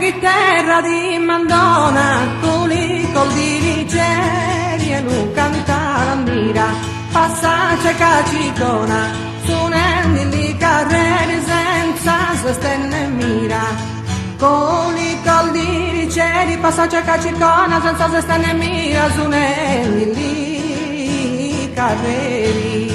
che terra di Mandona, tu li col dirigeri e non cantare a mira, passa c'è cacicona, suonendi li carreri senza sostenne mira, con i col dirigeri, passa c'è cacicona senza sostenne mira, suonendi li carreri.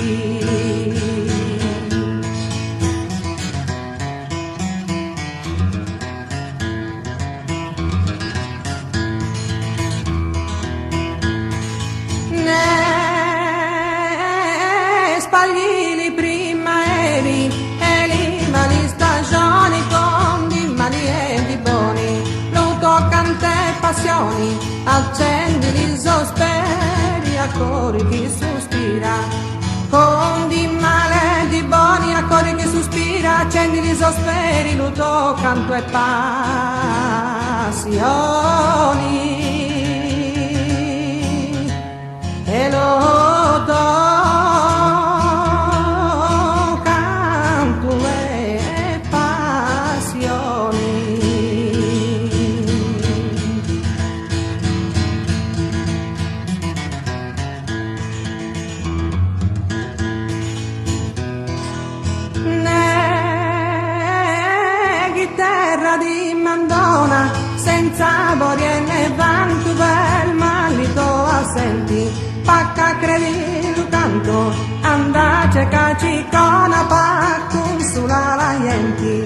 Spagli prima eri e li mali stagioni con di mali e di buoni, lo toccano te passioni, accendi gli sospiri a cuore chi sospira, con di male e di buoni a cuore chi sospira, accendi gli sospiri, lo toccano tue passioni e lo terra di Mandona, senza borie né vanto bel malito assenti, pacca credi lo canto, andace cacicona paccun sulla laienti,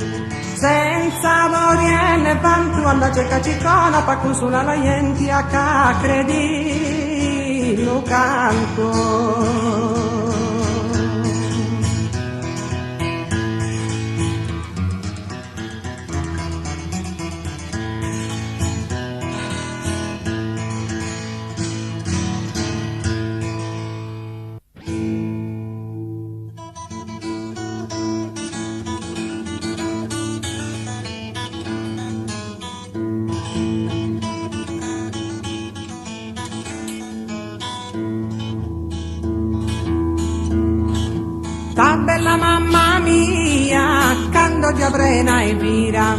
senza borie né vanto, andace cacicona paccun sulla laienti, a ca credi lo canto. Ta bella mamma mia, quando ti avrena e vira,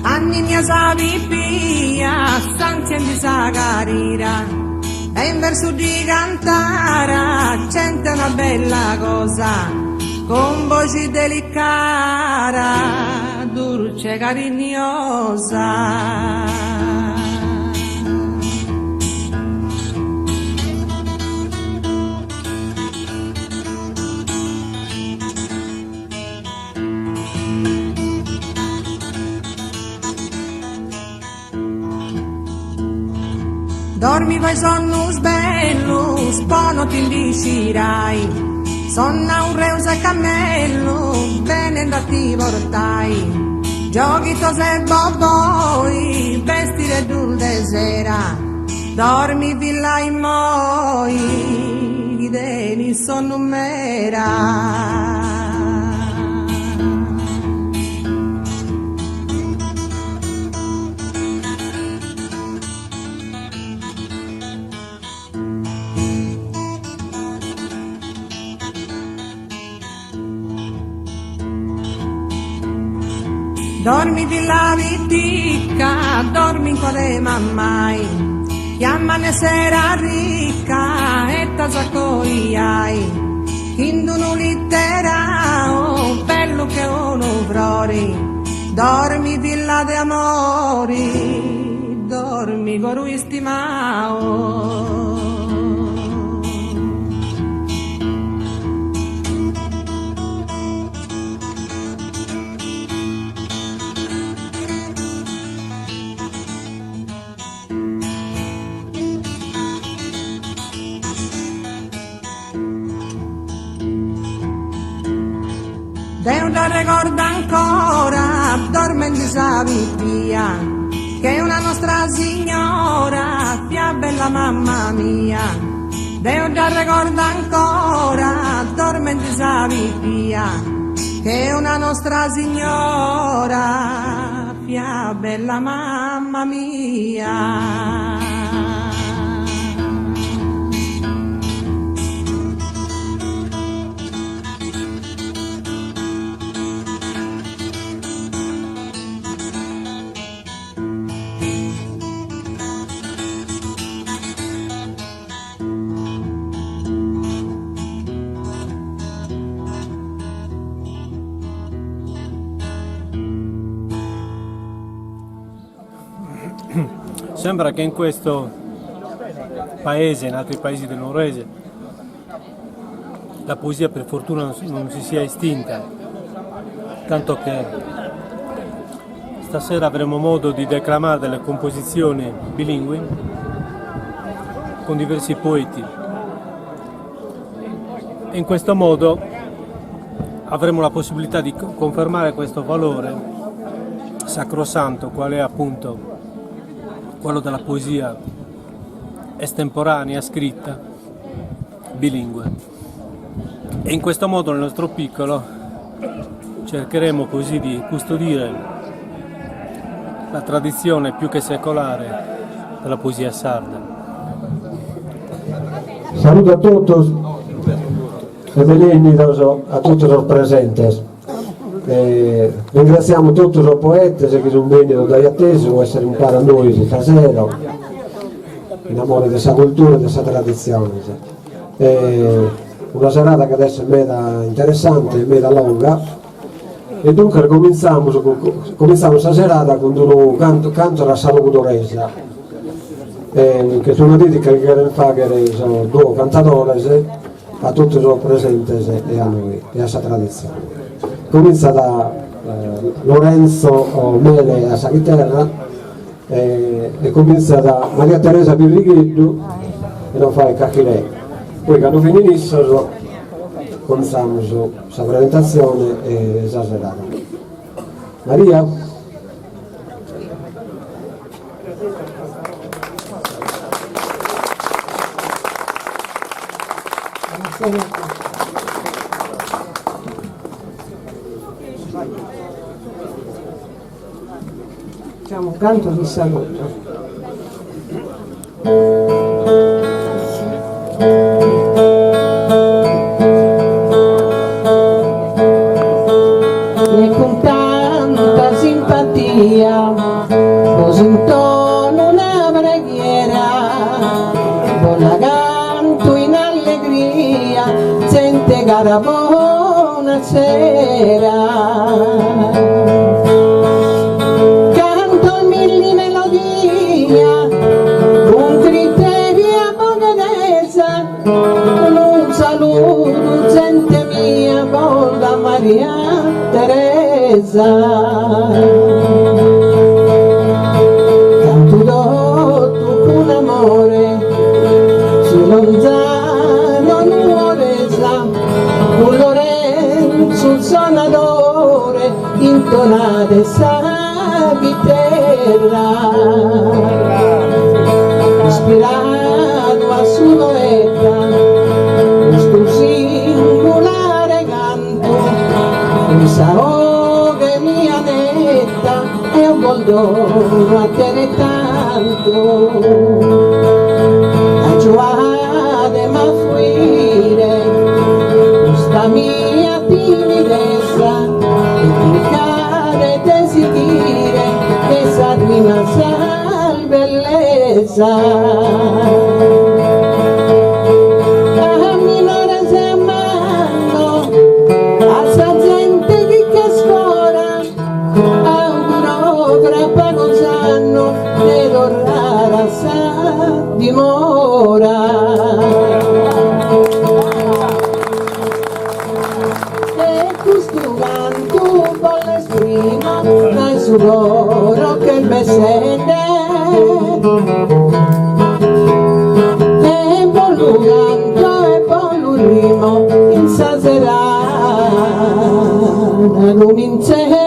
anni mia savi pia, stanzia di sagarira, e in verso di cantare, c'è una bella cosa, con voce delicata, dolce cariniosa. Dormi vai sonno sbello, spono ti indicirai, sonna un reusa cammello, bene da ti portai, giochi tose boboi, vestire dulce sera, dormi villa in moi, deni sonno mera. Dormi di la vitica, dormi in quale mammai, chiamane sera ricca e tasacoiai, induno littera, oh bello che uno vrori, dormi villa de amori, dormi coru istimao. Deuda ricorda ancora, dormenti savi via, che una nostra signora, pia bella mamma mia. Deuda ricorda ancora, dormenti savi via, che una nostra signora, pia bella mamma mia. Sembra che in questo paese, in altri paesi del Nuorese, la poesia per fortuna non si sia estinta, tanto che stasera avremo modo di declamare delle composizioni bilingui con diversi poeti e in questo modo avremo la possibilità di confermare questo valore sacrosanto, qual è appunto quello della poesia estemporanea, scritta, bilingue. E in questo modo nel nostro piccolo cercheremo così di custodire la tradizione più che secolare della poesia sarda. Saluto a tutti e benvenuti a tutti los presentes. Ringraziamo tutti i poeti che sono venuti dagli attesi per essere un po' a noi stasera, in amore di questa cultura e di questa tradizione. Una serata che adesso è meta interessante, è meta lunga, e dunque cominciamo questa serata con un canto alla saludoresa, che sono dedica che quieren fare sono due cantatori a tutti i presenti e a noi e a questa tradizione. Comincia da Lorenzo Mele a Sanghiterra e comincia da Maria Teresa Pirrighiddu e non fa il cacchilè. Poi quando finissero cominciamo questa presentazione e esagerata. Maria? Facciamo un canto di saluto. E con tanta simpatia poso in tono una preghiera, la canto in allegria, sente cara buonasera. Canto mille melodia con criteria pochezza, un saluto gente mia con la Maria Teresa. Canto tutto con amore su Lonzano Nuoresa, con Lorenzo suonatore intonate sa chitarra, ispirato a sua poeta questo singolare canto, questa voce mia netta è un bel dono a te tanto. Aiutate ma fuire questa mia timidezza e cliccare desidire che s'arrima sal bellezza. A minore se amando a sa gente che sfora, auguro grappa non sanno ed orrara sa dimora. E questo canto vuole esprimere dal sudore che mi sente, e voglio canto e voglio rimo in sa serata non incende.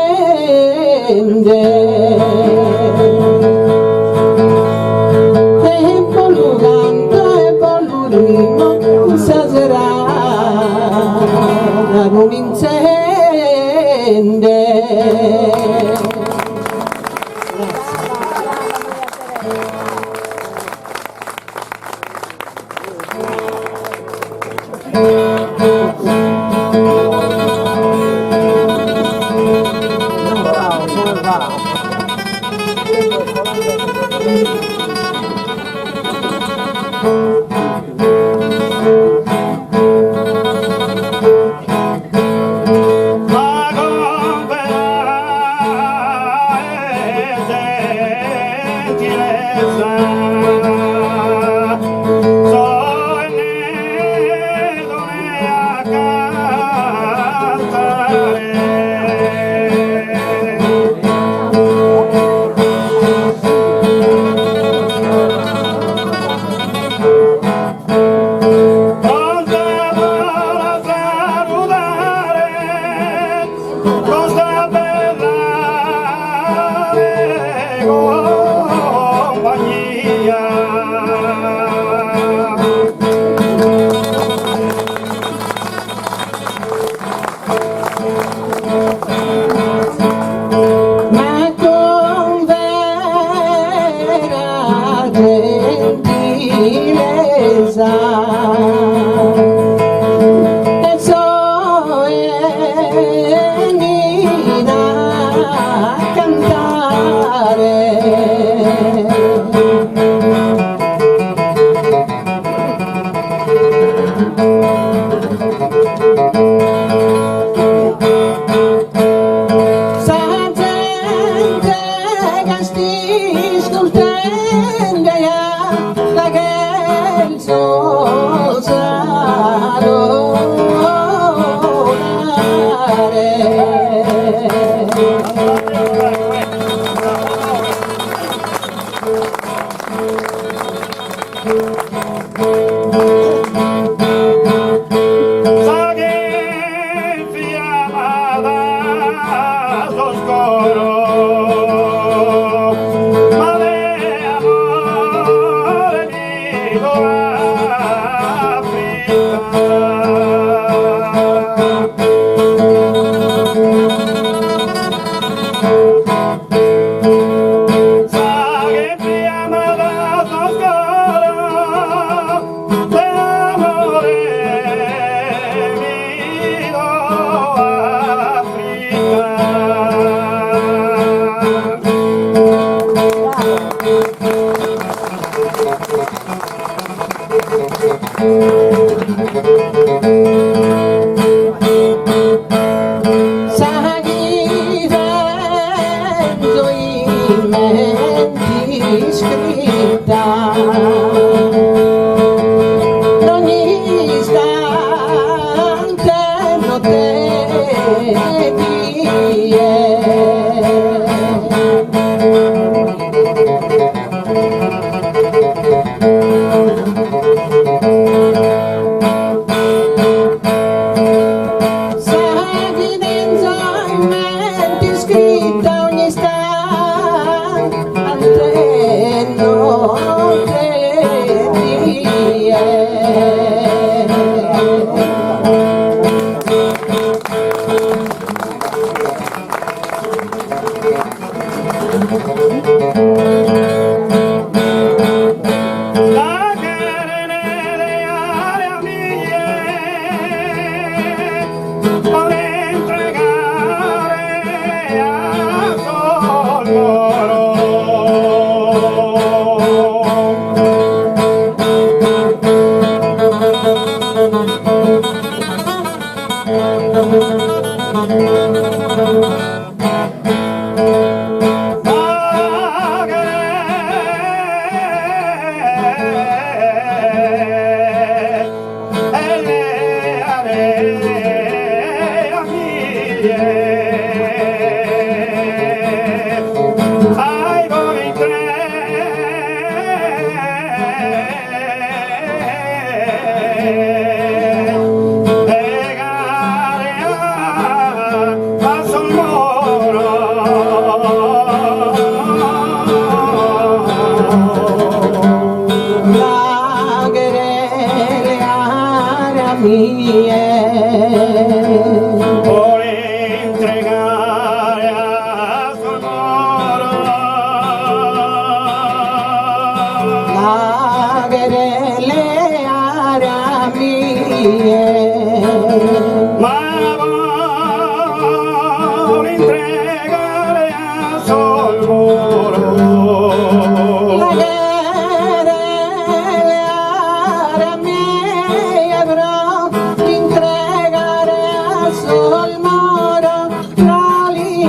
E voglio canto e voglio rimo in sa serata non incende.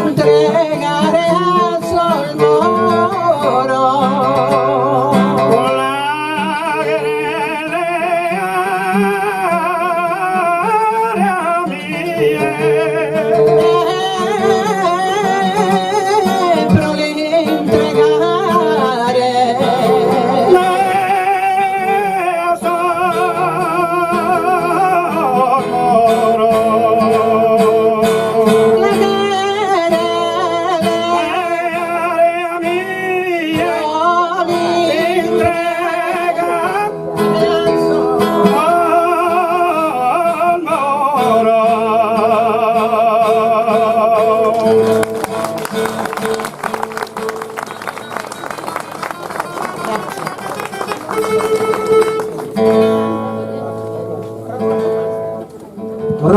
Entregare a sol moro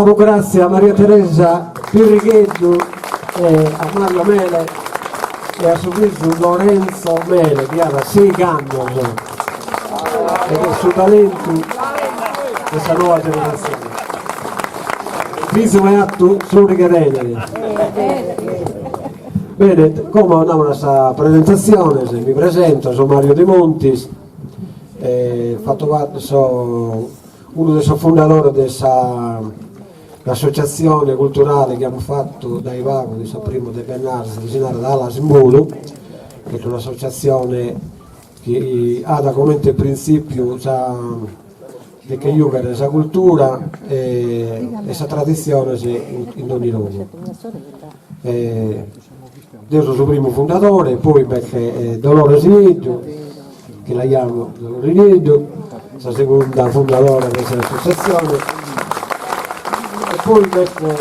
Diciamo grazie a Maria Teresa Pirrigheddu e a Mario Mele e a suo figlio Lorenzo Mele che ha 6 anni e che suo talento questa nuova generazione. Viso è atto solo che bene, come andiamo a questa presentazione, se mi presento, sono Mario De Montis, fatto parte, sono uno dei fondatori dell'associazione culturale che hanno fatto dai Vago di San Primo de Bernardo, vicino da Ala Simbulu, che è un'associazione che ha da come principio di che io questa cultura e questa tradizione in ogni luogo. Io sono il suo primo fondatore, poi perché Dolores Nido, che la chiamo Dolores Nido, la seconda fondatore di questa associazione, e poi perché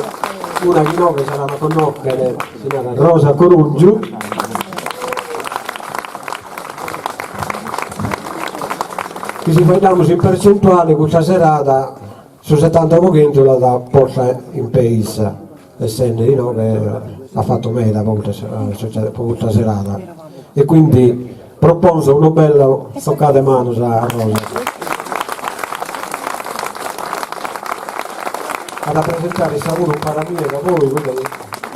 una di noi che sarà a conoscere, si chiama Rosa Coruggio, che si facciamo in percentuale questa serata su 70% la da porta in paese, essendo di noi che ha fatto meta per questa serata, e quindi propongo una bella toccata mano a Rosa. Ad presentare saluto un paramile da voi, quindi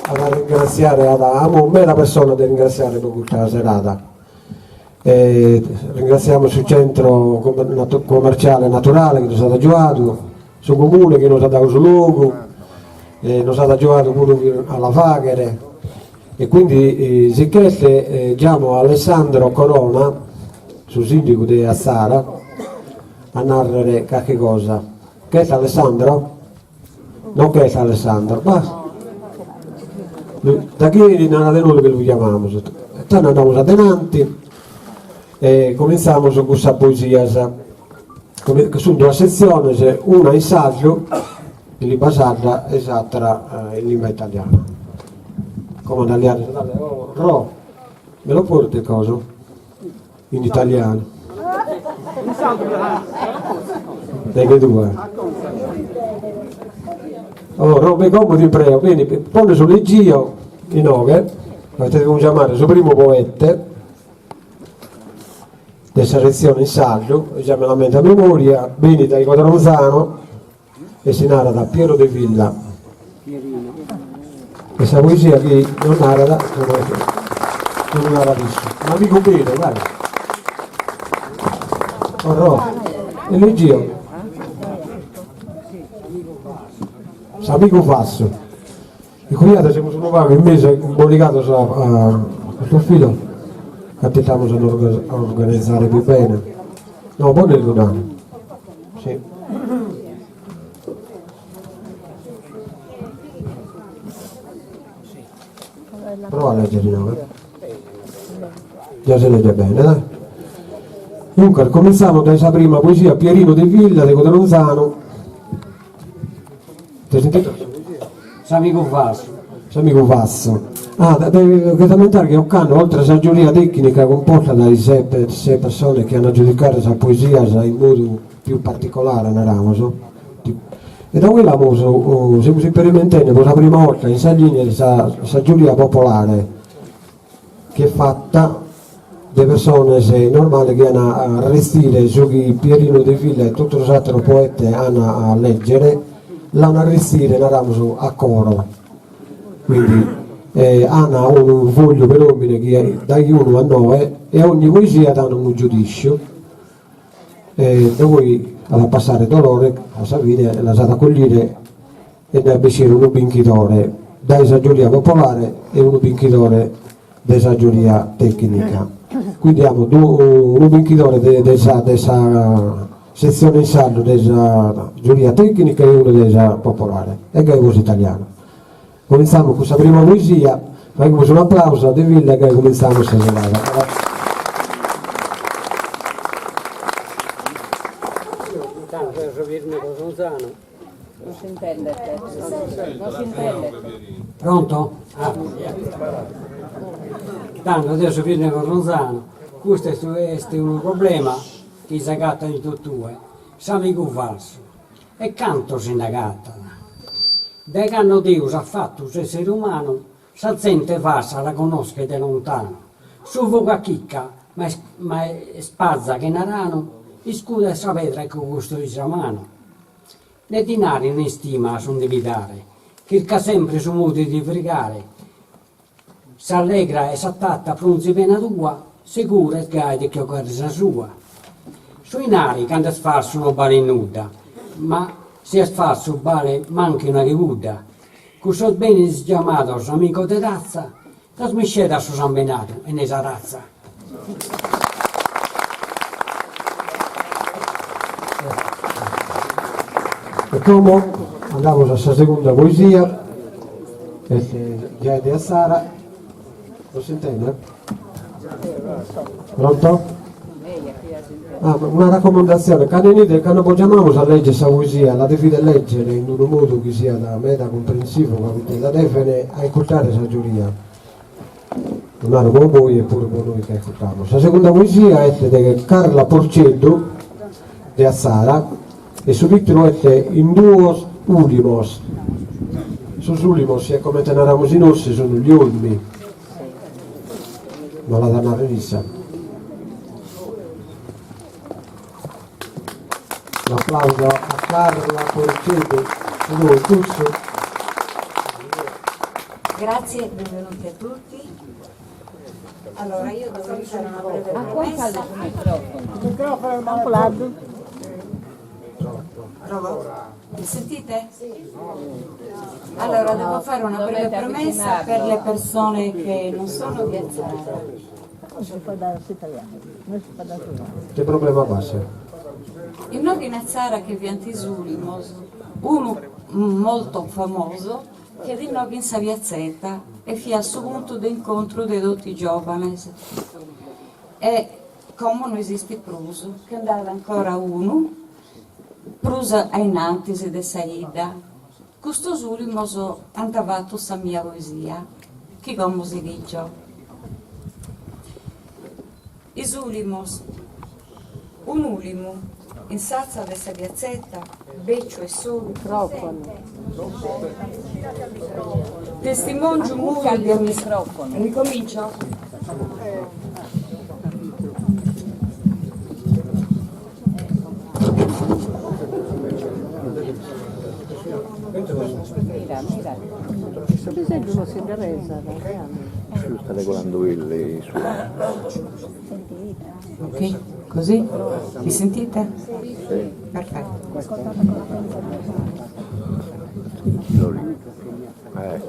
ad ringraziare, amo me la persona da ringraziare per questa serata. Ringraziamo sul centro commerciale naturale che ci ha aiutato, sul comune che ci ha dato sul luogo, ci ha aiutato pure alla Faghere, e quindi sicché chiamo Alessandro Corona, sul sindaco di Azzara, a narrare qualche cosa. Che è Alessandro? Non che è Alessandro, ma da chi non è venuto che lo chiamiamo, tanto andiamo avanti. Cominciamo con questa poesia, sono 2 sezioni, una in saggio, in lingua sarda e l'altra in lingua italiana. Come italiano, Ro, me lo porti cosa? In italiano. Dai 2. Oh, Robe come ti prego, vieni, pone su Leggio, in 9, potete chiamare il suo primo poeta, questa sezione in saggio, diciamo la mente a memoria, vieni dai Quadronzano e si narra da Piero De Villa. Questa poesia che non narra, non narra visto, ma mi compite, guarda. Oh, e Leggio. Amico Fasso, e qui siamo sul nuovo in mese comunicato a questo filo che attentiamo a organizzare più bene. No, poi nel donare. Sì. Prova a leggere di nuovo. Già si legge bene, dai. Dunque, cominciamo da questa prima poesia, Pierino De Villa, di Coteronzano. Ti hai sentito? S'amico Vasso. S'amico Vasso. Devi commentare che Occano, oltre alla giuria tecnica, comporta dai 6 persone che hanno giudicato questa poesia in modo più particolare, e da quella siamo sperimentando per la prima volta in Sardegna questa giuria popolare che è fatta di persone normali che hanno a restire su chi Pierino De Villa e tutti gli altri poeti hanno a leggere, l'hanno arrestire a coro, quindi hanno un foglio per omine che dagli 1 a 9 e ogni poesia danno un giudizio, da cui alla passare dolore a Savine la sa accogliere e da becire un binchitore da giuria popolare e un binchitore della giuria tecnica, quindi abbiamo un binchitore della sezione in saldo della giuria tecnica e uno della popolare, e che è così italiano. Cominciamo con questa prima poesia, facciamo un applauso a De Villa che cominciamo questa serata. Non si intende, non si intende. Pronto? Tanto adesso viene con Ronzano, questo è un problema che si gatta di tutte. Siamo in Vasso e canto si gatta. Da che hanno Dio ha fatto l'essere umano, sa gente falsa la conosce da lontano. Su voca chicca, ma è spazza che narano, scuda sa pedra che costruisce a mano. Né dinari né stima sono di vitare, che sempre su modi di fregare. S'allegra e s'attatta pronzi pena tua, sicura e gaide che occorre sua. Sui nari quando sfarso non vale nuda, ma se sfarso vale manca una rivuda. Questo bene chiamato amico di razza, la smisceta su San Benato e ne sa razza. E come andiamo a questa seconda poesia, già è di Assara, lo sentite? Pronto? Una raccomandazione, quando chiamiamo a leggere questa poesia, la dovete leggere in un modo che sia da meta comprensivo, capite? La deve ascoltare questa giuria. Non è come voi e pure per noi che ascoltiamo. La seconda poesia è di Carla Porceddu, di Assara, e su titolo è In duos ulimos. Sus ulimos, come tenevamo in ossi, sono gli olmi, ma la danno rivista. Un applauso a Carla Porceddu, tutti. Grazie, benvenuti a tutti. Allora io dovrei fare una breve promessa. Provo. Mi sentite? Allora devo fare una breve promessa per le persone che non sono di Azzara. Che problema passa? Il nodo in Azzara che vi antisulimos, uno molto famoso, che di nodo in Saviazzetta e fi a suo punto d'incontro dei dotti giovani. E come non esiste pruso, che andava ancora uno, prusa ai nantisi de Saida, questo ulimoso antavato sa mia poesia, che come si dice. Is ulimos, un ulimo, in salsa de Saviazzetta, beccio e solo, testimonio muto di microfono. Ricomincio? Sta regolando il suo. Ok, così? Mi sentite? Sì. Perfetto. Ecco.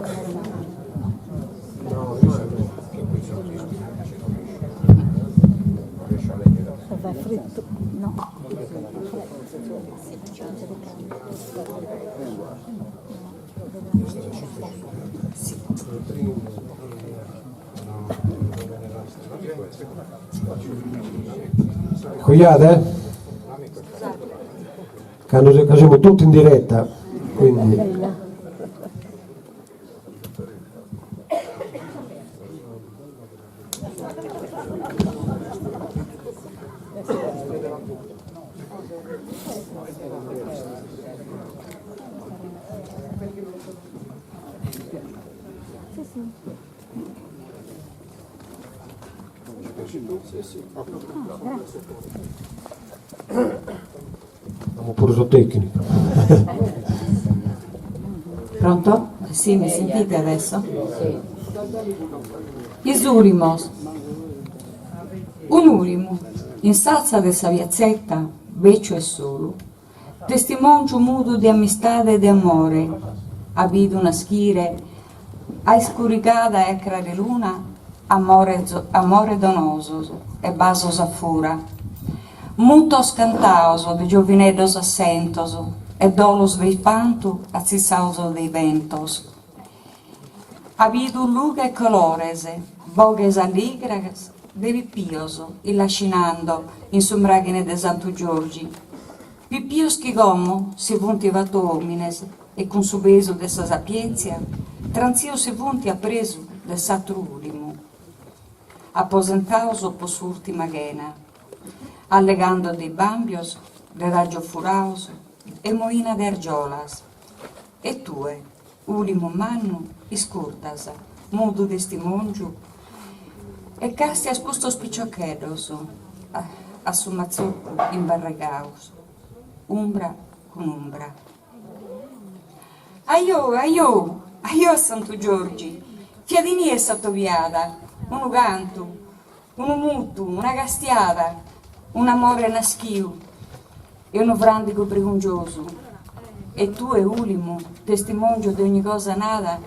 Va fritto? No. Cogliate? Che siamo tutti in diretta, quindi siamo pure su tecnico. Pronto? Sì, mi sentite adesso? Isurimos. Un urimo, in salsa de Saviazzetta, beccio e solo, testimonio mudo di amistade e di amore, abito una schire, a scuricada ecra di luna, amore donoso e basos a fura, mutos cantaoso de giovinedos assentoso, e dolos dei pantu azzissauso dei ventos. Abidu luga e colorese, vogues aligras, de pipioso, illascinando in sumraghine de Santo Giorgi. Pipios che gomo si vunti vato omines, e con su beso de sa sapienzia, tranzio si vunti a preso de satru ulimo. Aposentaoso pos ultima gena, allegando dei bambios, de raggio furaoso, e moina de argiolas, e tue, ulimo mannu iscurtas, mudu testimongiu, e casti a spusto spicciocchedos, a su mazzuccu imbarregaus, umbra con umbra. Aio, Santu Giorgi, fiadini e sottoviada, unu cantu, unu mutu, una castiata, un amore naschiu e uno frandico pregungioso. E tu e ulimo, testimongio di ogni cosa nada,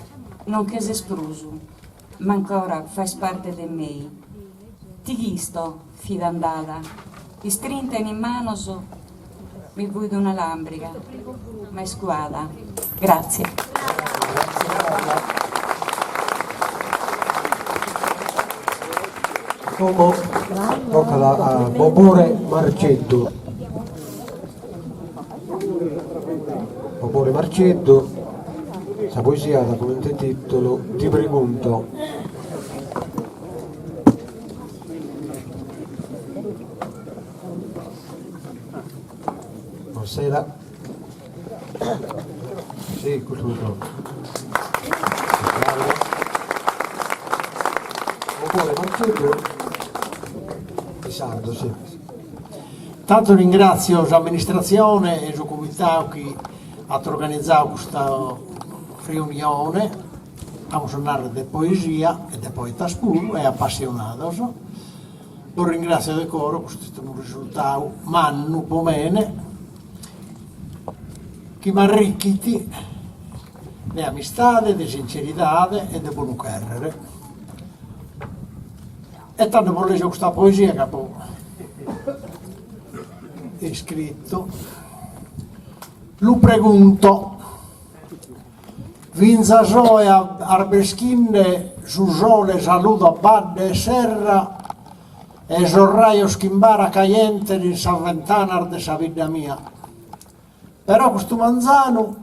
non che se sprusu, ma ancora fai parte de mei. Ti chisto, fidandata, istrinta in manos, mi guido una lambrica, ma è squadra. Grazie. Come tocca a Bobore Marceddu. Bobore Marceddu, la poesia da come titolo Ti pregunto. Buonasera. Sì, questo lo trovo. Bobore Marceddu di Sardo, sì. Tanto ringrazio l'amministrazione e il comitato che ha organizzato questa riunione. Stiamo suonando di poesia e di poeta scuro e appassionato. Lo ringrazio di coro, questo è un risultato mannu pomene che mi arricchiti di amistà, di sincerità e di buon carrere. E tanto per leggere questa poesia che poi è scritto. Lo pregunto, vinza soia arbeschinde su sole saluto badde e serra e sorraio schimbara caiente in savventanar de sa vita mia. Però questo manzano,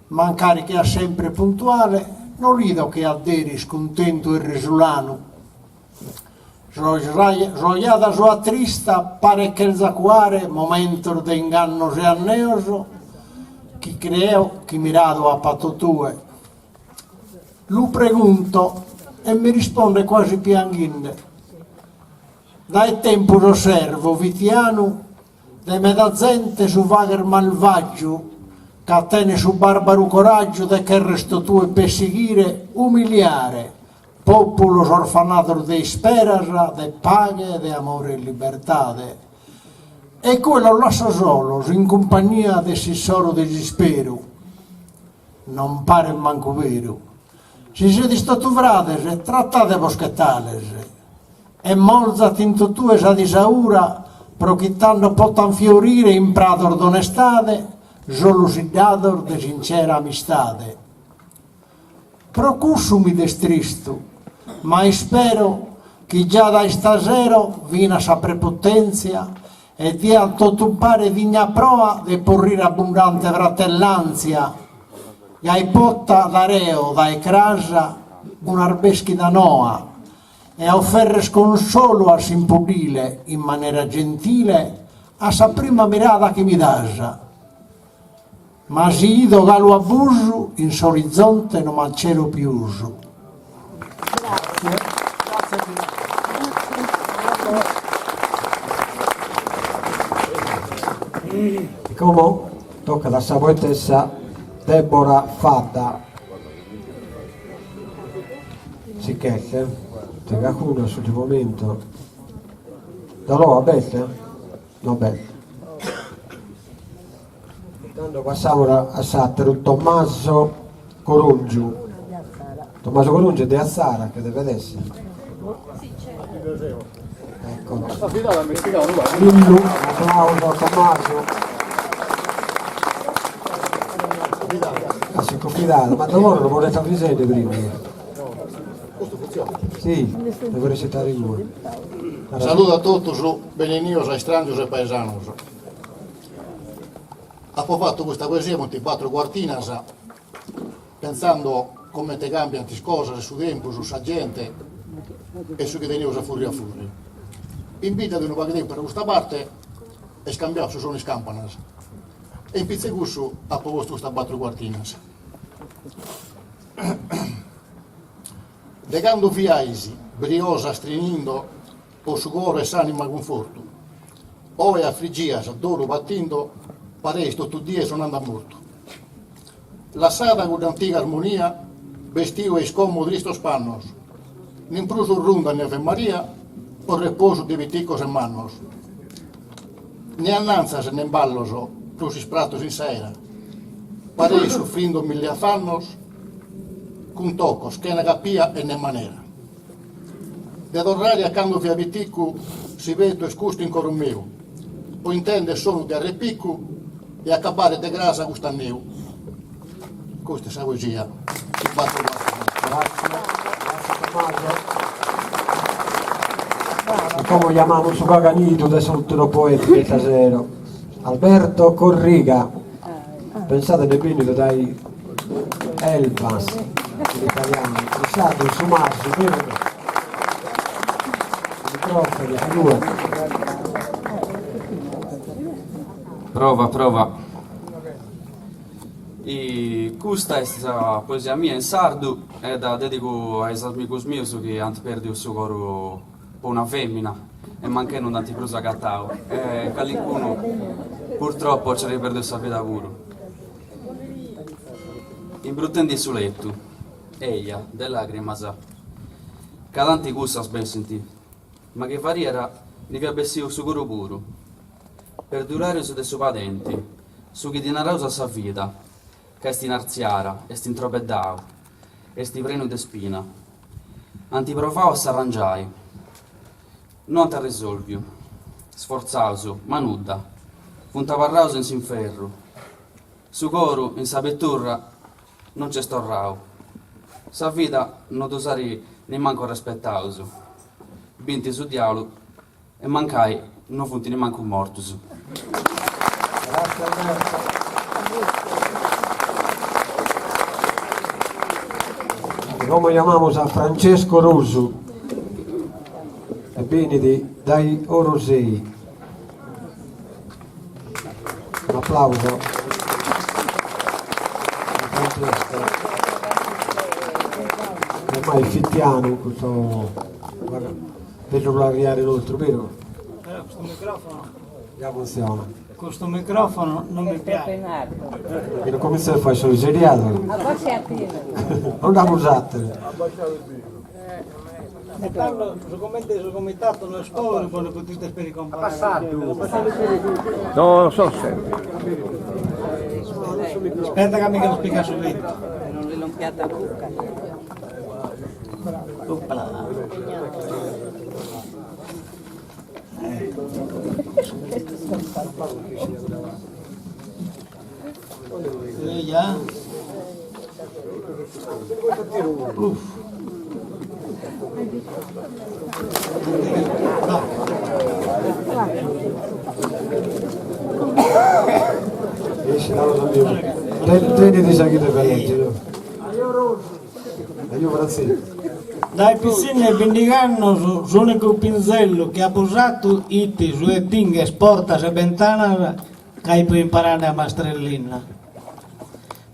mancare che è sempre puntuale, non rido che adderi scontento e risulano. Roiada sua trista pare che il zacuare momento de inganno se anneoso chi creo chi mirado a patto tue. Lo pregunto e mi risponde quasi pianghinde. Dai tempo osservo vitiano de medazente su vager malvaggio che attene su barbaro coraggio de che resto tue perseguire umiliare popolo orfanato de speranza, de paghe, de amore e libertà. E quello lascio solo, in compagnia de sissoro desispero. Non pare manco vero. Si siete stato frades, trattate boschettales. E molza tinto tue sa disaura, prochittando potan fiorire in prator d'onestade, solo si dador de sincera amistade. Procussumi destristo, ma spero che già da stasera vina sa prepotenzia e dia al totumpare digna prova di porrire abbondante fratellanzia e ai potta d'areo da ecrasa un arbeschi da noa e a offerre sconsolo a simpudile in maniera gentile a sa prima mirata che mi dasa. Ma si ido galo abuso in s'orizzonte non manc'ero più uso. E come tocca alla sua poetessa Deborah Fadda. Si chiede, te qualcuno sul momento. Da loro bella? No, bella. Intanto passiamo a Sattero Tommaso Corungiu. Tommaso Corungiu è di Assara, che deve essere. Ecco. Lillu, un applauso a Tommaso. Si è confidato, ma da loro lo volete avvisare prima? Sì, devo recitare lui. Saluto a tutti, benignos, estrangeros e paesanos. Ho fatto questa poesia con 4 quartinas, pensando come te cambiano le cose su tempo, su sa gente e su che teniamo a fuori. In vita di un po' di tempo per questa parte e scambiamo su sono le campanas. E in pizzegusso ho posto queste 4 quartinas. De quando fiaisi, briosa strinindo, o su cuore e s'anima conforto. Ove affliggias, d'oro battindo, pareis tutto die sonando a morto. Lassata con antica armonia, vestiu e scomodo ristos pannos, n'impruso runda ne Ave Maria, o reposo de viticos en manos. Ne annanzas ne balloso, plusis pratos in sera, parei sufrindo mille afannos, con tocos, che ne capia e ne manera. De tornare a cando via vitico, si vedo e scusto in coro mio, o intende sono di arrepico e accabare de grasa gustanneu. Questa è la poesia. Grazie Tommaso. E come chiamiamo su Caganito de soltero poeta di stasera? Alberto Corriga. Pensate ne venito dai Elvas, gli italiani. Pensate in sumarsi, vero? Microfoni, figura. Prova. E questa è la poesia mia in sardo e la dedico ai amici miei che hanno perduto il suo coro per una femmina e manché non tanti prosa cattao e qualcuno purtroppo ci ha perduto la vita pure. Imbruttendo sul letto, ella, de lacrime sa, cadanti gusta ben sentì, ma che variera ne vi abbessivo su coro puro, per durare su de suoi padenti, su chi di una rosa sa vita, che sti narziara, e sti intropeddao, e sti preno de spina. Antiprovao a s'arrangiai, non te risolvio, sforzauso, ma nudda, puntavarrauso in s'inferro, su coro, in sa petturra, non c'è storrao, sa vita non t'usari ne manco rispettauso, vinti su diavolo, e mancai, non funti ne manco mortus. Grazie Alberto. Come chiamiamo a Francesco Rosu e Benedi dai Orosei. Un applauso. Francesco. Ormai è fittiano questo. Vedo l'arriare l'altro, vero? Questo microfono. Già funziona. Questo microfono non mi piace. E come se fai solo seriato? Non abusate. E parlo su comitato lo scuole quando potete per comprare. No, lo so sempre. Aspetta che mica lo spiega subito. Non le lompiate a bocca. Già? Teniti sakit per leggere. Io Francisco. Dai piscine Vindicanno su unico pinzello che ha posato iti su e tinghe sportas e ventanas che hai per imparare a mastrellina.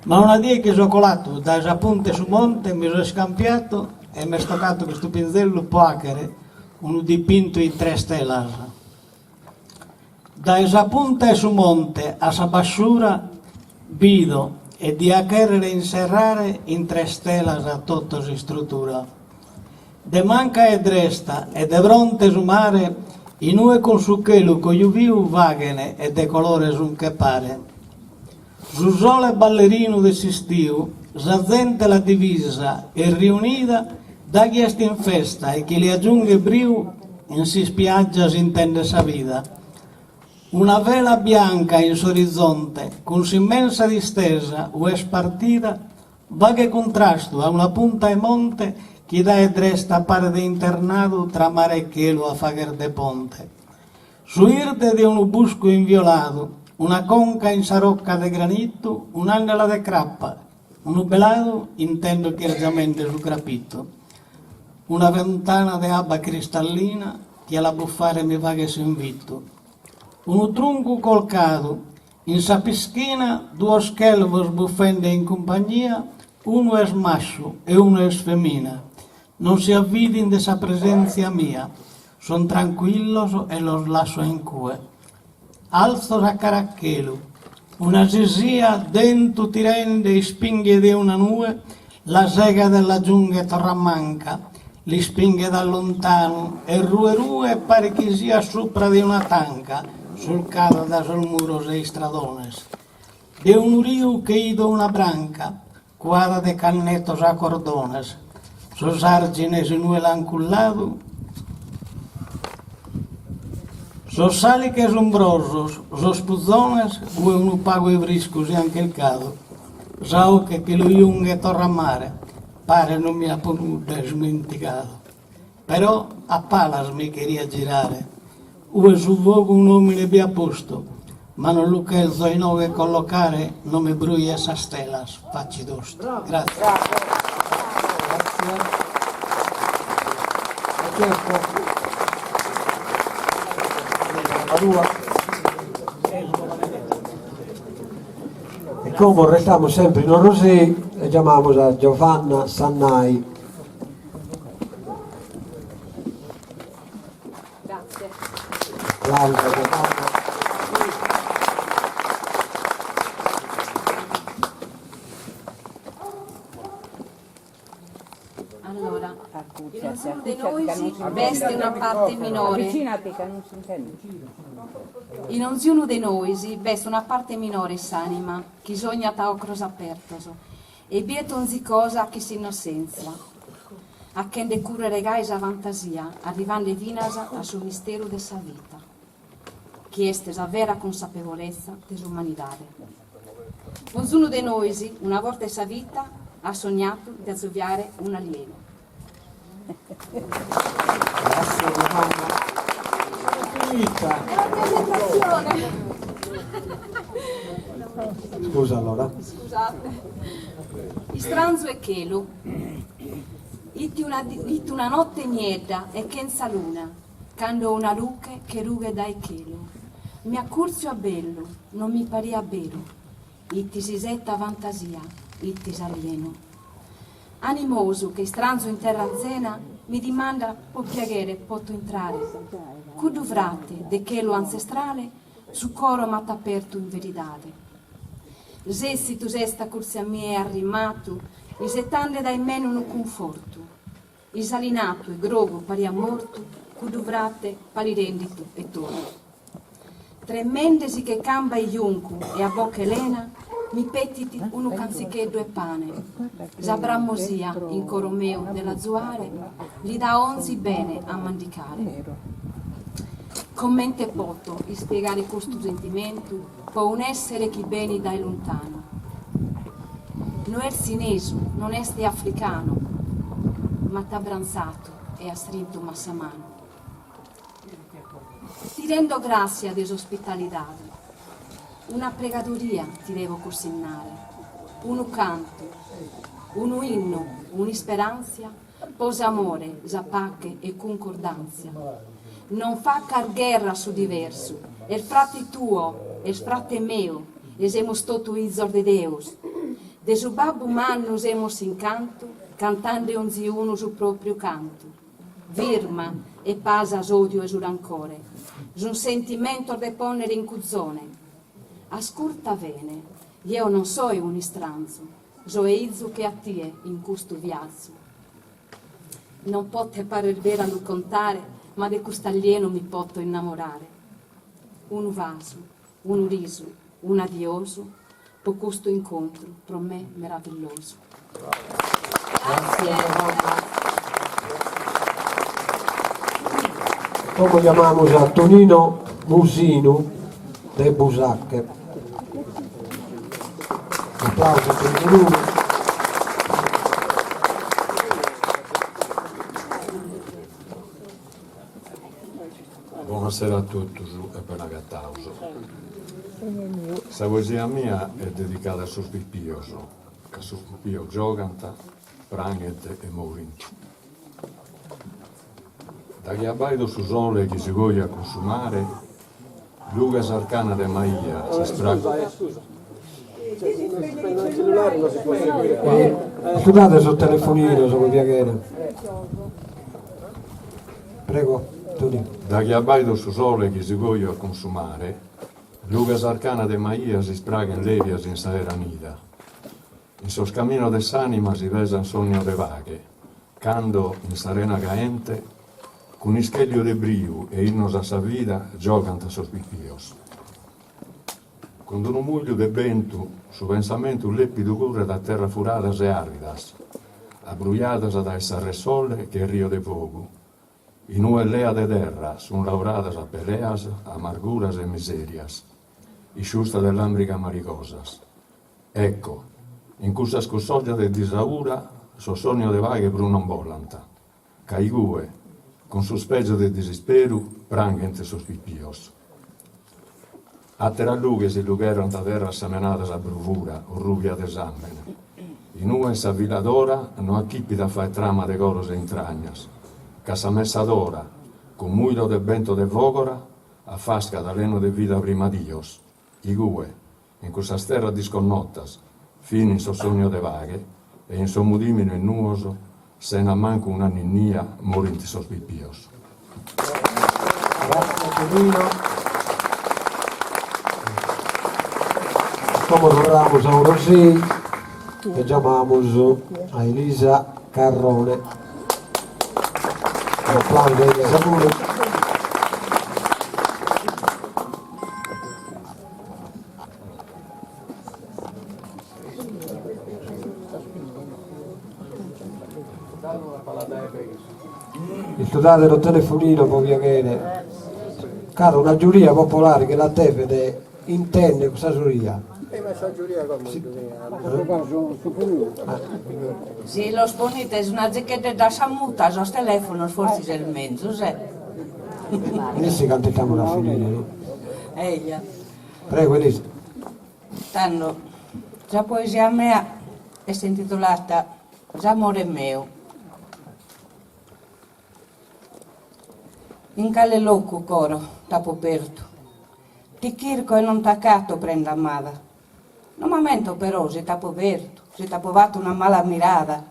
Ma una die che sono colato dai appunte su monte mi sono scampiato e mi è stoccato questo pinzello poachere, un dipinto in 3 stelle. Dai appunte su monte a sa bassura vido e di a querer inserrare in 3 stelle a tutto si struttura. De manca e dresta e de bronte su mare, in ue con su chelu co viu vagene e de colore sun che pare. Su sole ballerino de sistio, zazzente la divisa e riunida, da chi est in festa e chi li aggiunge briu, in si spiaggia si intende sa vida. Una vela bianca in s'orizzonte, con s'immensa distesa, o es partida, va che contrasto a una punta e monte, chi da e dresta pare de internado tra mare e cielo a fager de ponte. Su irte de un busco inviolado, una conca in sarocca de granito, un'angela de crappa, un belado intendo chiaramente su crapito. Una ventana de abba cristallina che alla buffare mi va che si invito. Un trunco colcado, in sa pischina, 2 schelvos buffende in compagnia, uno es macho e uno es femina. Non si avviden desa presencia mía, son tranquillos e los lazo en cue. Alzos a caracchelo, una sisia dentro tirende e spinghe di una nube, la sega della giungla torramanca, li spinghe da lontano e rue pare che sia sopra di una tanca, sul cado da sul muros e stradones. De un río que ido una branca, cuadra de canetos a cordones, sos árgenes en un anculado, sos sáliques ombrosos, sos puzones, uno pago e briscos e anche il cado, sao che lo iunghe torra mare, pare non mi ha potuto dimenticato. Però a palas mi queria girare, ue su vogo un nome le abbia posto, ma non lo che zo in ove collocare, non mi brugli essa stelas, facci dosto. Grazie. E como restamos sempre no Rosé, e chamamos a Giovanna Sannai. Grazie. Allora, nessuno di noi veste una parte minore. Avvicinati che non si intende. In ognuno di noi si veste una parte minore s'anima, che sogna ta ocros apertos, e bieto ogni cosa che si innocenza, a che de cure regais a fantasia, arrivando vinas a suo mistero de sa vita, che este la vera consapevolezza dell'umanità. Ognuno di noi, una volta in sa vita, ha sognato di azzoviare un alieno. Scusa allora. Scusate. Il stranzo è che lo itti una notte nieda e senza luna, quando una luce che rughe dai chelo. Mi accurzio a bello, non mi paria vero. Itti si setta fantasia, itti s'alieno. Animoso che stranzo in terra anzena, mi dimanda può piacere, posso entrare. Cu dovrate, de che lo ancestrale, su coro m'ha aperto in verità. Se si tu sesta corsa a me arrimato, i setande dai meno un conforto. I salinato e grogo pari a morto, cu dovrate pari rendito e torno. Tremendesi che camba i iuncu e a bocca elena, mi pettiti uno canzichetto e pane. Zabrammosia in coro meo della zuare, gli dà onzi bene a mandicare. Commente poto di spiegare questo sentimento, può un essere chi beni dai lontano. Non è sineso, non è africano, ma t'abbranzato e ha strinto massamano. Ti rendo grazia dell'ospitalità, una pregatoria ti devo consignare, un canto, un inno, un'isperanza, posa amore, zapacche e concordanza. Non fa car guerra su diverso, il frate tuo, il frate meo, esemos toto izor de Deus. De su babbo mannus emos incanto, cantando onzi uno su proprio canto. Virma e pasas odio e su rancore, un sentimento de ponere in cuzzone. Ascolta bene, io non so un istranzo, so izzo che a tie in questo viazzo. Non pote parer vera lu contare, ma di questo alieno mi poto innamorare. Un vaso, un riso, un adioso, per questo incontro, per me meraviglioso. Grazie. Come chiamiamo a Tonino Musino de Busacche. Applauso per lui. Buonasera a tutti e buona cattauso. Questa poesia mia è dedicata a sus pipioso, che sus pipio giocanta, pranghet e movinti. Da che abbaido su sole che si voglia consumare, lugas arcana de maia si Scusate sul telefonino, se vuoi piacere. Prego, Tonino. Da chi abbaito su sole che si voglio a consumare, lugas arcana de Maia si spragen levias in saera nida. In sos camino de s'anima si vesan sogno de vaghe, cando in sarena gaente, con ischeglio de briu e innos a sa vida, giocant a sos pipios. Con un muglio de bentu, su pensamento un leppido cure da terra furadas e aridas, abbruiadas da essa resole che rio de pogu. In ue lea de terra, sun lauradas a peleas, amarguras e miserias, i xusta dell'ambrica maricosas. Ecco, in custa scussoglia de disaura, so sogno de vaghe brunon volanta, caigue, con suspeggio de disisperu, prangente sos pipios. Attera lughe si lugheron da terra semenadas a bruvura, o rubia de zammen. In ue sa viladora, no acchippi da fai trama de goros e intragnas, casa messa d'ora, con muilo de vento de vogora, a fasca da leno de vida prima Dios. Igue, in questa terra disconnottas, fin in so sogno de vaghe, e in so mudimino innuoso, se na manco una ninnia, morinti sos pipios. Grazie Tonino. Como logramos ahora sí, le llamamos a Elisa Carrone. Un applauso a Elisa pure. Il totale del telefonino può piacere. Caro, una giuria popolare che la tevede intende questa giuria. Si los ponites una etichetta da samutas los teléfonos forse el mezzo, Adesso cantiamo la finire, no? Ella. Prego Elisa. Tanto, la poesia mia è intitolata L'amore mio. In cale loco coro, tapo perto, ti chirco e non taccato prenda amata. Non momento però si t'ha poverto, si t'ha provato una mala mirada.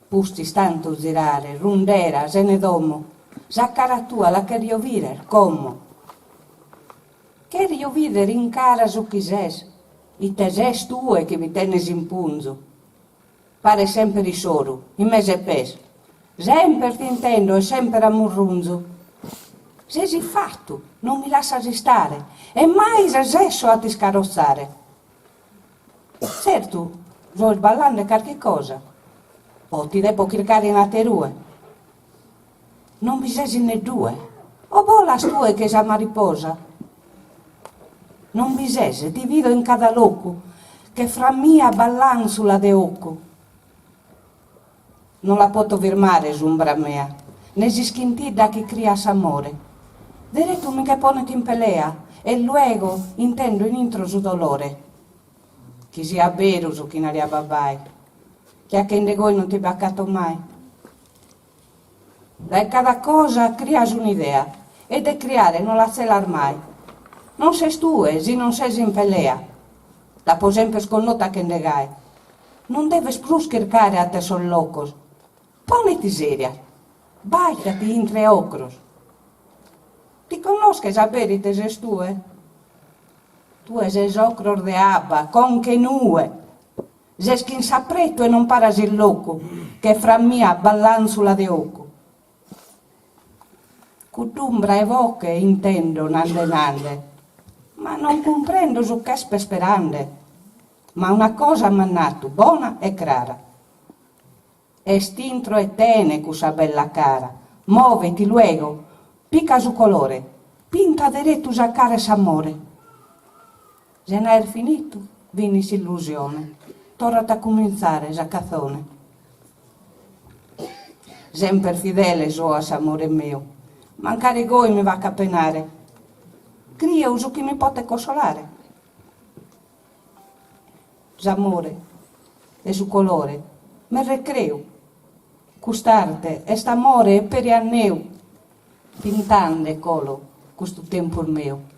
Pusti stanto girare, rundera, se ne domo, sa cara tua la che riovire, come? Che riovire in cara su chi ses, i teses tue che mi tenes in punzo. Pare sempre risoro, in mese pes, sempre ti intendo e sempre ammurrunzo. Se si fatto, non mi lascia restare, e mai resesso a ti scarrozzare. Certo, sto sballando qualche cosa, o ti devo cercare in aterue. Non bisogna ne due, o bolas tue che sa mariposa. Non bisogna, ti vedo in cada loco, che fra mia ballan sulla de occo. Non la poto firmare, zumbra mea, ne si schinti da chi cria s'amore. Diretto mi che ponete in pelea, e luego intendo in intro su dolore. Chi sia vero su chi naria babai, che a che indegoi non ti baccato mai. Da cada cosa crias un'idea, e de criare non la celar mai. Non sei tu, si non sei in pelea. La po sempre sconnota che indegai. Non deves plus cercare a te son locos. Poneti seria, baicati in tre ocros. Ti conosces a verite ses tu, Tu es ocros de abba, con che nue. Ses chi sapretto e non paras il loco, che fra mia ballan sulla de oco. Cutumbra e voce intendo nande, ma non comprendo su che sperande. Ma una cosa m'ha nato, buona e cara. Estintro e tene cusa bella cara, muoviti luego, pica su colore, pinta diretto sa cara s'amore. Se n'è finito, vinis illusione, tornata a cominciare sa cazzone. Sempre fidele so a s'amore mio, mancare goi mi va a capenare, crio su chi mi pote consolare. S'amore e su colore, me recreo, custarte, est'amore per anneu, pintande colo, questo tempo mio.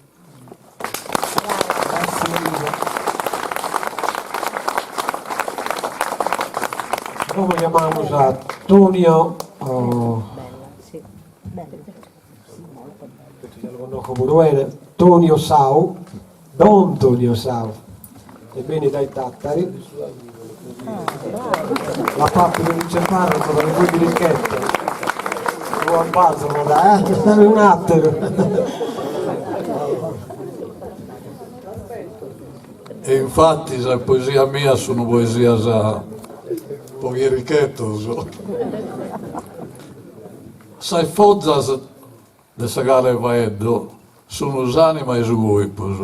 Luego llamamos a Tonio, lo conosco bene, Tonio Sau, Don Tonio Sau, e viene dai Tattari. La pappa di Viceparro con le due birichette. Non passano da, stai un attimo. E infatti la poesia mia sono poesia pochi richetto. Sai fozzas de sagale vaeddo sono l'anima e su corpo.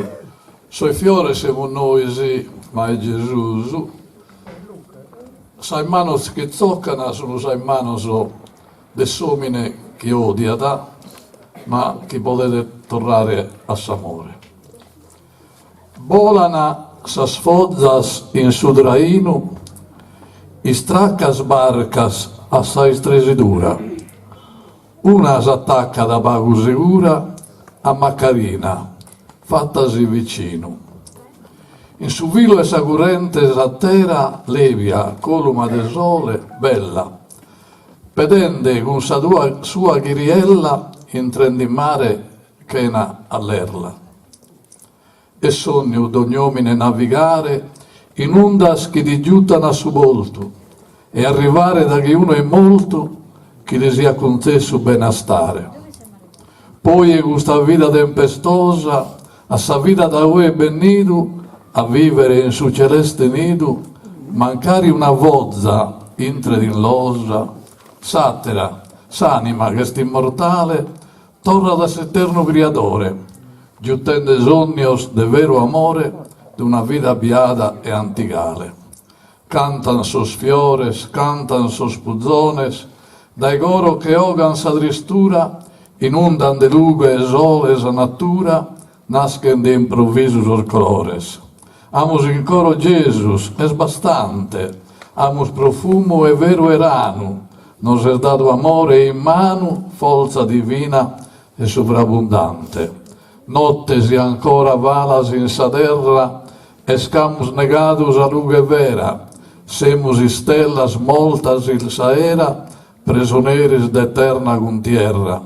Soi fiore siamo noi, ma è Gesù. Sai manos che toccano sono sai manos de somine che odiata, ma che potete tornare a s'amore. Volana sas fozzas in sudrainu, istraccas barcas assai stresidura. Una s'attacca da pago sicura a Maccarina, fattasi vicino. In su vilo e sagurente a terra levia, columa del sole, bella. Pedende con sua ghiriella, intrendi in mare, chena all'erla. E sogno d'ognomine navigare in ondas che ti giuttano a su volto e arrivare da che uno è molto che le sia con te su benastare. Poi questa vita tempestosa a sa vita da voi bennido a vivere in su celeste nido mancare una vozza intre in losa satera s'anima che st'immortale torna da s'eterno creatore giuttende sognos de vero amore d'una vita biada e anticale. Cantan sos fiores, cantan sos puzzones, dai coro che ogan sa tristura, inundan de lugue e sole sa natura, nascen de improvvisus os colores. Amus in coro Jesus, es bastante, amus profumo e vero erano, nos es dato amore in mano, forza divina e sovrabbondante. Notte si ancora valas in sa terra, escamus negatus a luge vera, semus in stellas moltas il saera, presoneris d'eterna contierra.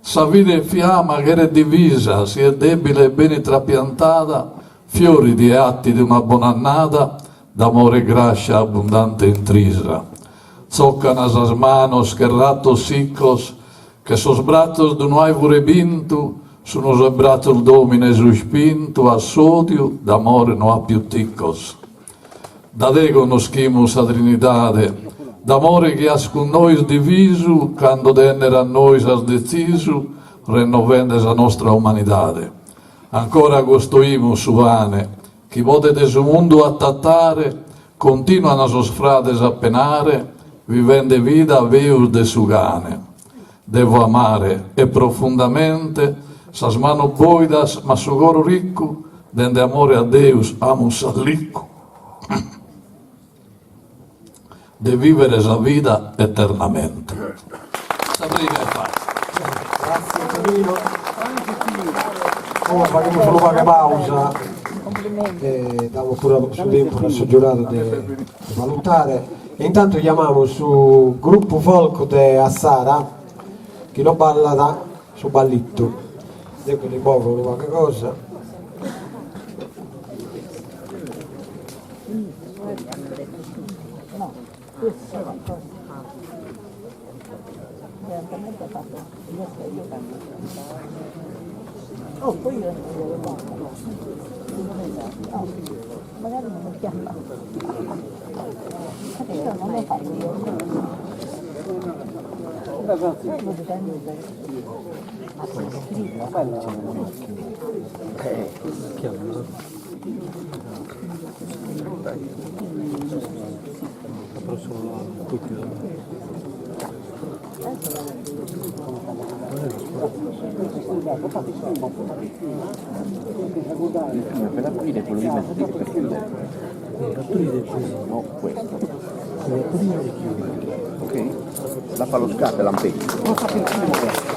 Sa vita in fiamma che era divisa, si è debile e bene trapiantata, fiori di atti di una buona annata, d'amore e grazia abbondante intrisa. Zoccan sas manos che rattos siccos, che sos brattos d'un aivore bintu, sono sos brattos domine su spinto, a sodio, d'amore no ha più ticcos. Da te conoscimus a Trinidade, d'amore che has con noi diviso, quando tennera a noi has deciso, rinnovende la nostra umanità. Ancora costruimus su vane, chi potete su mondo attattare, continuano sos frates a penare, vivende vita veus de su cane. Devo amare e profondamente, sas mano boidas, ma su coro ricco, dende amore a Deus amus allicco. De vivere la vita eternamente. Saprei che fa. Grazie Tonino. Ora faremo solo una pausa e diamo pure su tempo al giurato di valutare. E intanto chiamiamo su gruppo folk di Assara che lo balla da su ballitto. Ecco di poco qualche cosa. Oh, poi io magari non mi chiama. Adesso non lo fai Per aprire quello di mezzo per chiudere. No, questo. Ok? La fa lo scatto e lampeggio. Non fa più questo.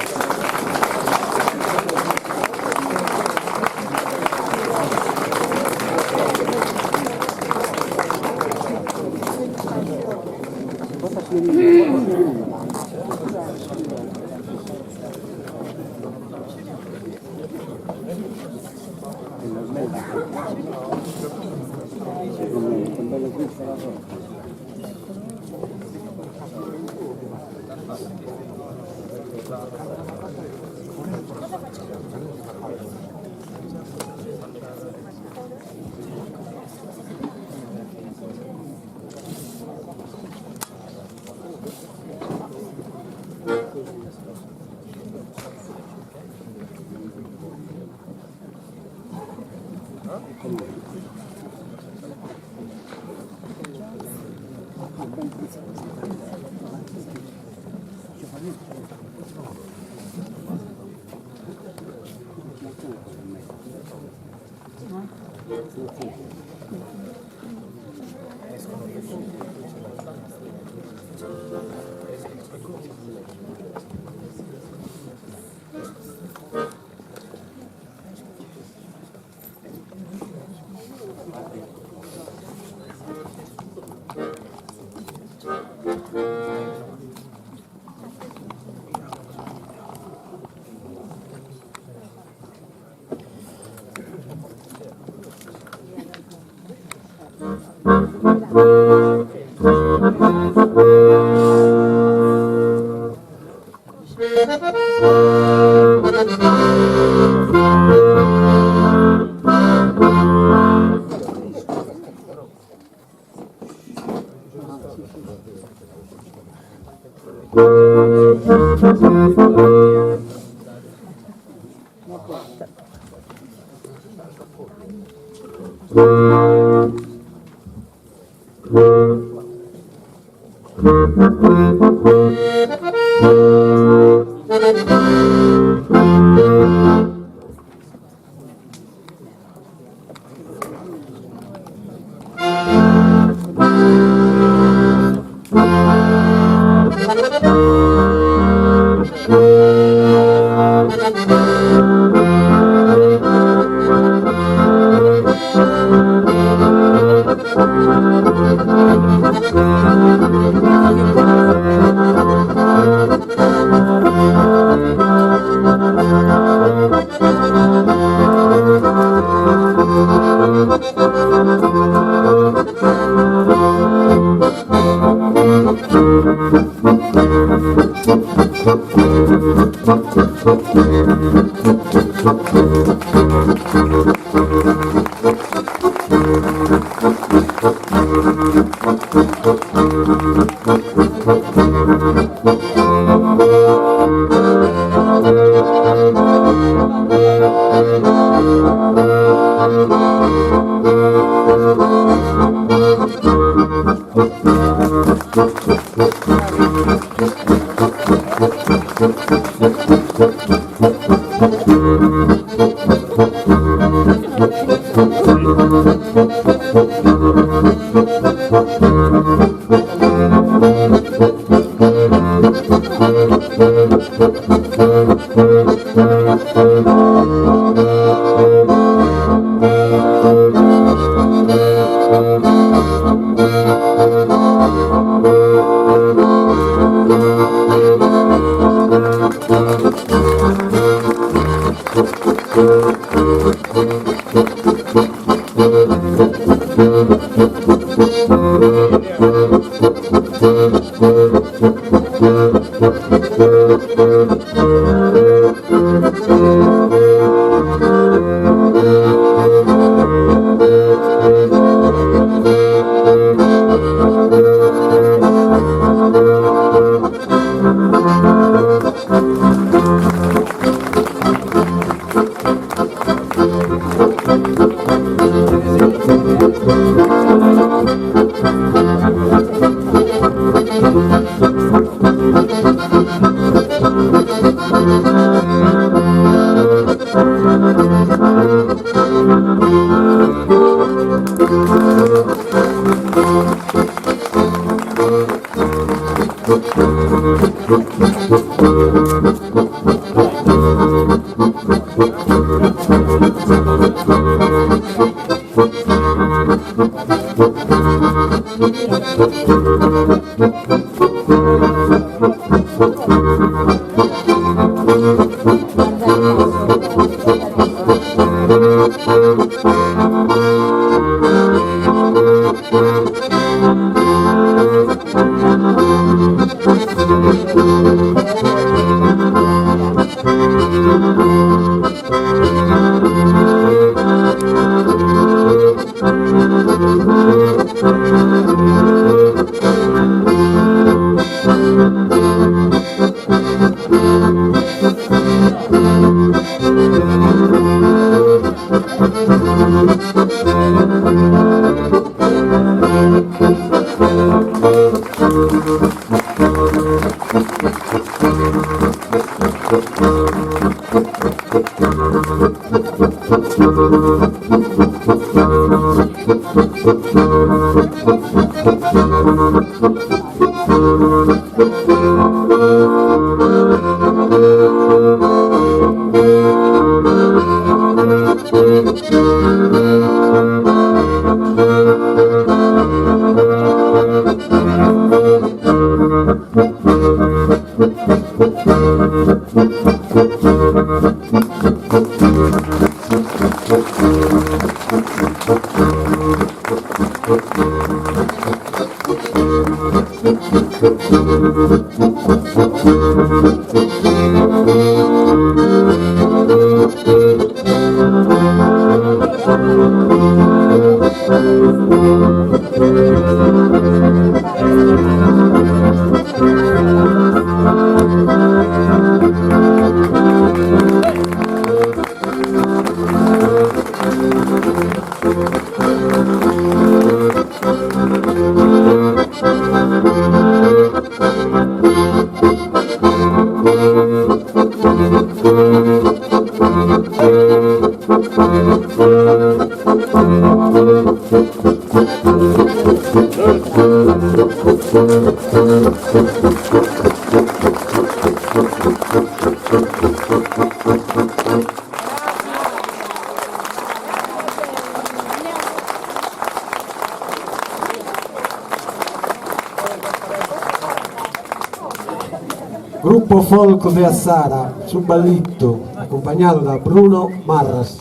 Gruppo folk de Assara, su Ballitto, accompagnato da Bruno Marras,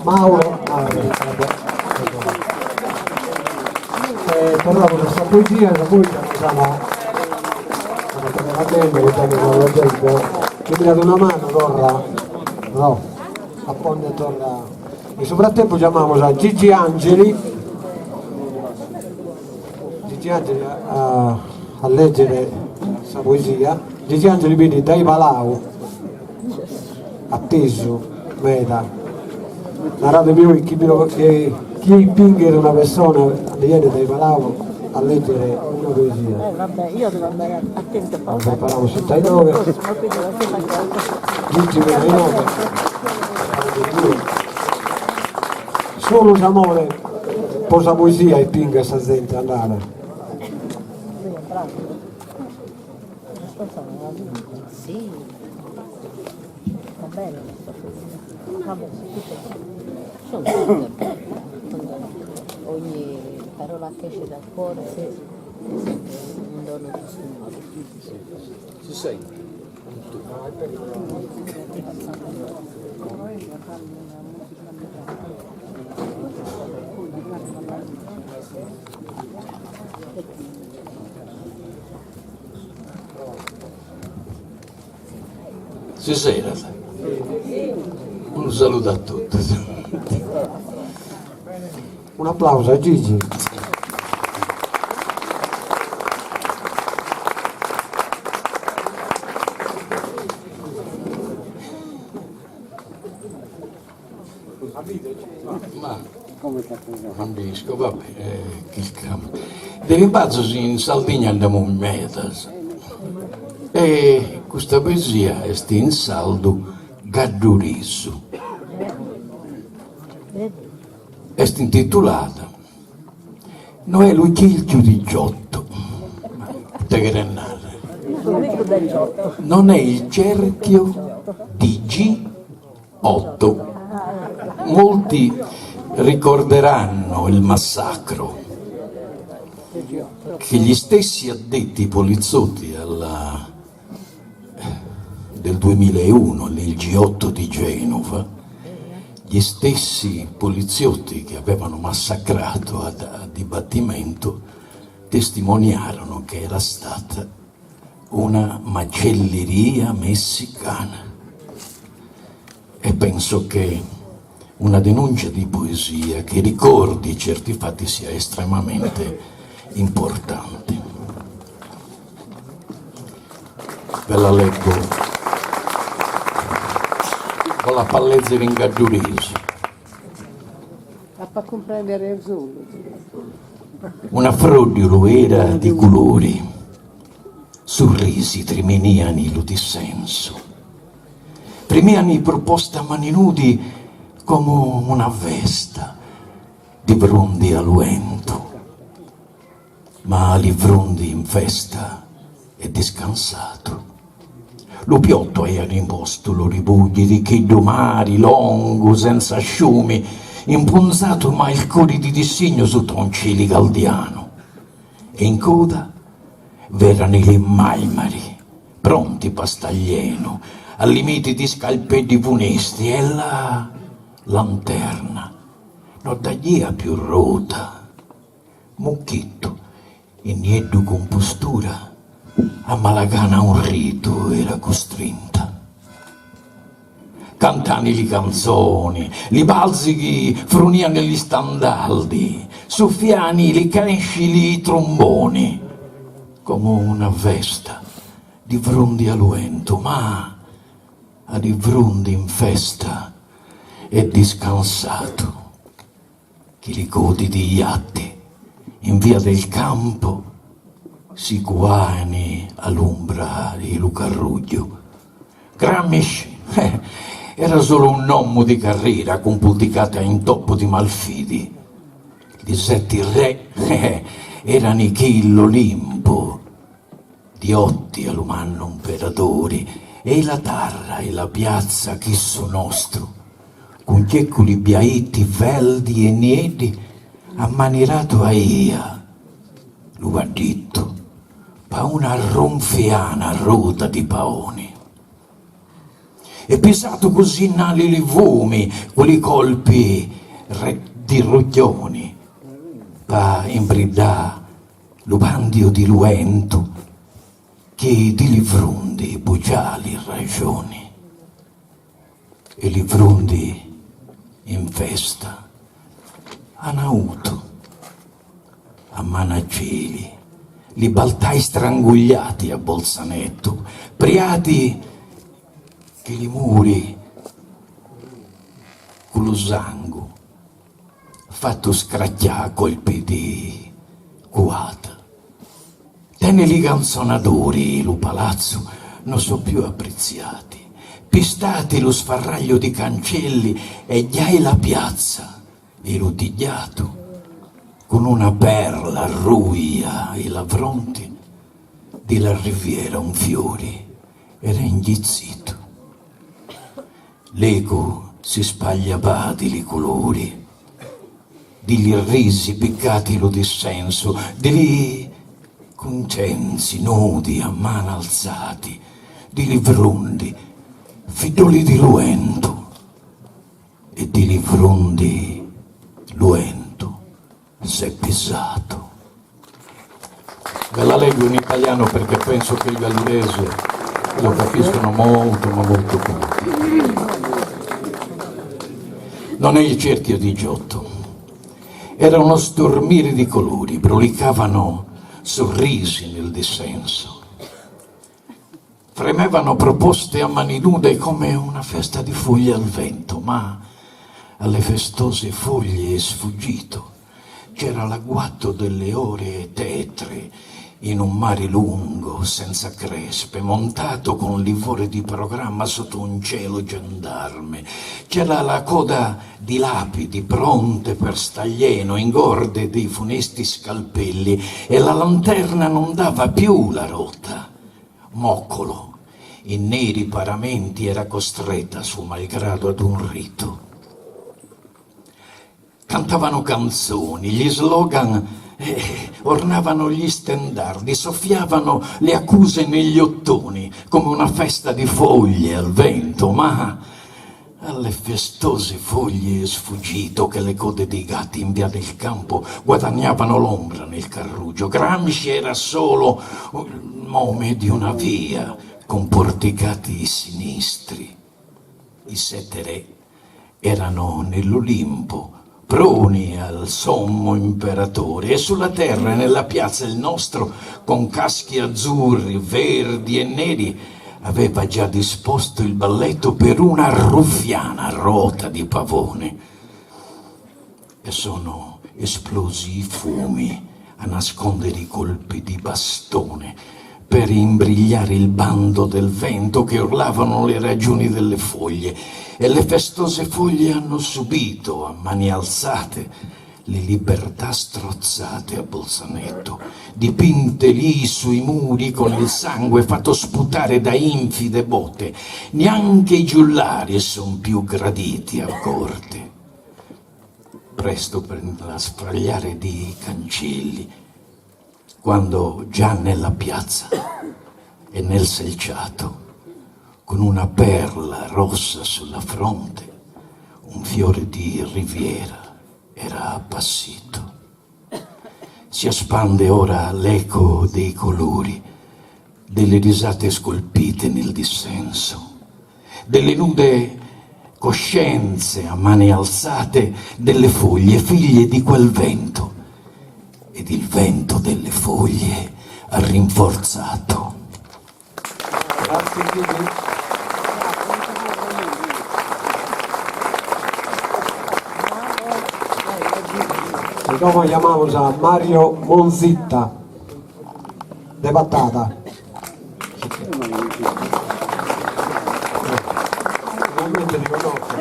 Mauro Marras. Però con questa poesia la poi diciamo la gente che mi ha dato una mano Torra, no, a Ponte Torra. Nel frattempo chiamiamo a Gigi Angeli a leggere questa poesia. Gigi Angeli vedi dai Palau, atteso, meta. Narrate più che chi pingere una persona viene dai Palau a leggere una poesia. Vabbè, io devo andare attento a fare. Prepariamo su dai 9. Gigi dai 9. Solo d'amore posa poesia e pinga sta gente andare. Sì, va bene, vabbè, sono tutte, ogni parola che esce dal cuore è un dono del Signore. Ci sei? Stasera un saluto a tutti. Un applauso a Gigi. Ma non riesco, vabbè, che scamo. Dei rimpazzi in Sardegna andiamo in metas. E questa poesia è in saldo Gaddurisu. È intitolata Noè Lucchilchio di Giotto. Non è il cerchio di G8. Molti ricorderanno il massacro che gli stessi addetti poliziotti del 2001 nel G8 di Genova gli stessi poliziotti che avevano massacrato a dibattimento testimoniarono che era stata una macelleria messicana. E penso che una denuncia di poesia che ricordi certi fatti sia estremamente importante. Ve la leggo con la pallezza ringagiurisi. A fa comprendere il solo. Una froddolo era di colori, sorrisi tremeniani lo dissenso, premiani proposta a mani nudi come una vesta di vrondi al vento, ma li vrondi in festa e descansato. Lo piotto era imposto, lo ribugli di che domari, longo, senza asciumi, impunzato ma il cori di disegno sotto un cielo galdiano. E in coda v'erano i maimari, pronti pastaglieno, al limite di scalpelli funesti, e la lanterna, non tagliava più rota, mucchetto, e niente compostura, a malagana un rito era costrinta. Cantani li canzoni, li balzichi fruniani gli standaldi, soffiani li canesci li tromboni, come una vesta di vrondi al vento, ma a di vrondi in festa e discansato. Chi li godi di iatti in via del campo si guani all'ombra di Lucarruglio. Gramsci era solo un uomo di carriera compulticata in toppo di malfidi. Gli setti re erano i chi l'Olimpo, di otti all'umano imperatori, e la terra e la piazza chi so nostro, con chiecoli biaiti, veldi e niedi, ammanirato a ia, lo va detto, pa una ronfiana ruta di paoni. E pisato così nali li vumi, quei colpi di roglioni, pa imbridà lo bandio di luento, che di livrundi bugiali ragioni. E livrundi in festa hanno avuto a manageli, li baltai strangugliati a Bolzanetto, priati che li muri con lo sangue fatto scracchiare colpi di guata. Teneli canzonatori lo palazzo non so più apprezzati, pistati lo sfarraglio di cancelli e giai la piazza e lo digliato con una perla ruia e la fronte della riviera un fiore era ingizzito. L'eco si spaglia di colori, degli risi piccati lo dissenso, degli concensi nudi a mano alzati, di livrondi, fidoli di luento, e di livrondi luento s'è pisato. Ve la leggo in italiano perché penso che i galluresi lo capiscono molto, ma molto poco. Non è il cerchio di Giotto, era uno stormire di colori, brulicavano sorrisi nel dissenso, fremevano proposte a mani nude come una festa di foglie al vento, ma alle festose foglie è sfuggito. C'era l'agguato delle ore tetre in un mare lungo, senza crespe, montato con livore di programma sotto un cielo gendarme. C'era la coda di lapidi pronte per staglieno, ingorde dei funesti scalpelli, e la lanterna non dava più la rotta. Moccolo, in neri paramenti, era costretta suo malgrado ad un rito. Cantavano canzoni, gli slogan ornavano gli stendardi, soffiavano le accuse negli ottoni come una festa di foglie al vento, ma alle festose foglie è sfuggito che le code dei gatti in via del campo guadagnavano l'ombra nel Carrugio. Gramsci era solo il nome di una via con porticati sinistri. I 7 re erano nell'Olimpo, proni al sommo imperatore, e sulla terra e nella piazza il nostro, con caschi azzurri, verdi e neri, aveva già disposto il balletto per una ruffiana rota di pavone. E sono esplosi i fumi a nascondere i colpi di bastone per imbrigliare il bando del vento che urlavano le ragioni delle foglie, e le festose foglie hanno subito a mani alzate le libertà strozzate a Bolzaneto, dipinte lì sui muri con il sangue fatto sputare da infide botte. Neanche i giullari son più graditi a corte. Presto per la sfragliare di cancelli, quando già nella piazza e nel selciato, con una perla rossa sulla fronte, un fiore di riviera era appassito. Si espande ora l'eco dei colori, delle risate scolpite nel dissenso, delle nude coscienze a mani alzate, delle foglie figlie di quel vento, ed il vento delle foglie ha rinforzato. Grazie. Y como llamamos a Mario Monzitta de Batata. Realmente li conosco.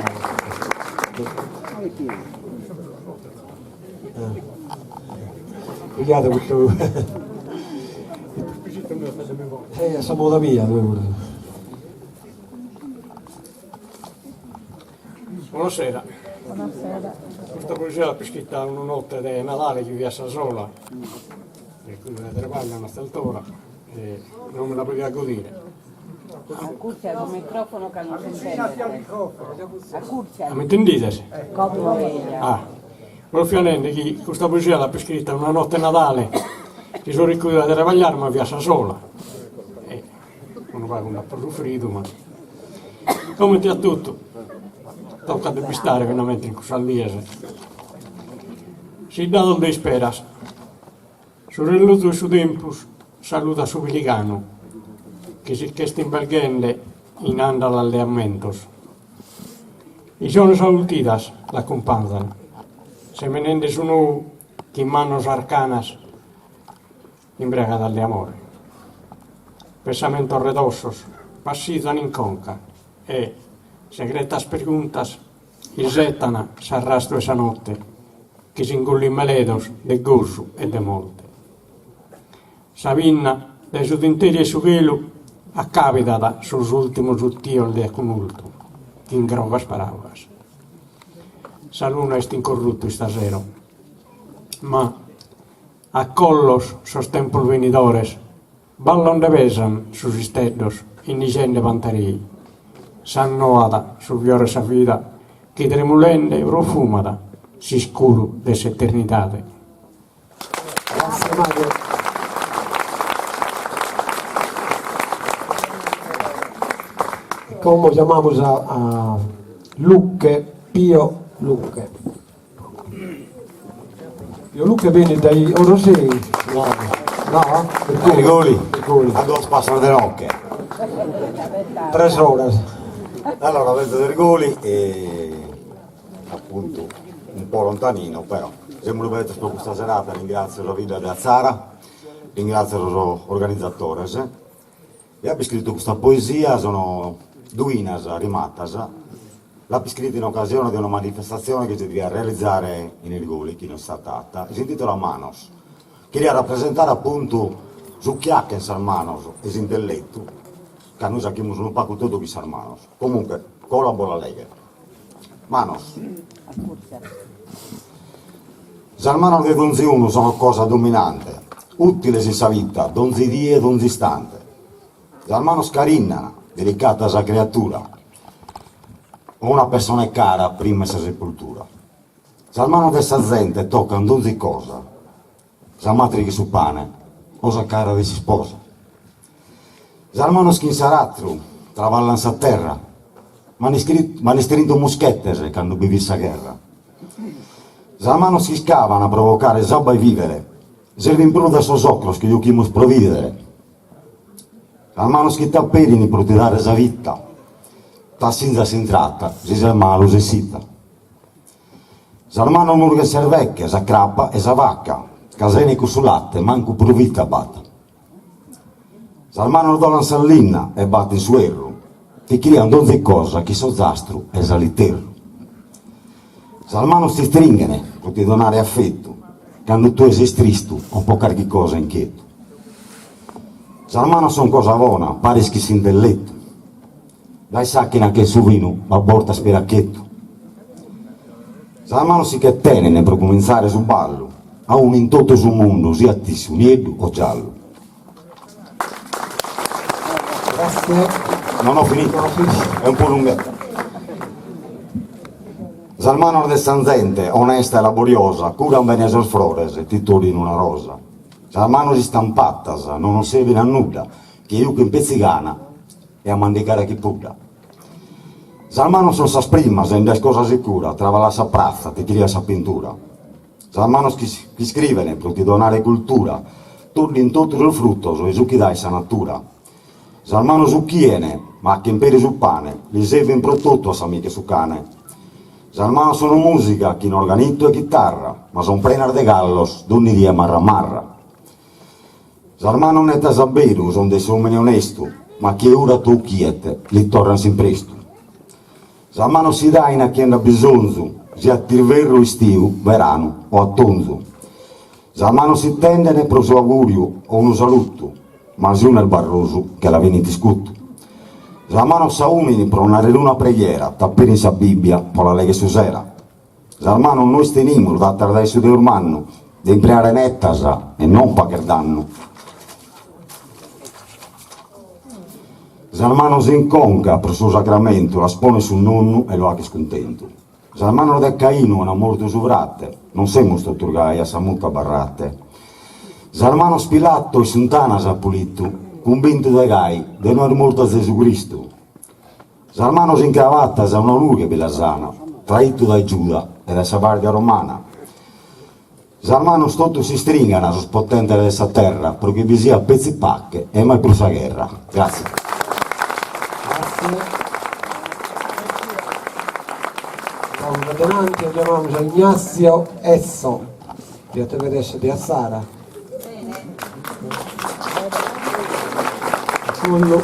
Guardate questo. Siamo da via. Buonasera. Questa poesia l'ha scritta una notte di Natale che via Sasola, e quindi la travagliano a quest'ora e non me la poteva godere. Acurcia il microfono che non si intende. Acurcia. Mi intendete? Ah. Ovviamente che questa poesia l'ha scritta una notte di Natale che sono ricordata di travagliare ma via Sasola. E non va con un po' freddo, ma come ti ha tutto. Tocca de stare veramente in questa liese. Si da donde speras. Sorello tu su tempus saluta su Viligano, che si chesta in Bergende in anda all'alleamentos. I sono salutidas la companzan, se menende su nu che in manos arcanas imbrega dalle amore. Pensamentos redossos passizan in conca e segretas preguntas irretana s'arrastro esa notte che si ingulli meledos de gozo e de molte. Savinna de su dinteri e su gelu accapitata sus ultimos uttios de cunulto in grogas paraulas. Sa luna est incorrutto istasero, ma a collos sos tempos venidores ballon de besan sus isteddos in nigende vantarii. S'annoada su fiore sa vida che tremulende profumata si scuro dell'eternità. Grazie Mario. Como llamamos a Lucche, Pio Lucche. Pio Lucche viene dai Orosei. No? Rigoli. A dos passano de nocche. 3 ore. Allora, vengo da Rigoli e appunto un po' lontanino, però siamo venuti per questa serata. Ringrazio la vita di Azzara, ringrazio gli organizzatori. E ho scritto questa poesia, sono duinas rimatas, l'ho scritta in occasione di una manifestazione che si doveva realizzare in Rigoli, che non è stata, si intitola Manos, che deve rappresentare appunto su chiacche in Salmanos e intelletto, che noi sappiamo un po' tutto di Salmanos. Comunque, collabora lei. Manos. Salmanos di donzi uno sono cosa dominante, utile si sa vita, donzi die e donzi istante. Salmanos carinna, delicata sa creatura. o una persona è cara prima di sepoltura. Se la mano dessa gente tocca ogni cosa, se matrichi su pane, o se cara di si sposa. Se la mano schinsarattru, travallan a terra, ma ne strinto muschettese quando bivissa guerra. Se la mano si scavano a provocare sabba e vivere, serve in più da sosocros che io chiamo provvidere. La mano si tapperini per ti dare sa vita, ta senza si intratta, si sa malo si sita. Se la mano non che servecchia, sa crappa e sa vacca, casenico sul latte, manco per vita batta. Se la mano dolan sallinna e batte in suerro, ti criano ogni cosa che so zastro e saliterro. Se la mano si stringene, per ti donare affetto, quando tu sei tristo, un po' qualche cosa inquieto. Se la mano son cosa buona, pare che si intelletto. Dai sacchina che su vino, ma porta spiracchetto. Se la mano si che tenene per cominciare sul ballo, a un in tutto sul mondo, sia tissu nero o giallo. Grazie. Non ho finito, è un po' lunghetto. Se la mano del sanzente, onesta e laboriosa, cura un bene sul flores, ti togli in una rosa. Se la mano si stampata, non serve a nulla, che io che pizzicana e a mandicare chi puga. Se la mano sono sa prima, se non è cosa sicura, trova la sa prazza, ti cria sa pintura. Se la mano chi scrivene, per ti donare cultura, torni in tutto il frutto, so i succhi dai sa natura. Se la mano su chiene, ma che imperi sul pane, li serve in prodotto a sa miche su cane. Se la mano sono musica, chi non organitto e chitarra, ma son prenar de gallos, d'ogni dia marra marra. Se la mano non è tasaberu, son dei uomini onesto, ma chi ora tu chiete, li tornan sin presto. Se la mano si dà in a chi ha bisogno, sia a tirverro estiu, verano o a tonzo. Se la mano si tende per un suo augurio o un saluto, ma si uno è il barroso che la viene discutto. Se la mano sa umini per una preghiera, tappere in sa Bibbia, poi la leghe su sera. Se la mano noi stenimo da tardare su di urmanno, di impreare nettasa e non pagare danno. Se la mano si inconca per il suo sacramento, la spone sul nonno e lo ha che scontento. Se la mano del Caino è una morte su vratte, non siamo sto turgai a sa mucca barratte. Se la mano spilatto e suntana sa pulito, convinto dai gai, de non è molto a Gesù Cristo. Se la mano si incravatta sa una luce belasana, traito da Giuda e da sa guardia romana. Se la mano stotto si stringano su spottente di questa terra, perché vi sia pezzi pacche e mai più sa guerra. Grazie. Adelante chiamiamo Ignazio Esso, di Attevedesce di Assara. Fullo.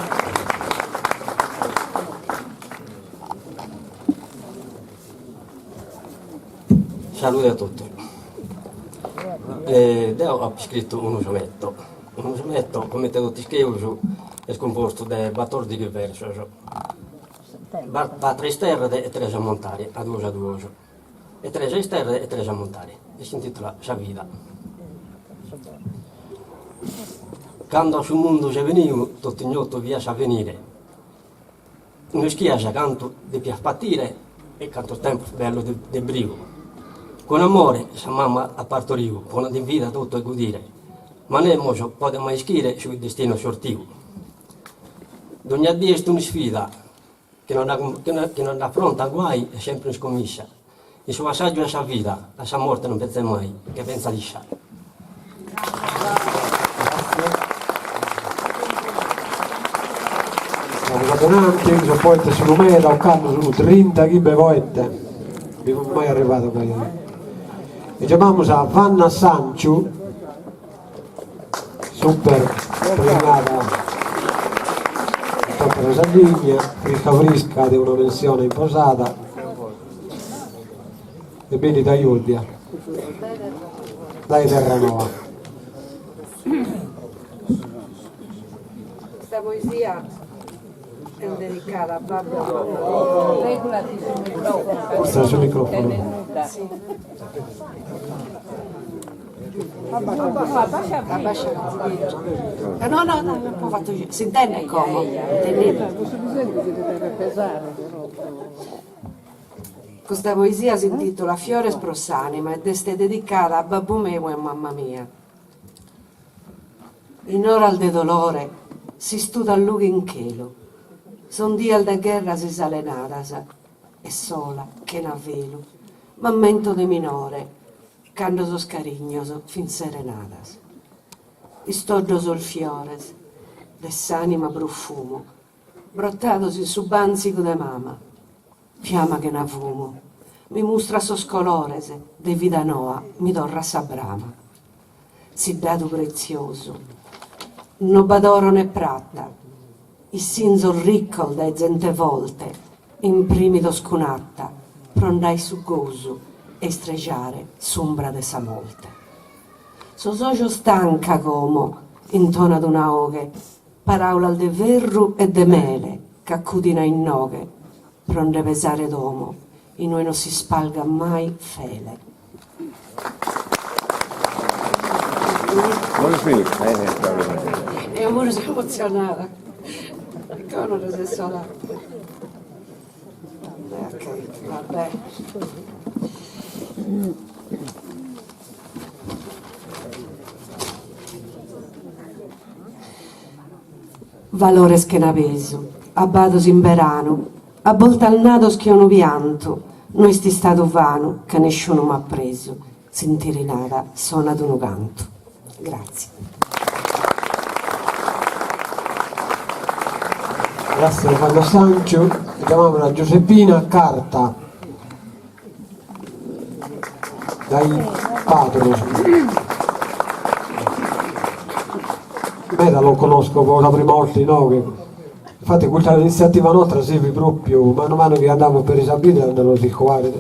Salute a tutti. Ho scritto un usometto. Un usometto, come te lo ti scrivo, è composto da 14 versi. Va 3 sterre e 3 ammontari, a 2 a 2. E 3 sterre e 3 ammontari. E si intitola Sa vita. Quando sul mondo si venivo, tutto ignoto via sa venire. Noi schiasa canto di piaspatire e canto tempo bello di brigo. Con amore sa mamma a partorivo, con di vita tutto e godire. Ma ne moso può mai schire sul destino sortivo. Ogni dia è una sfida che non affronta guai è sempre in scommessa. Il suo assaggio è sa vita, la sua morte non pensa mai, che pensa liscia. Avanti, sono poete su numero, un canno sono 30 chi bevoette, non è mai arrivato qui. E chiamiamo a Vanna Sanchu, super premiata per la Sardegna, frisca frisca di una pensione imposata e beni da Iudia, dai Terranova. Questa poesia è dedicata a Babbo. Regolati sul microfono. Forse sul microfono. Sì. No, non ho fatto si intende come? Questa poesia si intitola Fiores pros anima ed è dedicata a babbo meu e a mamma mia. In ora de dolore si studa a luga in chelo, son dia de guerra si sale nadas, e sola che n'avvelo, m'ammento de minore, cando sos carignos fin serenadas. Istogio sul fiores, de s'anima profumo, brottados in su banzico de mama, fiamma che n'avumo, mi mostra sos colores, de vida noa mi dorra sa brama. Si dato prezioso, no badoro né pratta, il sinzo ricco da gente volte, imprimido scunatta, prondai su gozo e stregiare sombra de sa molte. So socio stanca como, intona d'una oghe, paraula de verru e de mele, c'accudina in noghe, pronde pesare d'uomo, in noi non si spalga mai fele. E ora sono emozionata. Come non sei sola? Ok, vabbè. Valores che n'aveso, abbados in verano, a volta al nato schiono pianto, noi sti stato vano, che nessuno m'ha preso, sentirinata, suona ad uno canto. Grazie. Grazie Carlo Sancio, chiamiamo la Giuseppina Carta dai Patros. Beh, lo conosco per la prima volta in Oghe. Infatti questa iniziativa nostra serve proprio, mano a mano che andavo per Isabella andavo a ricovare,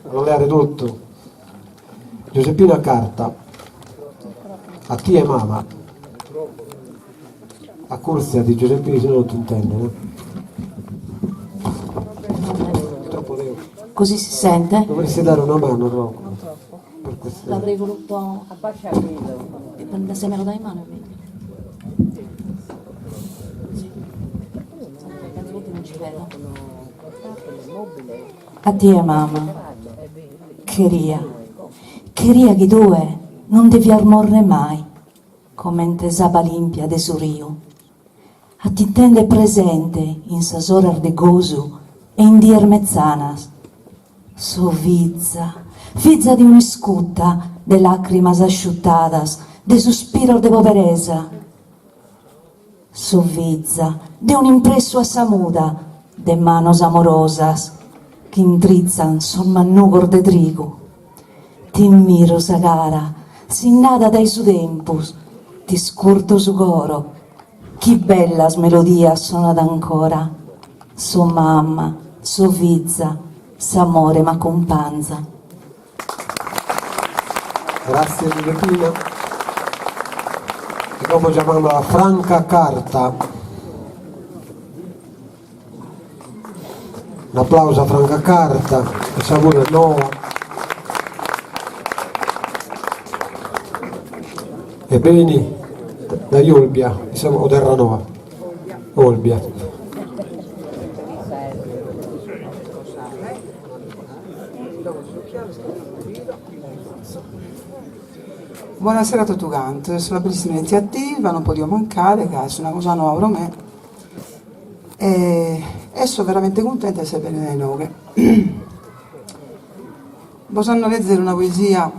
a leare tutto. Giuseppina Carta, a ti e mamma, a corsia di Giuseppina se non ti intende, no? Troppo devo. Così si sente? Dovresti dare una mano, Rocco. Per questo. L'avrei voluto abbasciare se me lo dai in mano. Non ci vedo. A te mamma, queria che due non devi morre mai, come intesaba limpia de surio. A ti intende presente in sasora de gozo e in dier mezzanas. So vizza di un'iscutta de lacrimas asciuttadas, de suspiro de poveresa. So vizza de un impresso a samuda, de manos amorosas, che indrizzan sul mannugor de trigo. Ti miro sagara, sin nada dai su tempus, ti scurto su coro, chi bellas melodias sonat ancora. So mamma, so vizza, s'amore m'accompagna. Grazie Giuseppina. E dopo chiamiamo la Franca Carta. Un applauso a Franca Carta, che sa pure nuova. E Beni da Olbia, o Terranova. Olbia. Buonasera a tutti quanti, sulla bellissima iniziativa, non potevo mancare, che è una cosa nuova per me. E sono veramente contenta di essere venuta in Oghe. Possiamo leggere una poesia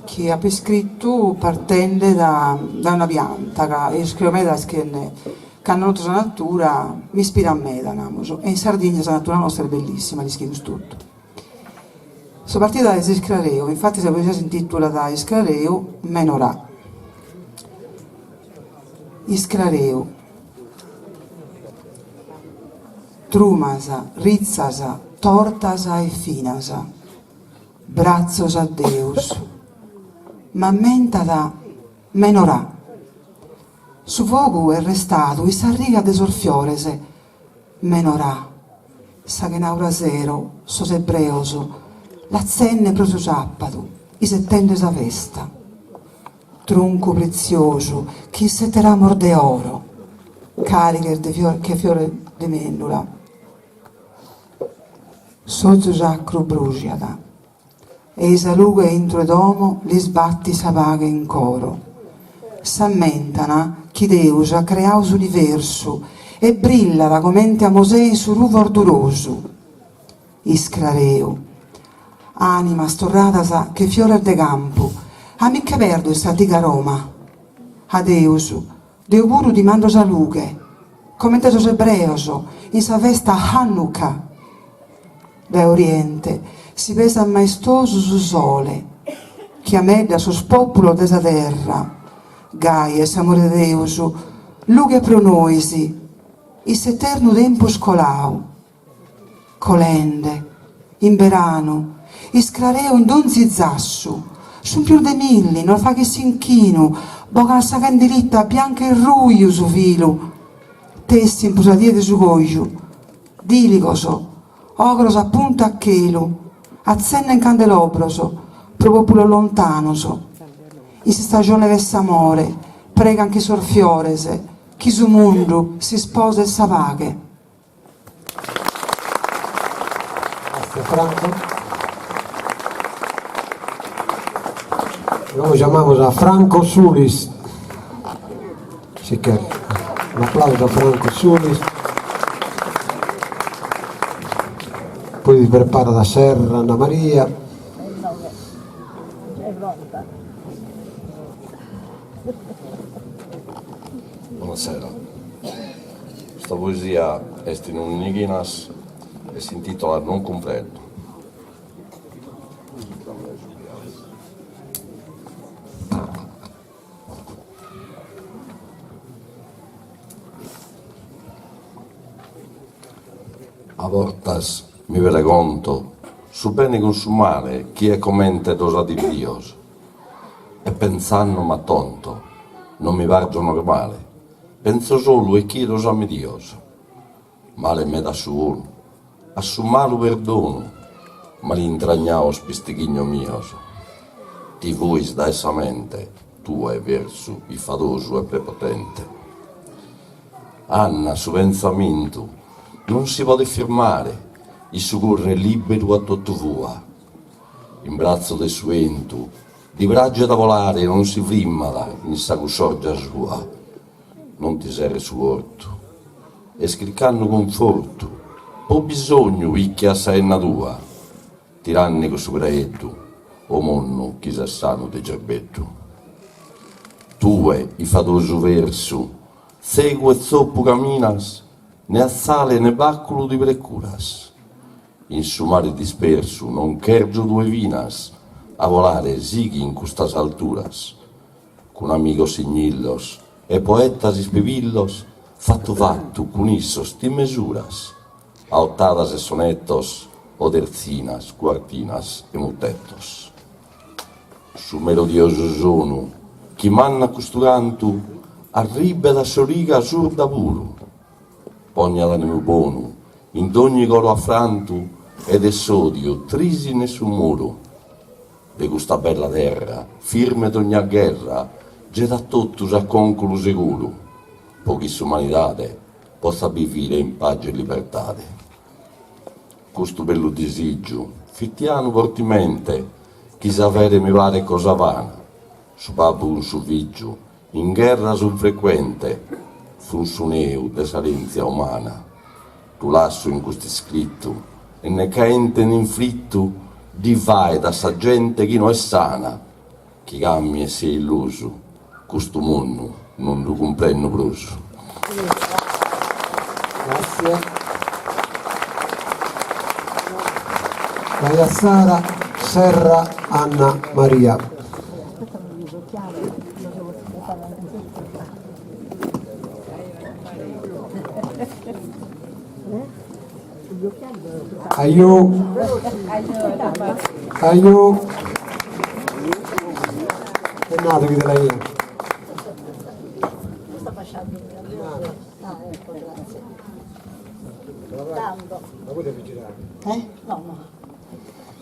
che ha scritto partendo da una pianta, che scrive me da che hanno avuto la natura, mi ispira a me, e in Sardegna la natura nostra è bellissima, li scrivo tutto. Sono partita da Isclareo, infatti la poesia si intitola da Isclareo, Menorà. Isclareo. Trumasa, rizzasa, tortasa e finasa, brazzos a Deus, m'ammenta da Menorà. Su fogu è restato, e s'arriga de sorfiorese, Menorà, sa che naura zero, sos ebreoso, la zenne proso ciappatu, i settende sa festa. Tronco prezioso, chi setterà morde oro, cariche che fiore de mennula. sozzo giacro brugiada, e isa luga entro domo li sbatti s'avaga in coro. S'ammentana chi Deus ha creato l'universo e brilla la comente a Mosè su ru vorduroso. Iscrareu, anima storrata che fiore de campo, a mica perdo statica Roma. A Deus, Deu puru di mando salughe, come tesos ebreos, in sa festa Hanukkah. Da Oriente si pesa maestoso su sole, che amedda sus populo desa terra. Gaia, s'amore de Deus, lughe pro noisi, is eterno tempo scolau. Colende, in verano, iscrareo in donzi zassu, sun più de milli, non fa che s'inchinu, boca sa candelitta bianca e ruiu su filu, testi in pusadie su coiu, diligoso, ogros appunto a chelu, azzenna in candelobroso, pro populo lontanoso. In stagione vess'amore, prega anche sorfiorese, chi su mundu si sposa e s'avaghe. Grazie Franco. Lo llamamos a Franco Sulis. Así que un aplauso a Franco Sulis. Poi prepara da Serra Anna Maria. Buonasera. Questa poesia è in un Niginas e si intitola Non comprendo. A voltas mi vergonto su bene consumare chi è commente dosa di Dios e pensando ma tonto non mi vargio normale penso solo e chiedo a me Dios male me da su assumalu perdono ma l'intragnao spistighigno mio ti vuoi da essa mente tu è verso i fadoso e prepotente Anna su pensamento non si vuole firmare, il suo corre libero a tutto vua. In braccio del suento, di braccia da volare non si frimmala in sa sorgia sua. Non ti serve su orto, e scriccando conforto, po' bisogno picchia assai tua. Tirannico su gretto, o monno chi sa sano de gerbetto. Tue, i fadoso verso, segue e zoppo caminas, né a sale né bacculo di precuras. In su mare disperso non chergio due vinas, a volare sighi in custas alturas. Con amigos signillos e poetas ispivillos, fatto con issos ti mesuras. Altadas e sonettos, o terzinas, quartinas e mutettos. Su melodioso sono, chi manna costurantu, arriba da soriga sur da puro. Pogna l'animo buono, in ogni coro affranto, ed è sodio, trisi nessun muro. De questa bella terra, firme d'ogni guerra, geta tutto a concolo sicuro. Pochis umanidade possa vivere in pace e libertà. Questo bello desigio, fittiano fortemente, chi sapere mi pare cosa vana. Su babbo un suffigio, in guerra sul frequente, funzioneu de salenzia umana. Tu lasso in questo scritto, e ne caente in inflitto, di vai da sa gente chi non è sana, chi cammi e si è illuso, questo mondo non lo comprendo proso. Grazie. Gaia Sara Serra Anna Maria. Aiu. È nato qui della mia. No.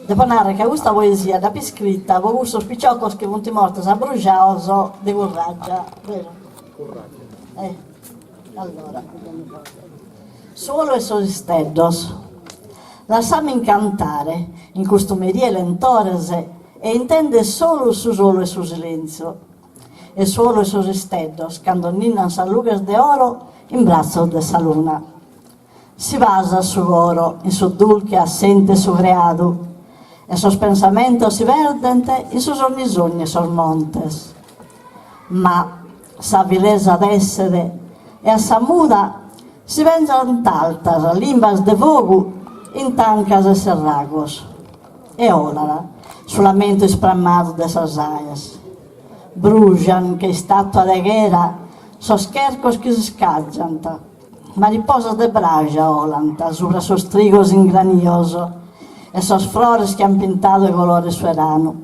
Devo narrare che questa poesia da più scritta, avevo questo spicciocco che non ti morto, si è bruciato di corraggia, vero? Allora. Solo e sosteddos. Lasciami incantare in costumerie lentores e intende solo e su silenzio. E solo e sus estedos, quando ninnan salugues de oro in braccio de sa luna. Si basa su oro, in su dulce assente su creado, e sos pensamentos si verdente in sus ornisogni e sos montes. Ma sa vilesa d'essere e a sa muda si vengian taltas limbas de fogu in tancas e serragos. E olara, sull'amento isprammado de sas aias. Brujan che statua de guerra, sos chercos che si scaggianta, mariposas de bragia olanta, sopra sos trigos ingranioso, e sos flores che han pintado de colore suerano.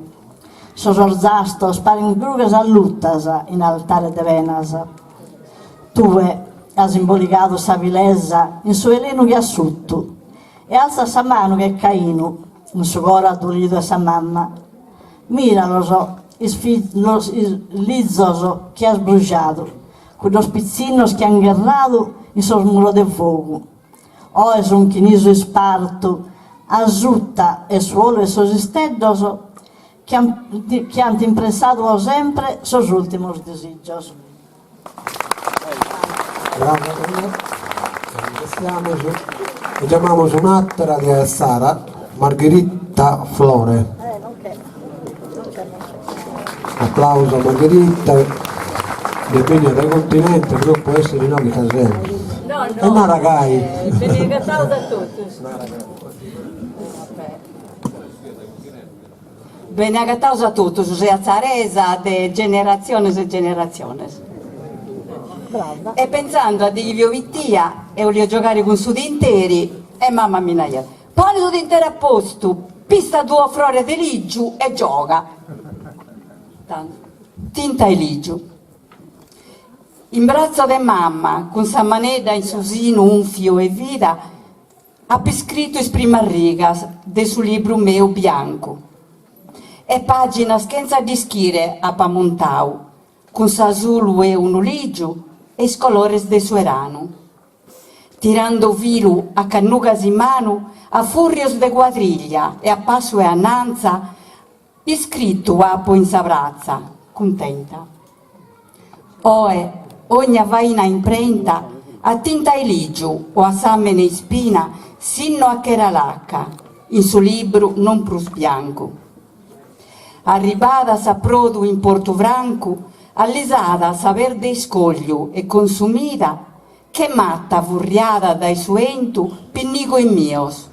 Sos orzastos paren grugas allutas in altare de venas. Tue has imboligado sa vilesa in su elenu che assuttu, e alza sa mano che cainu, in su coro addolido de sa mamma. Miralos los lizzos que has brujado, con los pizzinos que han guerrado in sos muros de fogo. O es un chiniso esparto, azutta e suolo e sos esteddos que han impresado sempre sos últimos desiggios. Grazie. Chiamiamo un'altra di Sara, Margherita Flore. Applauso a Margherita, benvenuta dal continente, però può essere noi che caselle. No, una ragazzi. Benegatato a tutti. Benegatato a tutti, Giuseppe Zaresa, de generaciones e generaciones. E pensando a di viovittia e voglio giocare con sudi interi, e mamma mia, pone sudi interi a posto, pista due flore di liggiu e gioca. Tinta e liggiu. In braccio de mamma, con sa maneda in susino, unfio e vida, ha scritto in prima riga del suo libro meu bianco. E pagina senza di schire a pamontau, con sa azul e un liggiu e scolores de suerano. Tirando vilu a cannugas in mano, a furios de quadriglia e a passo e a nanza, iscritto apo in sa brazza, contenta. Oe, ogni vaina imprenta, a tinta e liggiu o a sammene in spina, sinno a che lacca, in suo libro non prus bianco. Arribada sa produ in Porto Franco, allisada sa verde scoglio e consumida, che matta furriada dai suentu, pinnigo in mios.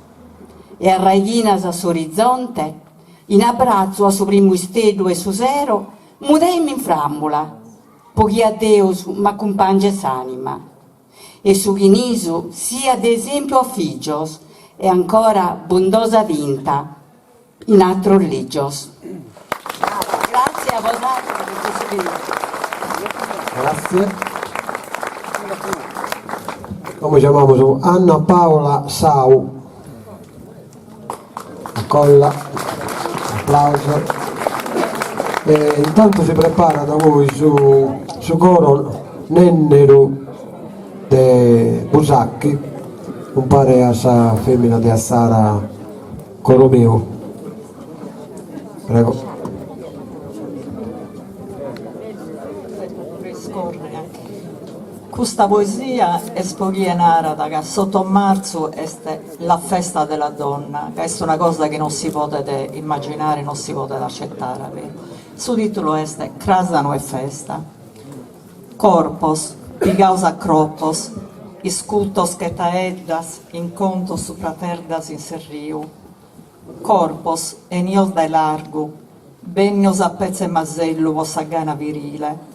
E a raiginas a s'orizzonte, in abbraccio a su primo istedo e su sero, mudem in frammula, pochi a Deus m'accompagna s'anima. E su chinisu sia ad esempio a figios, e ancora bondosa vinta, in altro ligios. Grazie a vosaltros per possibilità. Grazie. Come chiamiamo? Anna Paola Sau. Colla, applauso. Intanto si prepara da voi su coro Nenneru de Busacchi, un pare a sa femmina di Assara Coromeo. Prego. Questa poesia è spoglienata che sotto marzo è la festa della donna, che è una cosa che non si potete immaginare, non si potete accettare. Il suo titolo è Crasano e festa. Corpos, pigaus acropos, iscultos que taeddas, incontos supraterdas in serriu. Corpos, enios dai largo, bennios a pezze masello vossa gana virile.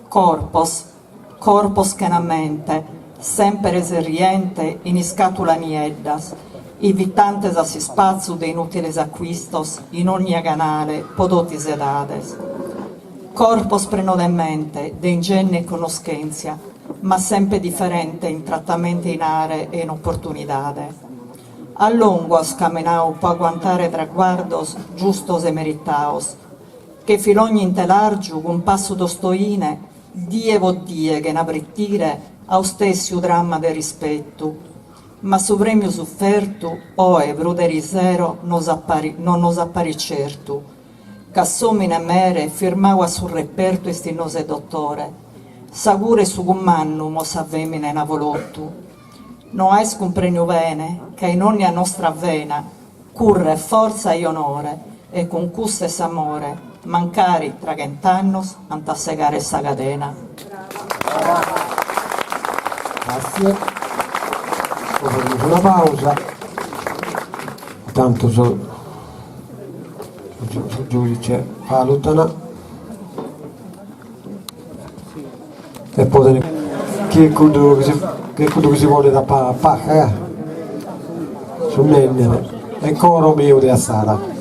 Corpos chenamente, sempre eseriente, in iscatula nieddas, invitantes a si spazio de inutiles acquistos, in ogni canale, podotis edades. Corpos prenodemente, de ingenne conoscenza, ma sempre differente in trattamenti in aree e in opportunidade. A lungo scamenau po aguantare traguardos giustos e meritaos, che filogni intelargiu un passo dostoine, die che n'abrittire a stessi dramma del rispetto, ma su premio sofferto, oe bruderi zero non nos appari certo, c'assomine mere firmava sul reperto estinose dottore, sagure su commanno mo s'avvemine navolottu, no es comprenio bene, che in ogni nostra vena, curre forza e onore, e con custe s'amore, mancari tra cent'annos, antassegare sa catena. Grazie. Facciamo una pausa, tanto il giudice valuta e poi chi è quello che si vuole da pacca su nemmeno e coro mio di Assara.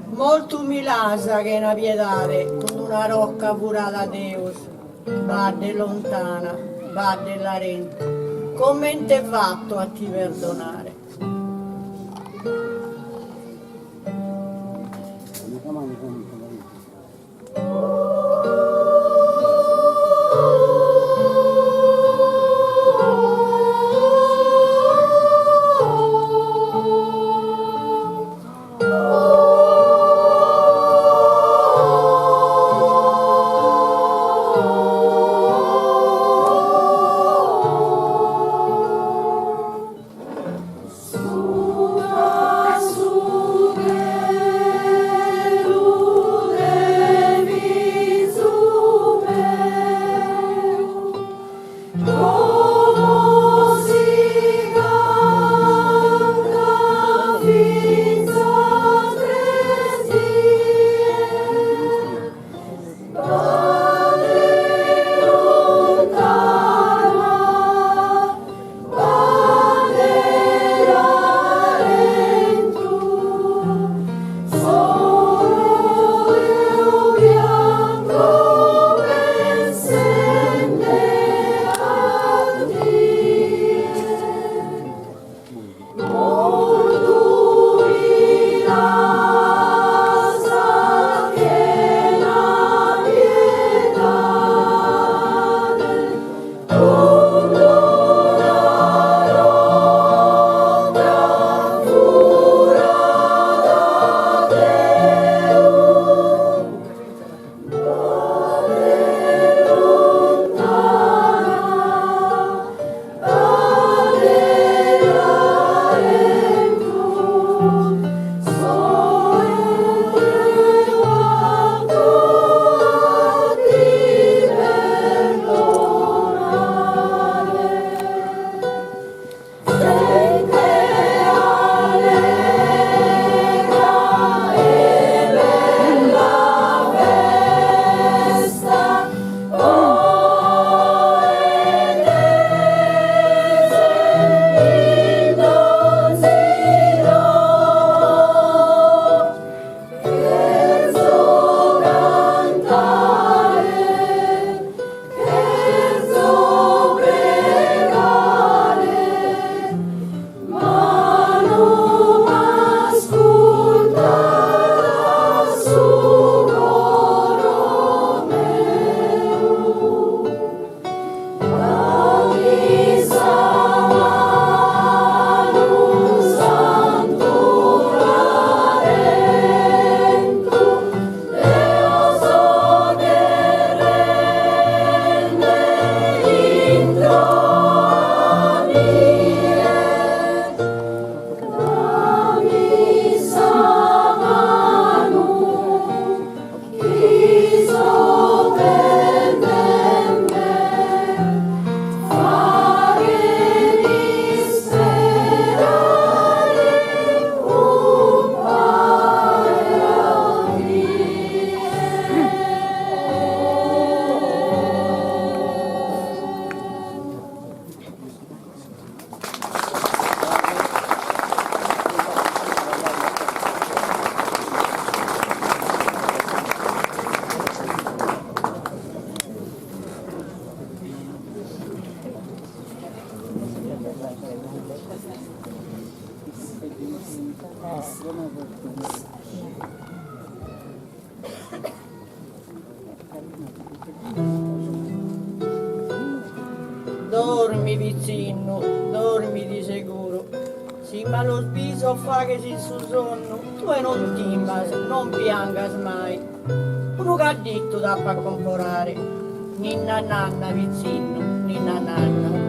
Molto umilasa che una piedare, con una rocca purata a Deus, va de lontana, va della rente, come te fatto a ti perdonare. Suda Dormi piccino, dormi di sicuro. Sì, ma lo spiso fa che si su sonno. Tu non timbas, non piangas mai. Uno che ha detto da a comprare. Ninna nanna piccino, ninna nanna.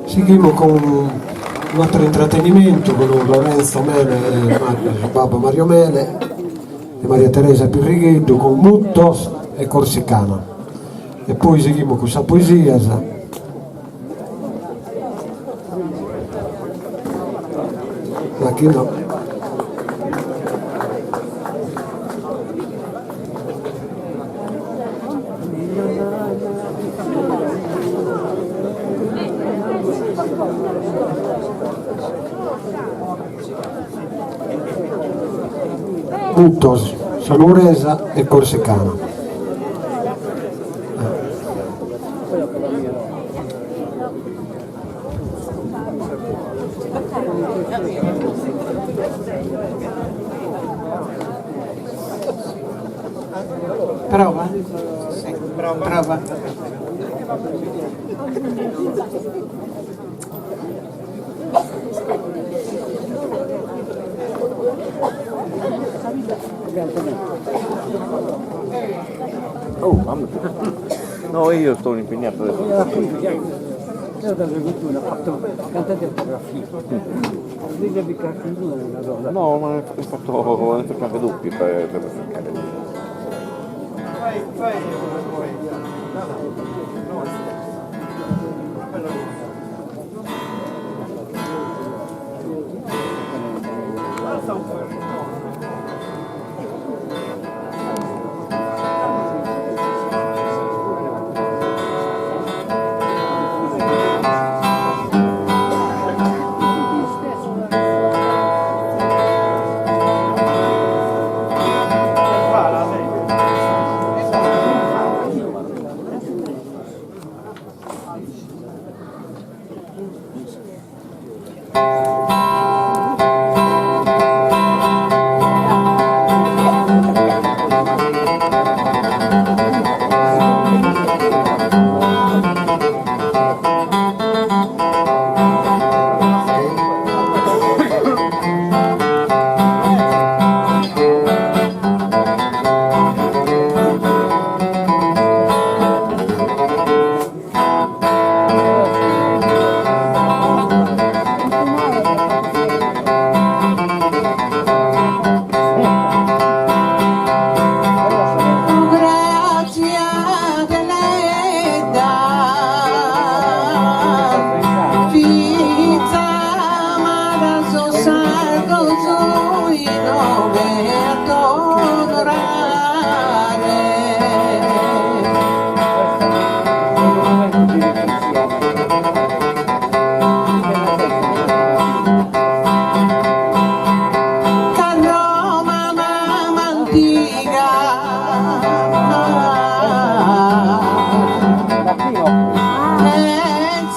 Seguimos con un altro intrattenimento con Lorenzo Mele e Babbo Mario Mele e Maria Teresa Pirrighetto con Muttos e Corsicana. E poi seguimos con questa poesia. Aquí no. Muttos, Saluresa e Corsicana. Prova? Sì, prova. Oh, mamma. No, io sto impegnato adesso. Io da agricoltura ho fatto cantante di fotografia. Devi abbicarti una donna. No, ma ho fatto cante doppi per cercare di... Fai.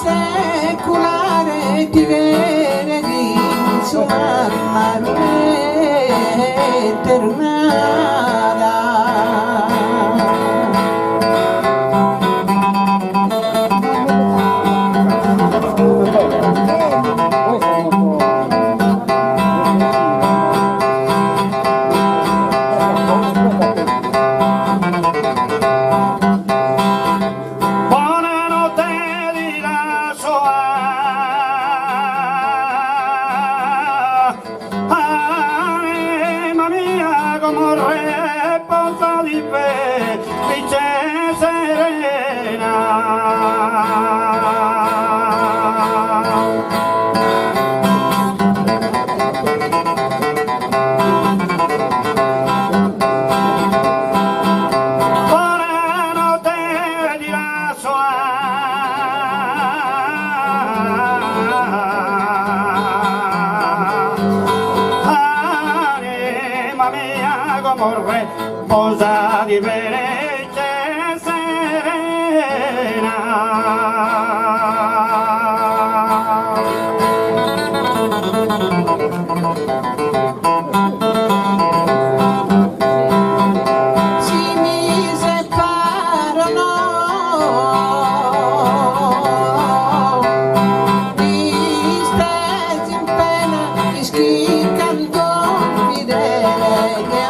secolare ti vede di insomma Posa di Venezia serena. Si mi separano distesi in pena, di schiccan confidele che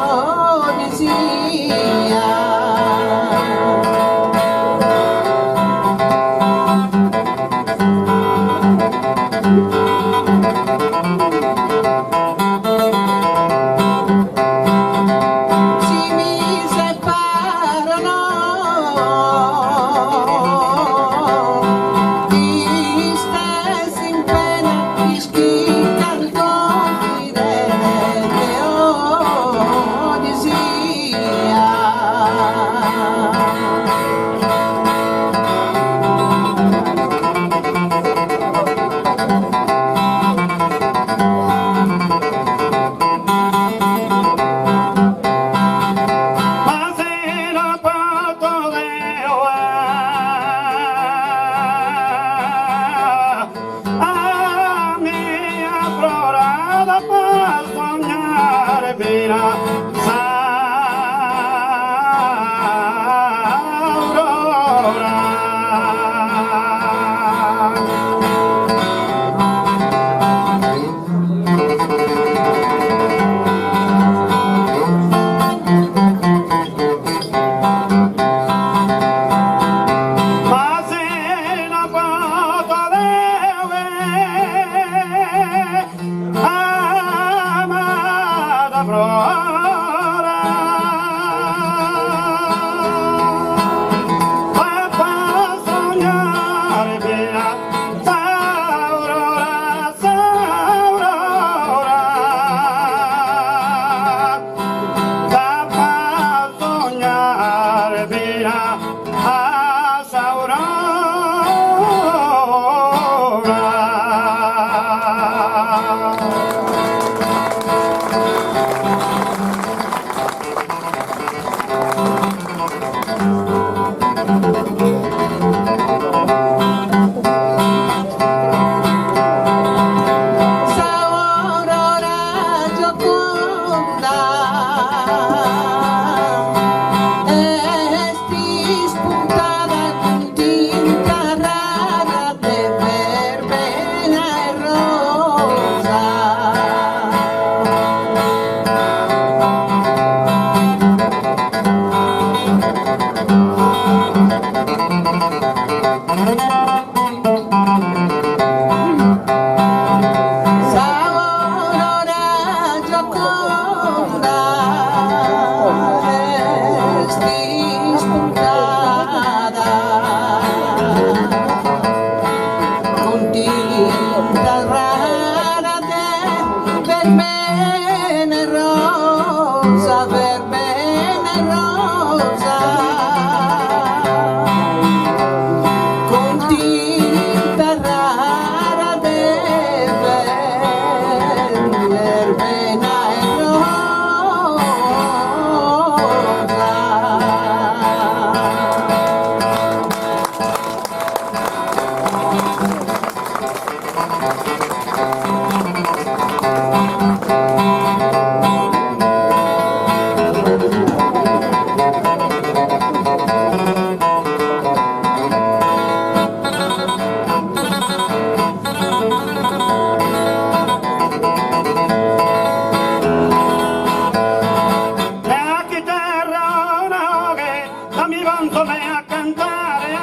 verbena rosa, contigo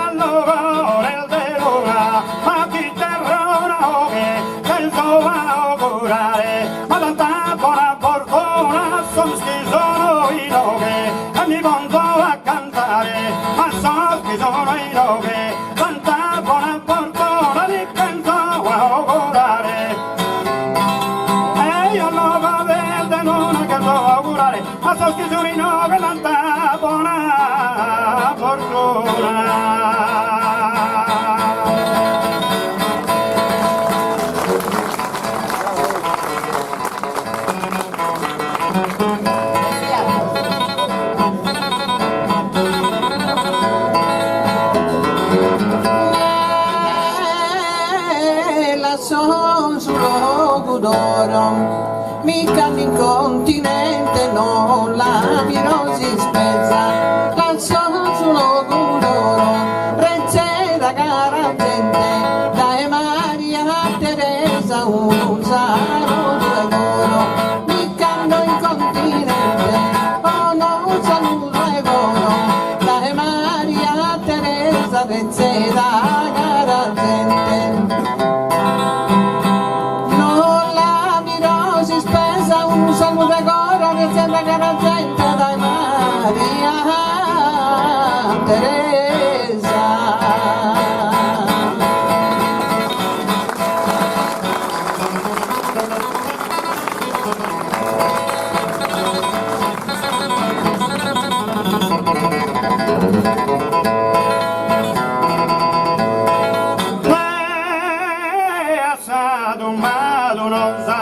allora il devoga, ma chi terrona che il suo va augurare, ma tanta buona fortuna son sti sono i noghe, e mi pongo a cantare, ma so chi sono i noghe, tanta buona fortuna li penso a augurare. E io logo verde non è che so augurare, ma so chi sono i noghe, tanta buona fortuna. Son sullo d'oro, mica l'incontinente non la mirosi spesa, la son sullo d'oro, rezze da cara gente, dai Maria Teresa un saro due d'oro, mica l'incontinente, oh non saluto e volo, dai Maria Teresa rezze da cara gente. Un saluto ancora che sembra che la gente dai Maria Teresa. Lei è stato un malo non sa,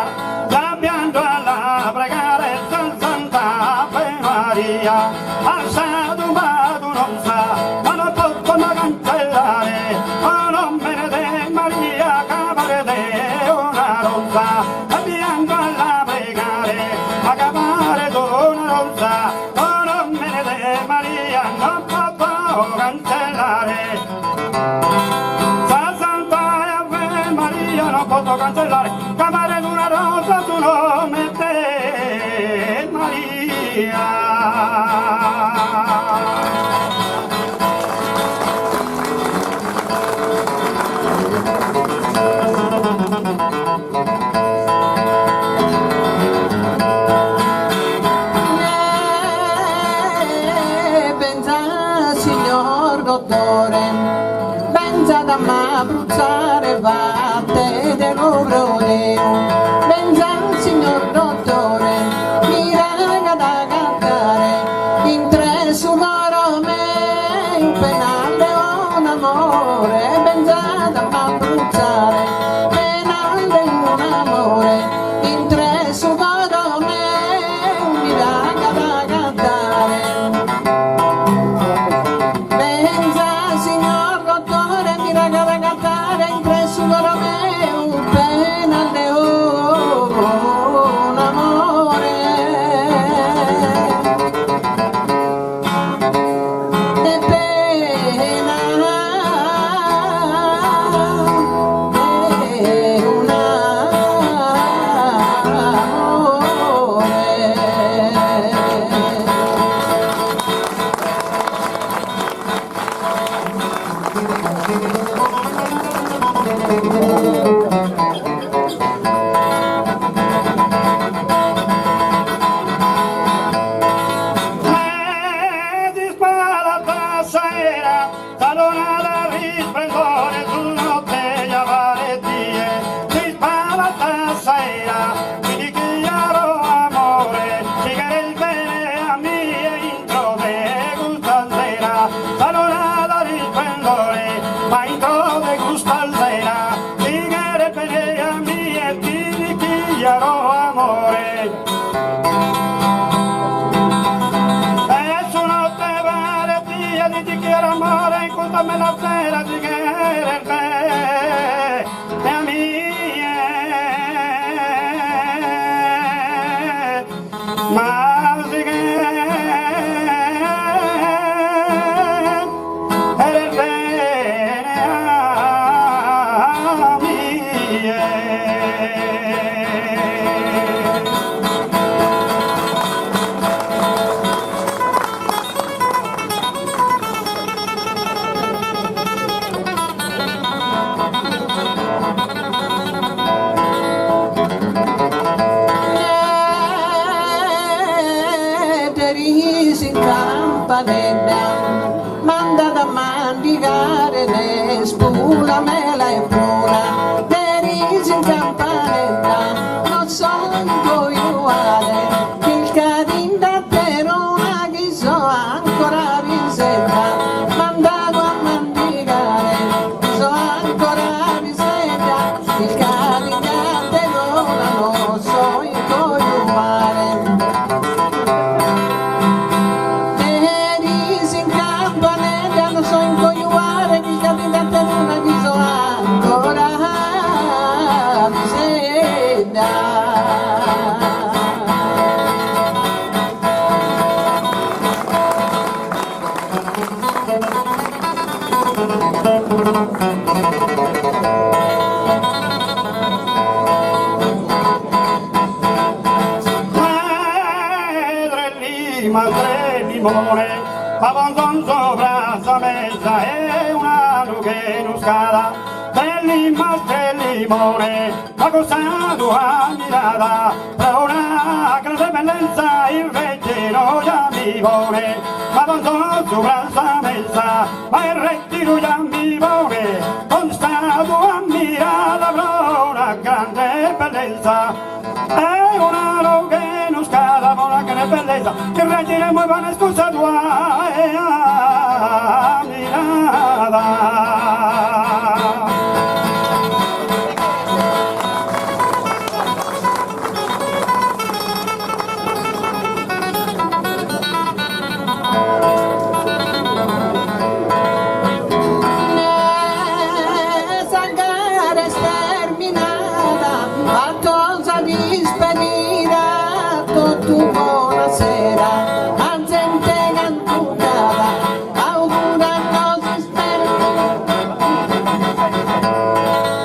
l'abbiamo alla pregare Santa Ave Maria, alzato vado non sa, ma non posso mai cancellare, oh non me ne de Maria, capare de una rosa, abbiamo alla pregare, a capare una rosa, oh non me ne de Maria, non posso cancellare. Sa Santa Ave Maria non posso cancellare, capare una rosa tu nome te Maria. Pensa signor dottore, pensa da m'abruzzare vatte dell'obrodeo, pensa signor dottore, mi raga da cantare, in tre su loro me, un penale o un amore, pensa da m'abruzzare, penale un amore, in tre su loro me, mi raga da cantare. Pensa signor dottore, mi raga da cantare, in tre su loro me, un penale o un amore. E pena è un Di spalla passaera, talona da risplendore su notte valettie, di spalla passaera, di chiaro amore, sigare il bene a mie intro de gusta sera, talona da risplendore, ma intro de gusta sera, sigare il bene a mie di chiaro amore. Di chi era amore, incontrami la sera, di che era il bene, e a mie, ma di che era il bene a mie. gialla e bruna, derisi in campanella, non so incoiuare, che il cadin da terona che so ancora visetta, mandato a mandigare, che so ancora visetta, il cadin da terona non so incoiuare. Derisi in campanella, non so incoiuare, che il cadin da terona che so ancora visetta. Tre limone, avanzano sopra sta messa e una che non scala. Tre limone, ma cosa tua mirata, tra una grande bellezza il rettino già mi vuole. Avanzano sopra sta messa, ma il rettino già mi vuole. Non stato a mirare avrò una grande bellezza. È una che non scala, ma una grande bellezza, che rettino muy buona scusa tua e a mirada. Sangare sterminata, qualcosa di spedire, tutto buonasera, a gente cantucata, augurando si spera.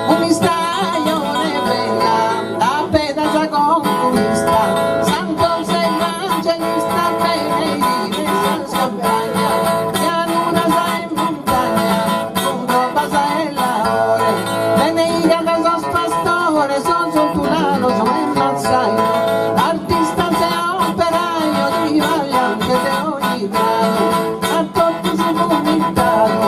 Un stagione bella, la pedasa conquista, santo se evangelista, bene di San Campagna, pianura sa in montagna, lungo pasa e la ore, bene da sos pastore, son solturano, son immazzaio, artista se operaio, di vagliante de ogni grado, a tutti si cominciato,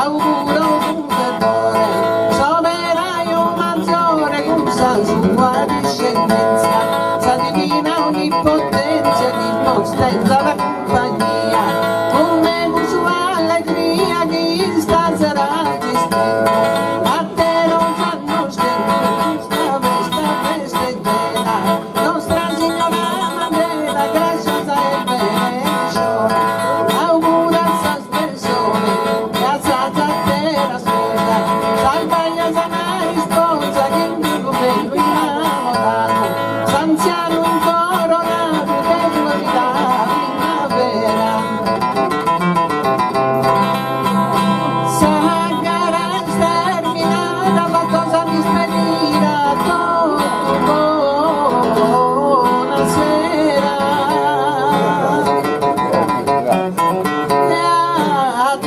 auguro un terrore, soveraio maggiore, con sa sua discendenza, sa divina onnipotenza, dimostrenza la compagnia, come sua allegria chi stasera ci stende, a te non sanno scherzo, sta festeggiata, nostra signora Madrena, graziosa e benediciosa, augura a sas persone, che assaggia a te la sposa, salvaglia sana risposa, che in vivo bello innamorato, s'anziano incoronato, che sua vita primavera. Sagara sterminata, ma cosa mi spedira, buonasera. A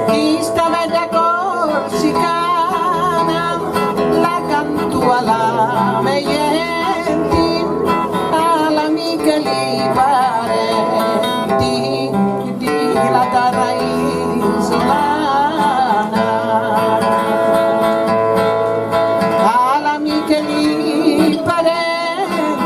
Questa bella corsicana, la canto alla meglietti, all'amica li parenti, di la terra isolana. All'amica li parenti,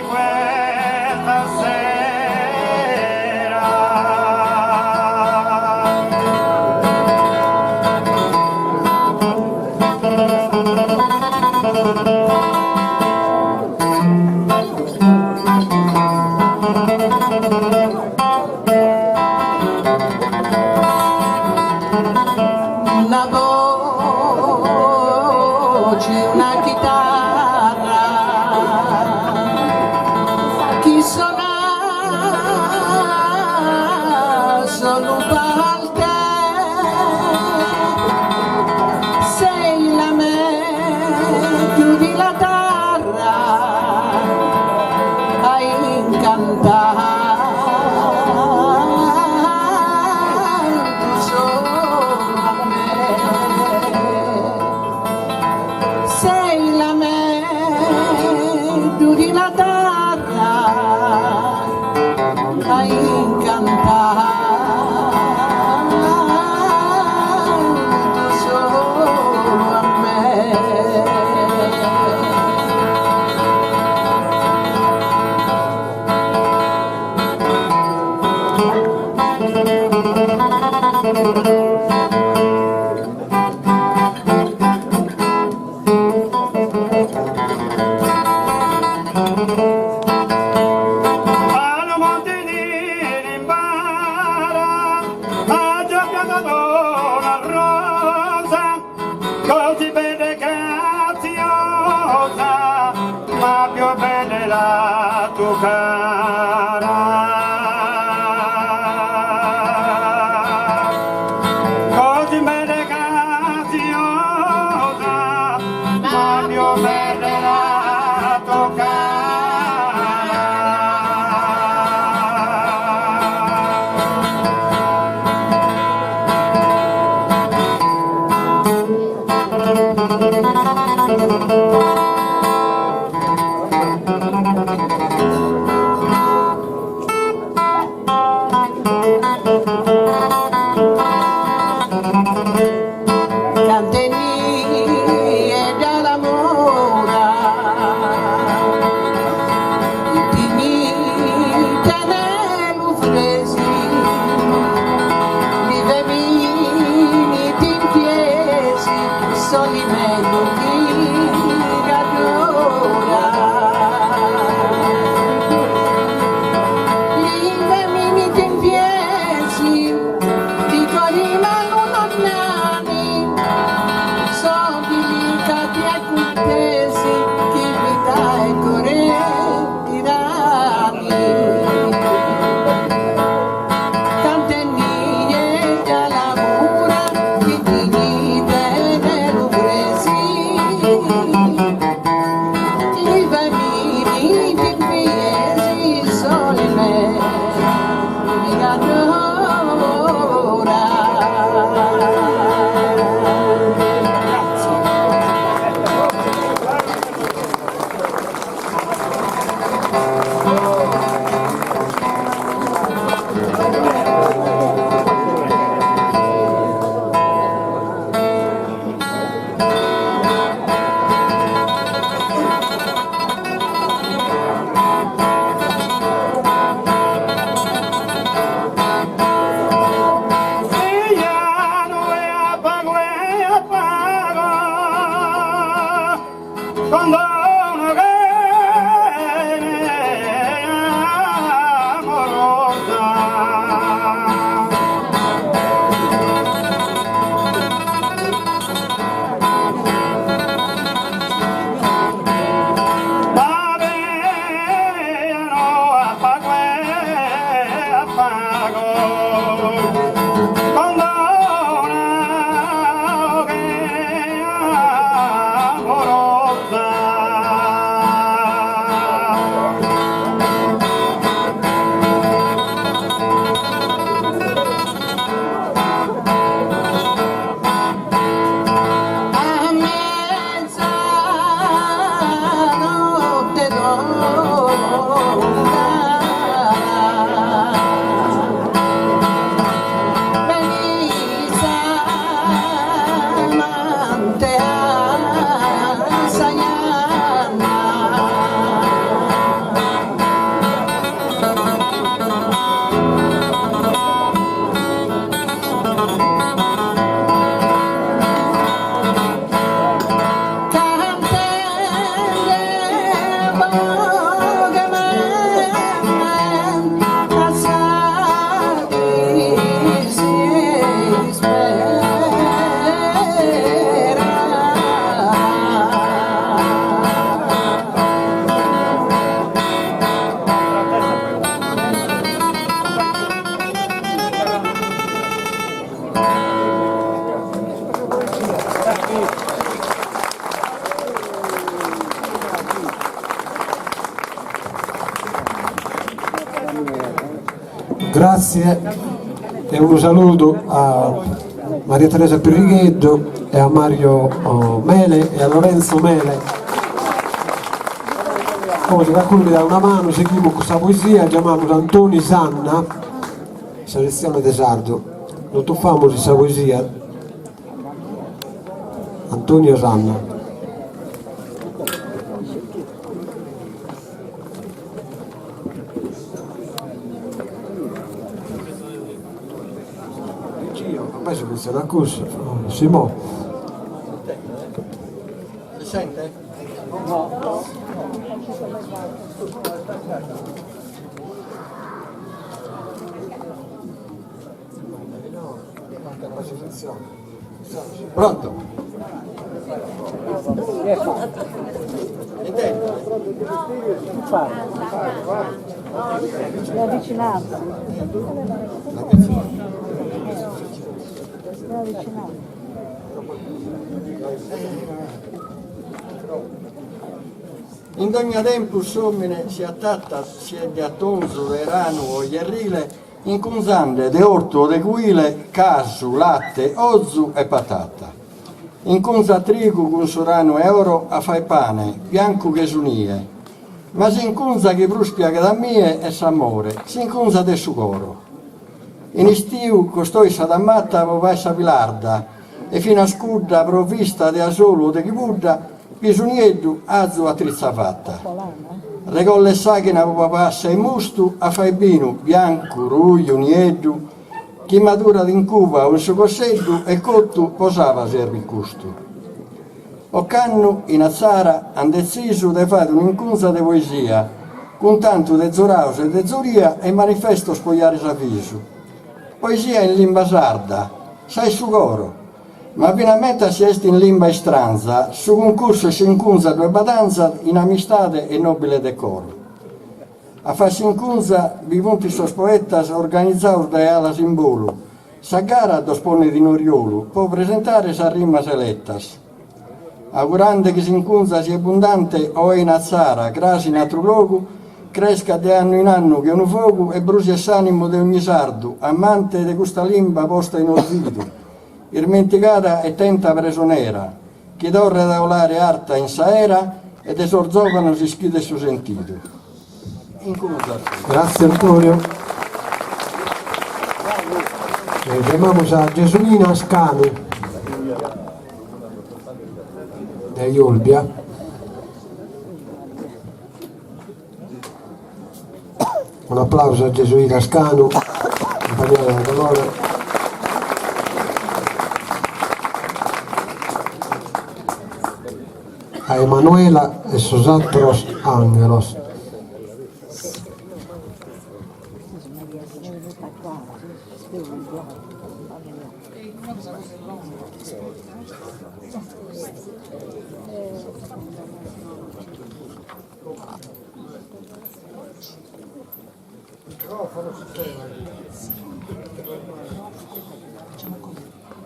questa sera. Una voce, una chitarra, chi suona solo parte, sei la me, chiudi la terra, a incantare. Sei la me, tu di la terra, a incantare solo a me. Al monte di Limbara ha già piantato una rosa così bella e graziosa, ma più bella è la tua cara. Così bella e graziosa, ma più bella è la tua cara. Canteni e dalla mura, tini tenelu fresi, vive mini tintiesi, soli melodi radora. Vive mini tintiesi, di colina non nani, sono delicati e cortesi, chi vita e core tirani. Canteni e già lavora, chi ti dite nero presi, vive mini di piesi, soli me, mi adora. Quando una amorosa vabbeno appago quando una amorosa Grazie e un saluto a Maria Teresa Pirrighetto e a Mario Mele e a Lorenzo Mele. Come se qualcuno mi dà una mano, seguiamo questa poesia, chiamiamo Antonio Sanna, selezione de sardo. Lo tuffiamo questa poesia. Antonio Sanna. Ormai si funziona così, si muove. Si sente? No. Pronto? È avvicinato. In ogni tempus homine si attatta, si è di attonzo, de ranu o ierrile, in cunzande de orto o de guile, casu, latte, ozu e patata. In cunza trigu, cunsurano e oro, a fai pane, bianco che sunie. Ma si incunza che bruspia che da mie e s'amore, si incunza de sugoro. In istiu costoi s'adammata vai sa pilarda, e fino a scudda provvista de asolo o de chibudda, pisunieddu azu a trizza fatta. Regolle sachina passa e mustu, a fai binu, bianco, ruglio, nieddu, chi matura d'incuva un suo cosseddu e cottu posava servi custu. O cannu in azzara han deciso de fare un'incunza de poesia, con tanto de zoraus e de zoria e manifesto spogliare s'avviso. Poesia in lingua sarda, sai su coro, ma finalmente si est in lingua estranza, su concorso si incunza due badanza in amistade e nobile decoro. A farsi incunza, vivuti sos poetas organizzaus da ala simbolo, sa gara dospone di Noriolo, può presentare sa rima selettas. Augurante che si incunza sia abbondante o in azzara, grasi in altro luogo, cresca di anno in anno che un fuoco e bruci a s'animo di ogni sardo, amante di questa lingua posta in olvido, irmenticata e tenta presonera, chi dorre da volare arta in saera ed esorzovano si schide su sentito. Grazie Antonio. Chiamiamo a Gesuina Ascani di Olbia. Un applauso a Gesuina Ascano, compagnia del dolore. A Emanuela e sus otros ángelos.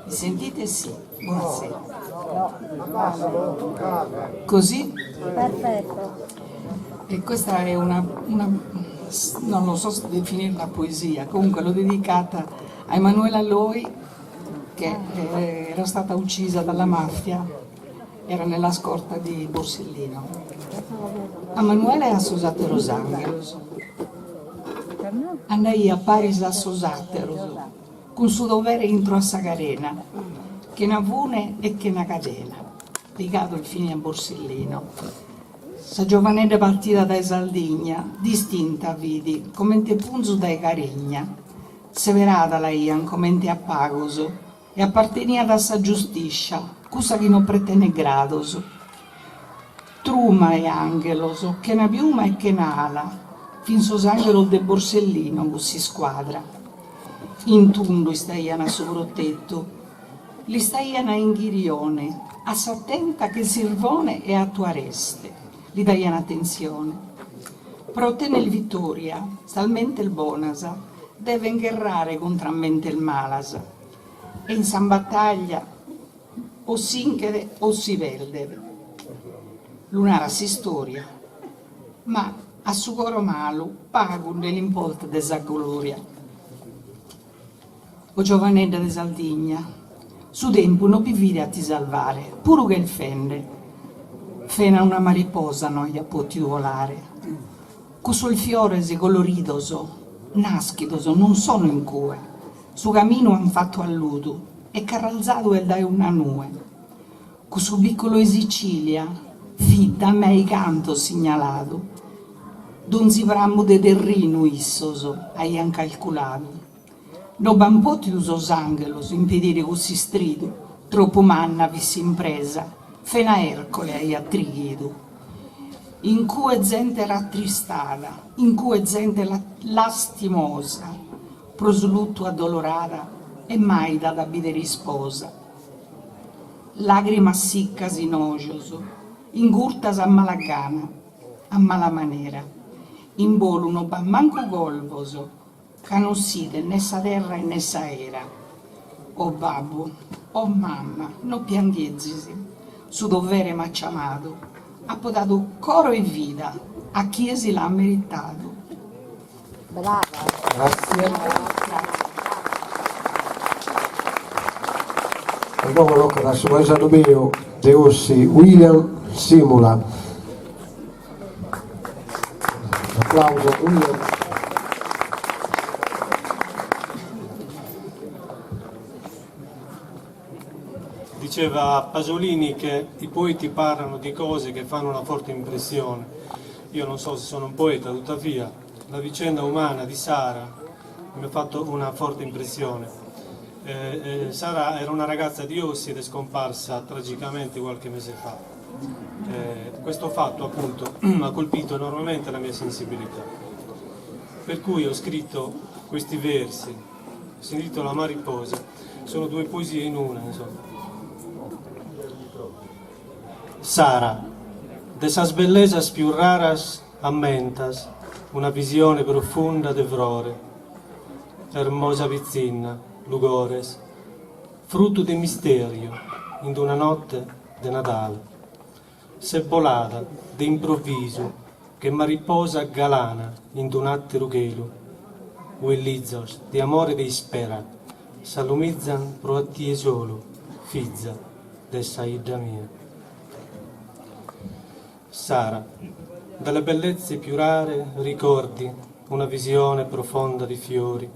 Mi sentite? Sì, buonasera. Così? Perfetto. E questa è una non lo so se definire una poesia, comunque l'ho dedicata a Emanuela Loi, che era stata uccisa dalla mafia, era nella scorta di Borsellino. A Emanuela e a Sosate Rosangelos. Andai a Paris a Sosateros, con suo dovere intro a Sagarena, che n'avune e che na cadena, legato il fine a Borsellino. Sa giovanella partita da Sardegna, distinta vidi, come te punzo da Carigna, severata la ian come te a Pagoso, e appartenia da sa giustiscia, cusa che non pretene gradoso. Truma e angeloso, che na piuma e che na ala, fin sosangelo de Borsellino così squadra. In tundo istaiana su protetto, li staiana in ghirione, assattenta che sirvone e a tua reste, li daiana attenzione. Prote nel Vittoria, salmente il Bonasa, deve ingherrare contramente il Malasa, e in San Battaglia o sinchede o si velde. Lunara si storia, ma a su coro malu pago nell'importo de sa gloria. o giovanetta di Sardegna, su tempo non vi vide a ti salvare, pure che il fende, fena una mariposa non gli ha potuto volare, con sul fiore si coloridoso, naschidoso, non sono in cue, su cammino han fatto alludo, e carralzato e dai una nue, con su piccolo di Sicilia, fitta a me canto segnalato, d'un zivrammo de terrino issoso, aian calcolato. No bampotti usos angelos, impedire così strido, troppo manna vissi impresa, fena Ercole hai attrighido. In cui gente rattristata, in cui gente lastimosa, proslutto addolorata, e mai da abite risposa. Lagrima sicca sinogioso, ingurtas a malagana, a mala manera, in bolo uno manco golvoso, che non side né sa terra né sa era. O babbo, o mamma, non pianghezzi, su dovere m'ha chiamato, ha potato coro e vita a chi si l'ha meritato. Brava. Grazie. E dopo tocca la sua esame mio, Deussi William Simula. Applauso William. Diceva Pasolini che i poeti parlano di cose che fanno una forte impressione. Io non so se sono un poeta, tuttavia la vicenda umana di Sara mi ha fatto una forte impressione. Sara era una ragazza di Ossi ed è scomparsa tragicamente qualche mese fa. Questo fatto appunto ha colpito enormemente la mia sensibilità, per cui ho scritto questi versi, si intitola Mariposa, sono due poesie in una, insomma. Sara, de esas bellezas più raras ammentas, una visione profonda d'evrore, hermosa vizzina, lugores, frutto di misterio, in una notte de Natale, sebolata de improvviso, che mariposa galana, in un attero chelo, uellizos, di amore de ispera, salumizzan pro a tie solo, fizza, de saida mia. Sara, dalle bellezze più rare ricordi una visione profonda di fiori,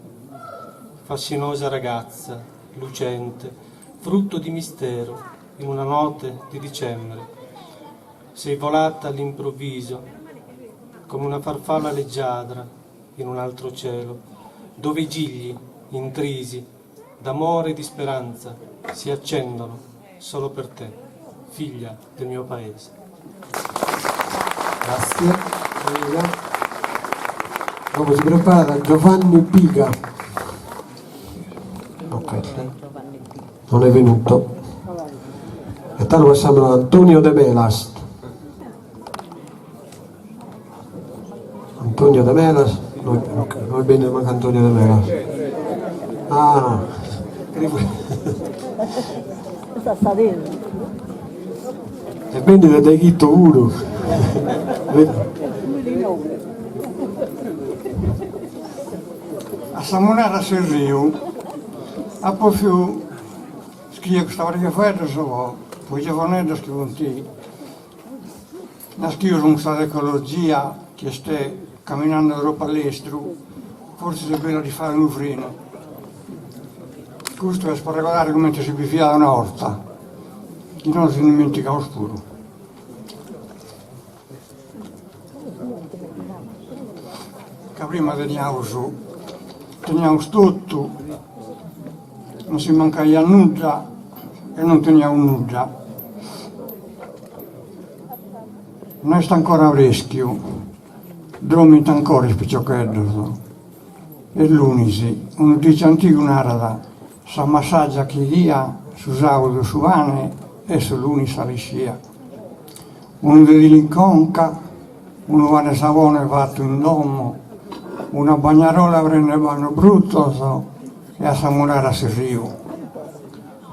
fascinosa ragazza, lucente, frutto di mistero, in una notte di dicembre. Sei volata all'improvviso, come una farfalla leggiadra in un altro cielo, dove i gigli, intrisi, d'amore e di speranza, si accendono solo per te, figlia del mio paese. Grazie. Dopo si prepara Giovanni Piga. Ok, non è venuto. E tanto passiamo ad Antonio De Melas. Antonio De Melas. Noi bene manca Antonio De Melas. Ah, e quindi da Chitto Uru. A Samonara sul Rio, a poi scrive questa vecchia fetta, poi giovanetto scrive la scrivo su questa ecologia che sta camminando Europa all'estero, forse è bello di fare un freno. Questo è per ricordare come si bifia una orta, che non si dimentica oscuro. Che prima teniamo tutto, non si mancava nulla e non teniamo nulla. Noi sta ancora fresco, dormite ancora spiccioccheddo. E l'unisi, un dice antico un'arada, sa massaggia chi dia su saudo su vane e sull'uni saliscia. Uno di l'inconca, uno va nel savone fatto in domo, una bagnarola prende vanno brutto e a Samurara si rio.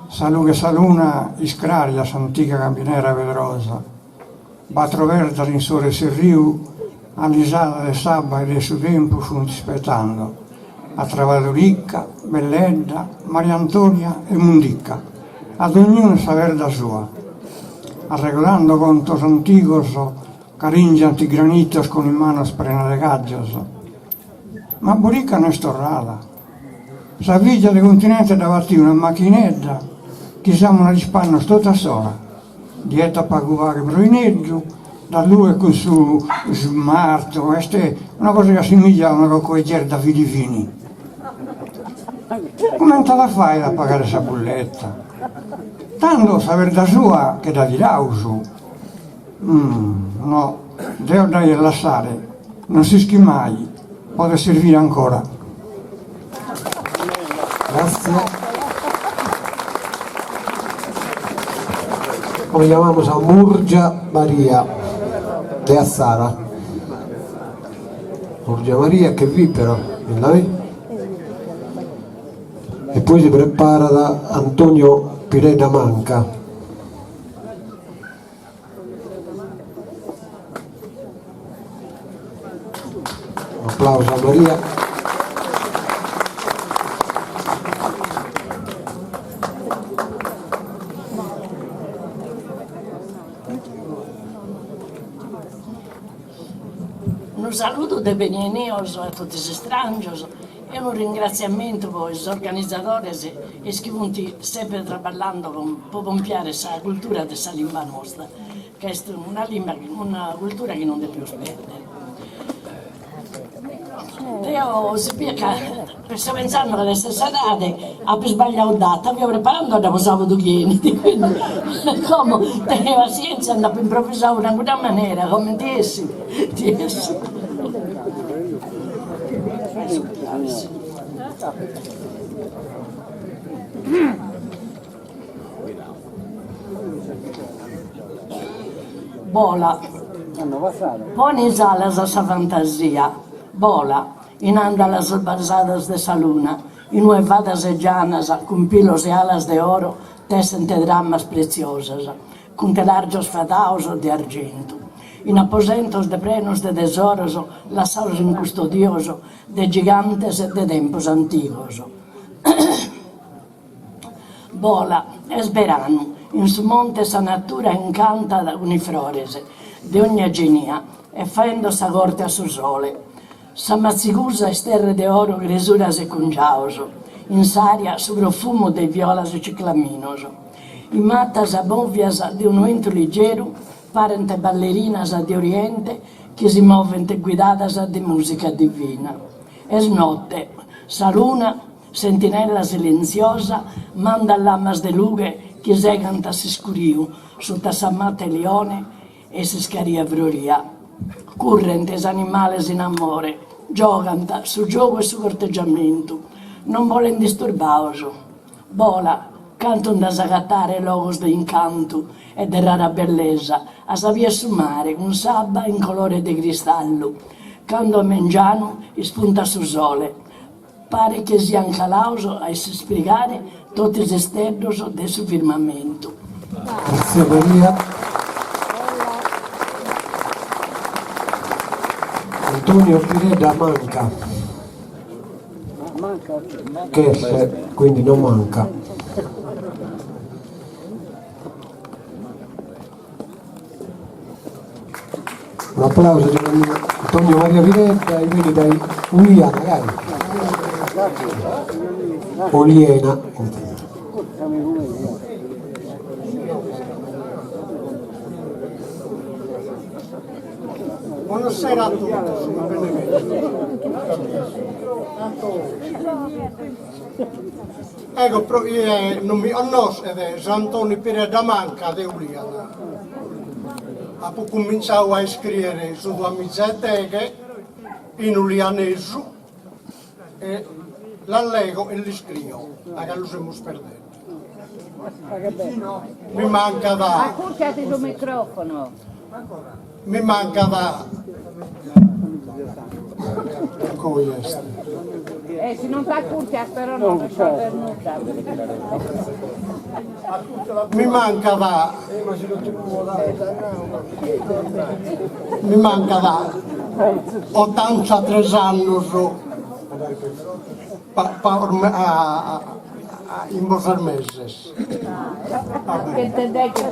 Salù saluna iscraria s'antica campinera vedrosa, batro verta in sole si rio, all'isala del sabba e del suo tempo fu aspettando. a Travadoricca, Belledda, Maria Antonia e Mundicca, ad ognuno saber da sua, arreglando contos antiguos, caringianti granitos con in manos prenalegaggios. Ma Boricca non è storrada. Sa viglia del continente davanti una macchinetta, che siamo una rispanno tutta sola, dieta per cuvare bruineggiu, da lui con su smarto, questa è una cosa che assomiglia a una cocoeggiera da Filipini. Come te la fai a pagare questa bolletta? Tanto saper da sua che da dirausu. No, devo dare lasciare, non si schi mai, può servire ancora. Grazie. Come chiamamos a Murgia Maria de Azzara. Murgia Maria che vi però, e poi si prepara da Antonio Pireda Manca. Un applauso a Maria. Un saluto dei benineos a tutti gli strangers e un ringraziamento per gli organizzatori e che vanno sempre lavorando per pompiare questa cultura della lingua nostra, che è una cultura che non deve più perdere. Io sto pensando che queste serate a sbagliare data, vi ho preparato da sabato chieni, quindi come tenere pazienza andare a improvvisare in una maniera, come ti Bola, poni in sala questa fantasia, bola, in anda las basadas de sa luna, in nuevadas e llanas, con pilos e alas de oro, tesen te dramas preciosas, con telargios fadaos de argento. In aposentos de plenos de tesoros, lasados in custodioso, de gigantes e de tempos antigos. Bola, es verano, in su monte sa natura incanta da uniflores, de ogni genia, e faendo sa corte a su sole. Sa mazzigusa e sterre de oro gresuras e cungiaoso, in saria su profumo de violas e ciclaminoso. In matas abovias de un vento ligeiro, parente ballerinas di oriente, che si movente guidadas de musica divina. Es notte, sa luna, sentinella silenziosa, manda lamas de lughe che seganta si scuriu, sotto sa mate leone e si scaria vroria. Currentes animales in amore, giocanta su gioco e su corteggiamento, non volen disturbaoso. Bola, canton da sagattare logos de incanto e de rara bellezza, a savia sumare un sabba in colore di cristallo, quando a mengiano spunta su sole, pare che sia calauso a si spiegare tutti gli sternos del suo firmamento. Grazie Maria. Antonio Pireda Manca, che quindi non manca. Un applauso di Antonio Maria Pireda e quindi dai Uliana, magari. Oliena. Buonasera a tutti. Ecco, non mi conosco, è Antonio Pireda Manca di Uliana. Ha cominciato a scrivere su due mizzeteghe in ulianesu e la leggo e li scrivo, perché lo stiamo perdendo. Mi manca da... Accorciate il microfono. Mi manca da... Se non ti accorciate però non so per nulla. Mi manca da 83 anni in vostres meses. Che te dai che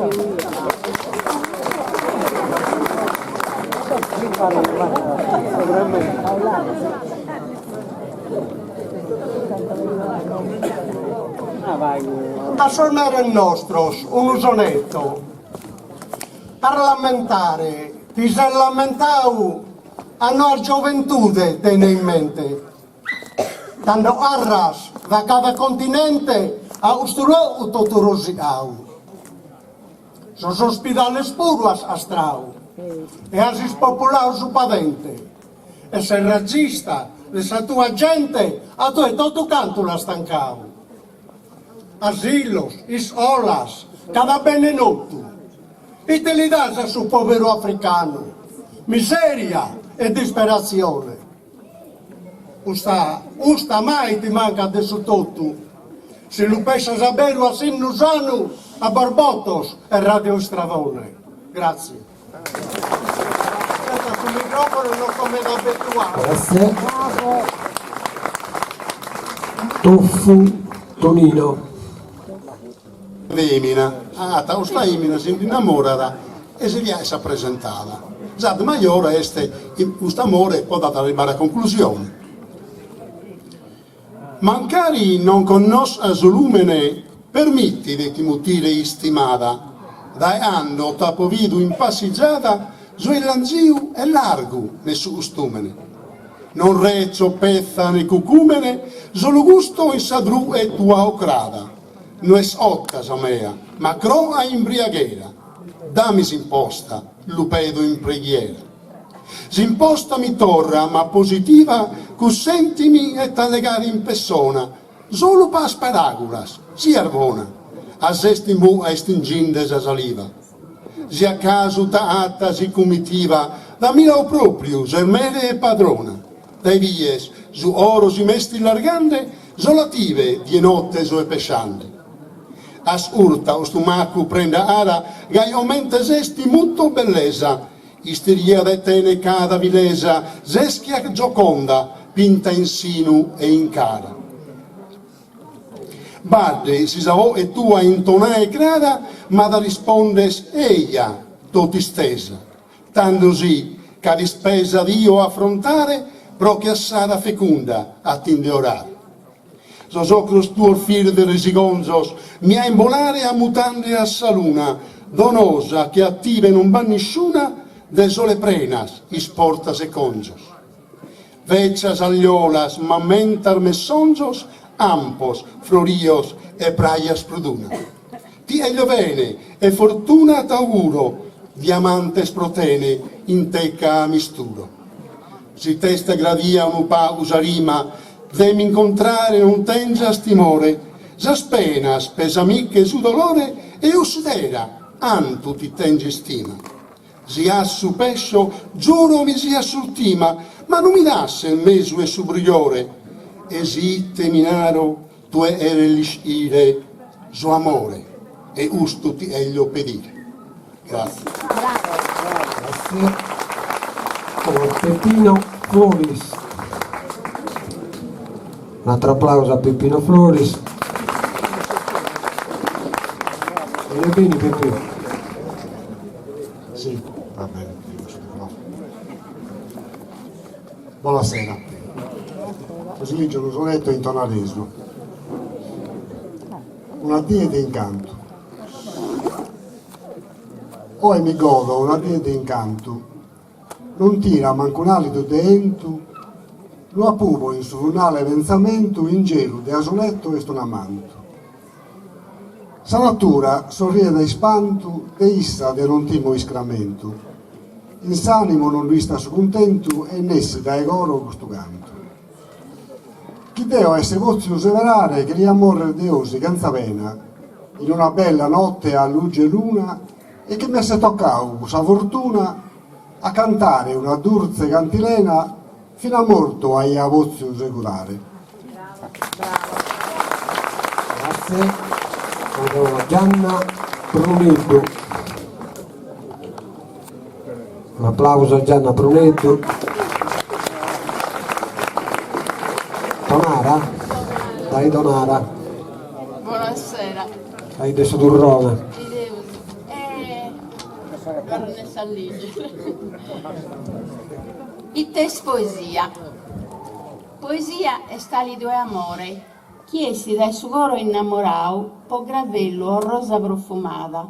Da sonare il nostro, un usonetto parlamentare, ti sei lamentato a noi gioventù, tiene in mente. Tanto arras da cada continente a usturò o tutto rosiau. Sos ospidales puras astrau e asis popolao su pavente. E se regista le sa tua gente a tu e tutto canto la stancau. Asilos, isolas, cada benvenuto. E te li das a su povero africano. Miseria e disperazione. Usta mai ti manca adesso tutto. Se lo pensas a vero a Sinnusano, a Barbotos e Radio Stravone. Grazie. Aspetta sul microfono non come da abituato. Grazie. Toffu Tonino. Emina, sta Emina si innamora e si riesce a presentare. Zad Maiora questo amore può arrivare a conclusione. Mancari non conosce a Zulumene, permetti di timutire istimada, dai anno tapovido in passeggiata, sui lanziu e largo ne su ustumene. Non reccio pezza ne cucumene, solo gusto in sadru e tua ocrada. Non è occasa mea, ma croa imbriaghera. Dammi s'imposta, lupedo in preghiera. S'imposta mi torra, ma positiva, cussentimi e t'allegare in persona, solo pas paragulas, si arvona, a sestimu a estingindes a saliva. Si a caso ta'atta si comitiva, da mira proprio, germede e padrona, dai vies, su oro si mesti largande, solative, die notte so e pesciande. As urta o stomaco prenda ara, gai aumenta zesti molto bellezza, isteria de tene cada vilesa, zeschia gioconda, pinta in sinu e in cara. Badde si savò e tua intonare crada, ma da rispondes eia, toti stesa, tanto sì, che di spesa Dio affrontare, pro che assara fecunda attende orare. Sosocros tuo figlio de resigonzos, mi ha imbolare a mutande a saluna, donosa che attive non va nessuna, de sole prenas, isportas e congios. Veccias agliolas, mammentar messongios, ampos, florios e praias pruduna. Ti ello bene, e fortuna t'auguro, diamantes protene, in teca misturo. Si testa gradia unupa usarima, demi incontrare non tengias timore, s'aspena, spesa amiche su dolore, e usdera, antu ti tengi stima. Sia su pescio, giuro mi sia surtima, ma non mi dasse il mesu e su brigliore, esite minaro, tu ere l'iscire, suo amore, e usto ti ello pedire. Grazie. Grazie. Peppino Floris. Un altro applauso a Peppino Floris. Vieni bene Peppino. Sì, va bene. Buonasera. Così leggo lo sonetto in tonalesimo. Una die di incanto. Poi mi godo una die di incanto. Non tira manco un alito de entu, lo appuvo in su lunale pensamento in gelo de asoletto e stonamanto. Sa natura sorride da ispanto, de issa de non timo iscramento. In s'animo non lui sta su contento e nessi da egoro questo canto. Chi deo esse vozio severare che gli amore deosi canza pena in una bella notte a luce luna e che mi se toccau sa fortuna a cantare una dulce cantilena fino a morto ai avozio secolare. Grazie. Allora, Gianna Brunetto. Un applauso a Gianna Brunetto. Tamara? Hai Donara, Buonasera. hai adesso Durrone. Baronessa Aligi. Il test poesia. Poesia è stali due amore. Chiesi dai sugoro innamorau, po gravello o rosa profumata,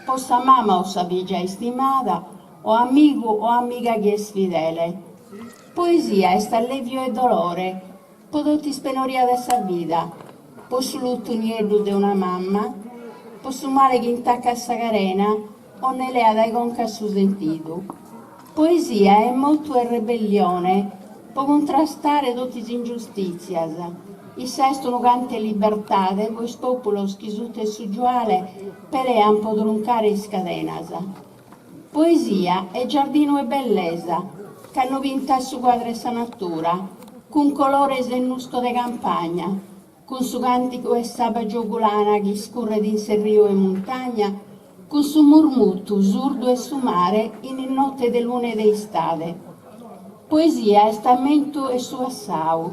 po sa mamma o sa vigia estimata, o amigo o amiga che è sfidele. Poesia è sta levio e dolore, po dotti spenoria de sa vita, po su lutto nieddu de una mamma, po su male che intacca a sa carena, o nelea dai conca su sentito. Poesia è molto e rebellione, può contrastare tutte le ingiustizie. I sestono cante libertate, voi spopolos chi sute su giuale, pelean po druncare in scadenas. Poesia è giardino e bellezza, che hanno vinta su quadre sa natura, con colore sennusto de campagna, con su cantico e saba giogulana che scorre di rio e montagna, con su murmutto, surdo e su mare, in notte de lune de estate. Poesia è stamento e su assau,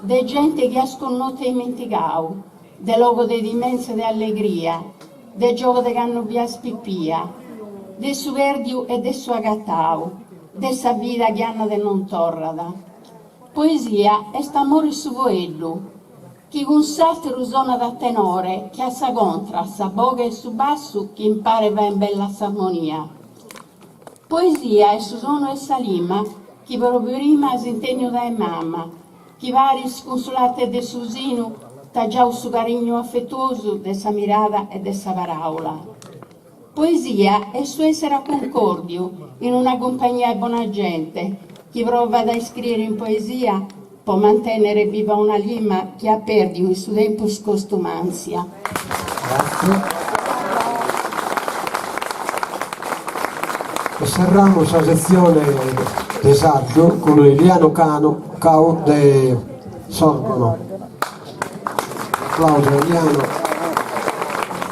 de gente che asconnotte dimenticau, de logo de dimensa de allegria, de gioco de canno spippia, de su verdiu e de su agattau, de sa vita che hanno de non torrada. Poesia è st'amore su voellu, chi con salto suona da tenore, che a sa contra, sa boga e su basso, chi impare va in bella s'armonia. Poesia è su sono e sa lima, chi proprio prima s'integno da mamma, chi vari sconsolate de su sinu, ta già su carigno affettuoso de sa mirada e de sa paraula. Poesia è su essere a concordio, in una compagnia e buona gente, chi prova da scrivere in poesia, può mantenere viva una lima che ha perduto il suo tempo scostumanzia. Grazie. E serramo la sezione di saggio con Eliano Cao de Sorgono. Claudio Eliano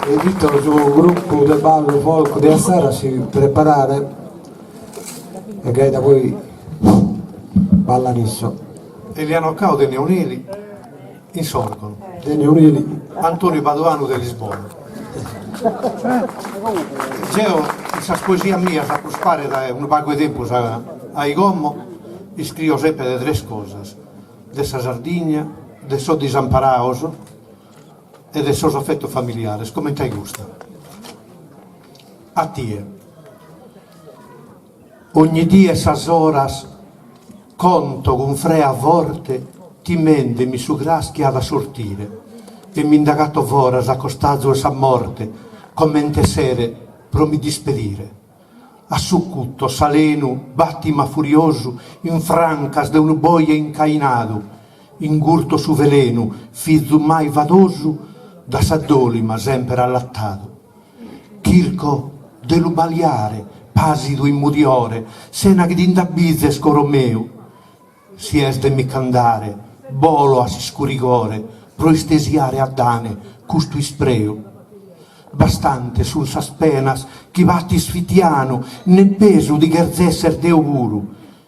e invito il suo gruppo di ballo folk di Assara a si preparare e che da poi balla nisso. Eliano Cao de Neoneli insorgono. De Neoneli. Antonio Paduano de Lisbona. Geo, questa poesia mia sa prospare da un poco di tempo ai gommo, scrivo sempre de tre cose, de sa Sardegna, de so disamparaos e de sos affetto familiares, come ti gusta. A tie. Ogni die sas horas conto con frea vorte ti mende mi su graschi ad a sortire e mi indagato voras accostato e sa morte commente sere pro mi dispedire a succutto salenu battima furioso in francas de un boie incainado ingurto su velenu fizu mai vadoso da s'addolima sempre allattato chirco delubaliare pasido in mudiore sena che d'indabizze scoromeu si es de mi candare, bolo a si scurigore, proestesiare a dane, custo ispreo. Bastante sun sas penas, chi batti sfitiano, ne peso di gerzesser de auguru,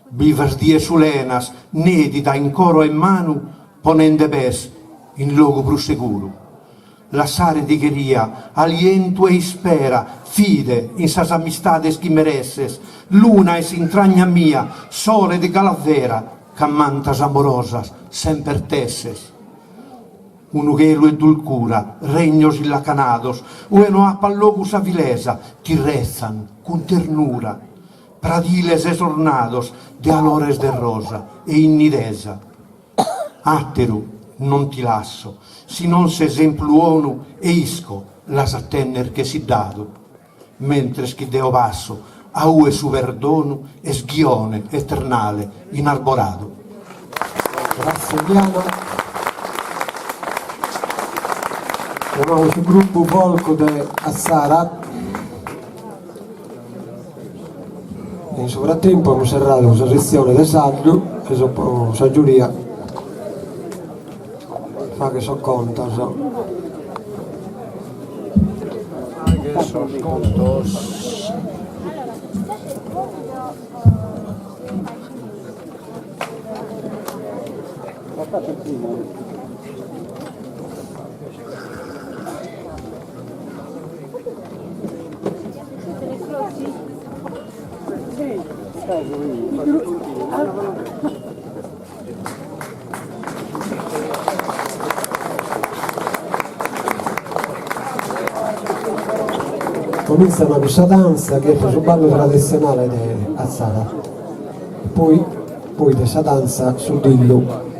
bivers die sulenas, nedida in coro e manu, ponende bes in logo bru seguru. Lassare di gheria, aliento e ispera, fide in sas amistades chi meresses, luna es intragna mia, sole de galavera, cammantas amorosas, semper tesses. Un ughelo e dulcura, regnos illacanados, ueno a pallogus avilesa, ti rezzan, con ternura, pradiles esornados, de alores de rosa e innidesa. Atteru, non ti lasso, si non se esempluonu e isco, las attenner che si dado, mentre schideo basso, aue su verdonu e sghione eternale inarborato. Grazie Eliano. Chiamiamo il gruppo Volco de Assara. In frattempo abbiamo serrato questa sezione del saggio e la giuria fa che so conta Cominciano questa danza che è un ballo tradizionale di Azzara, poi questa danza sul dillo.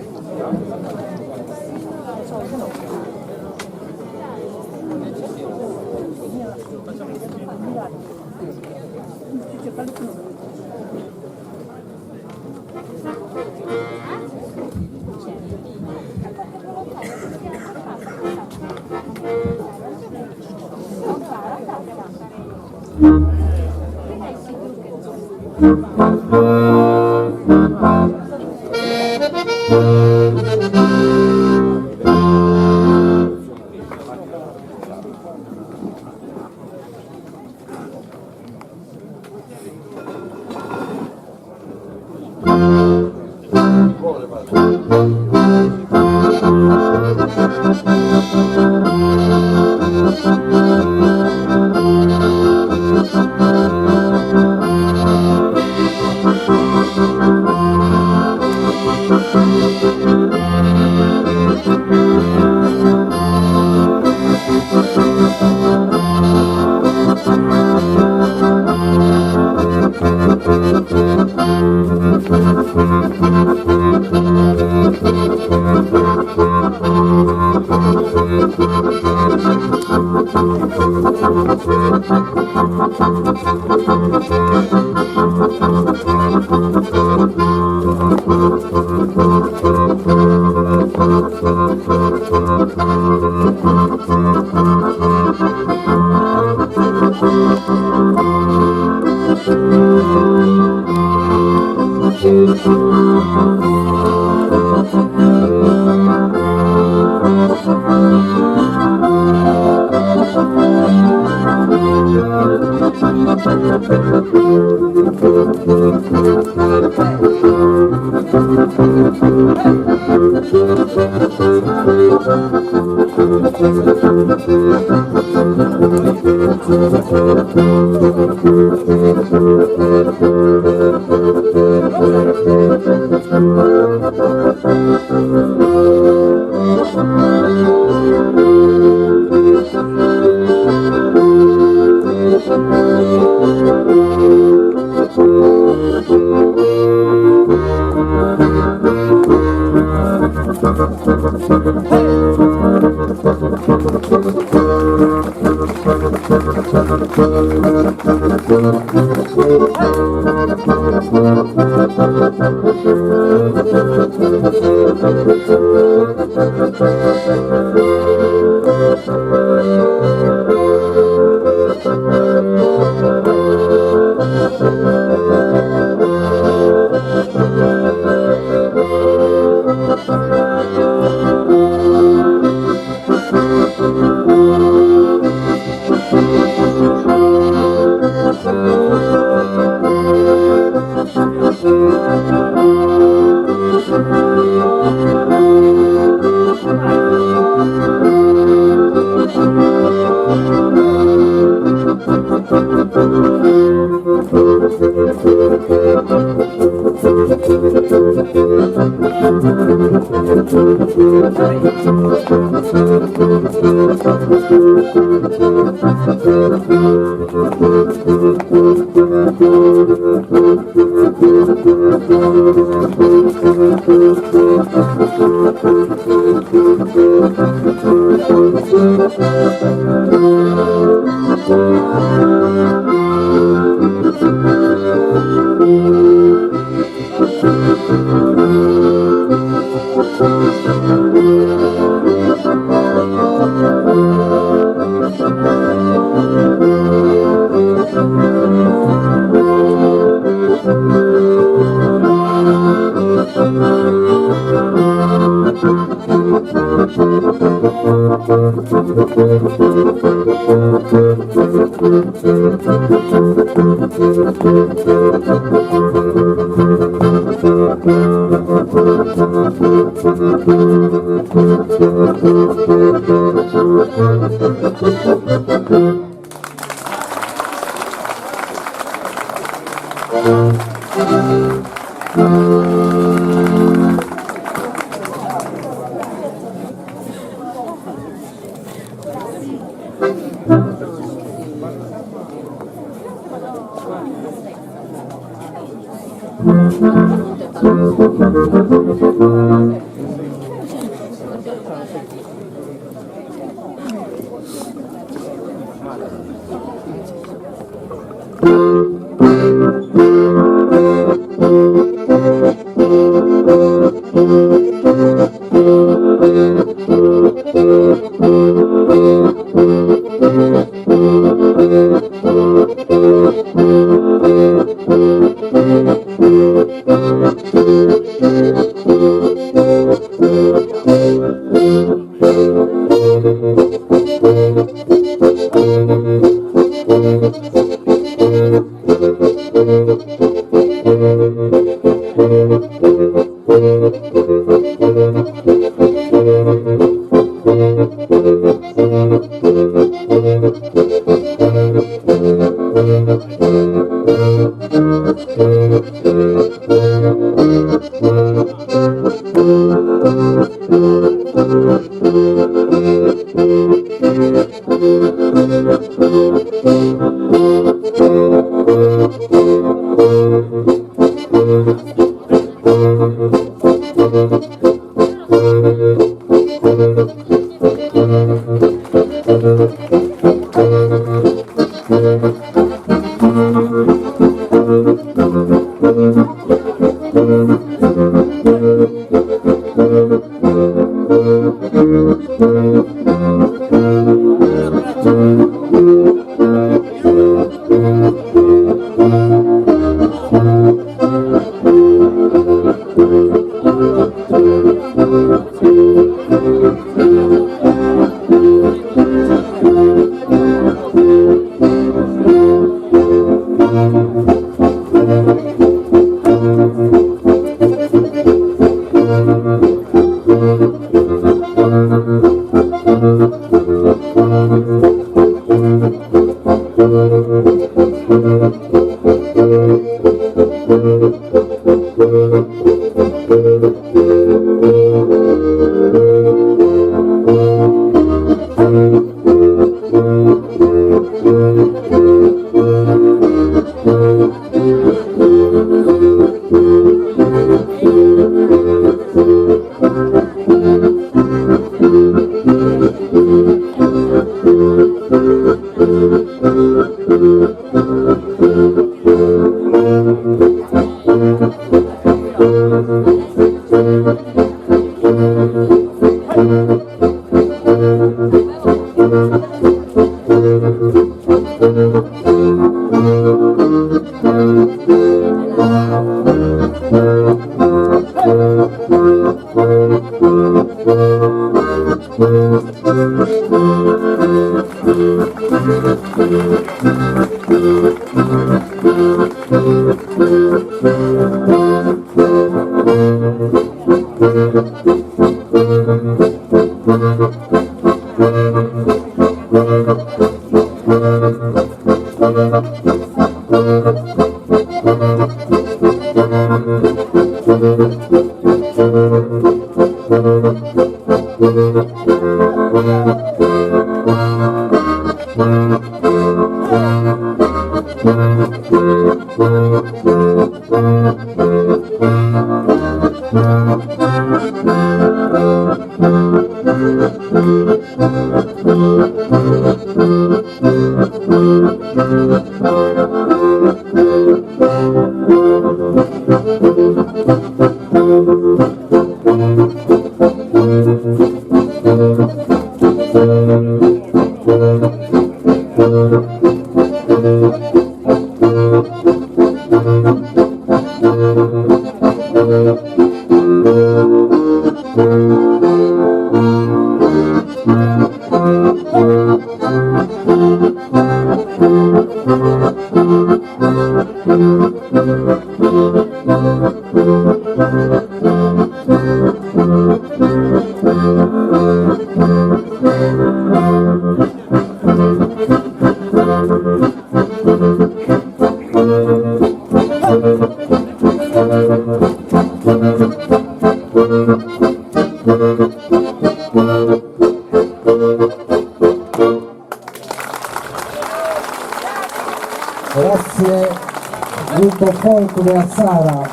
molto di Azzara.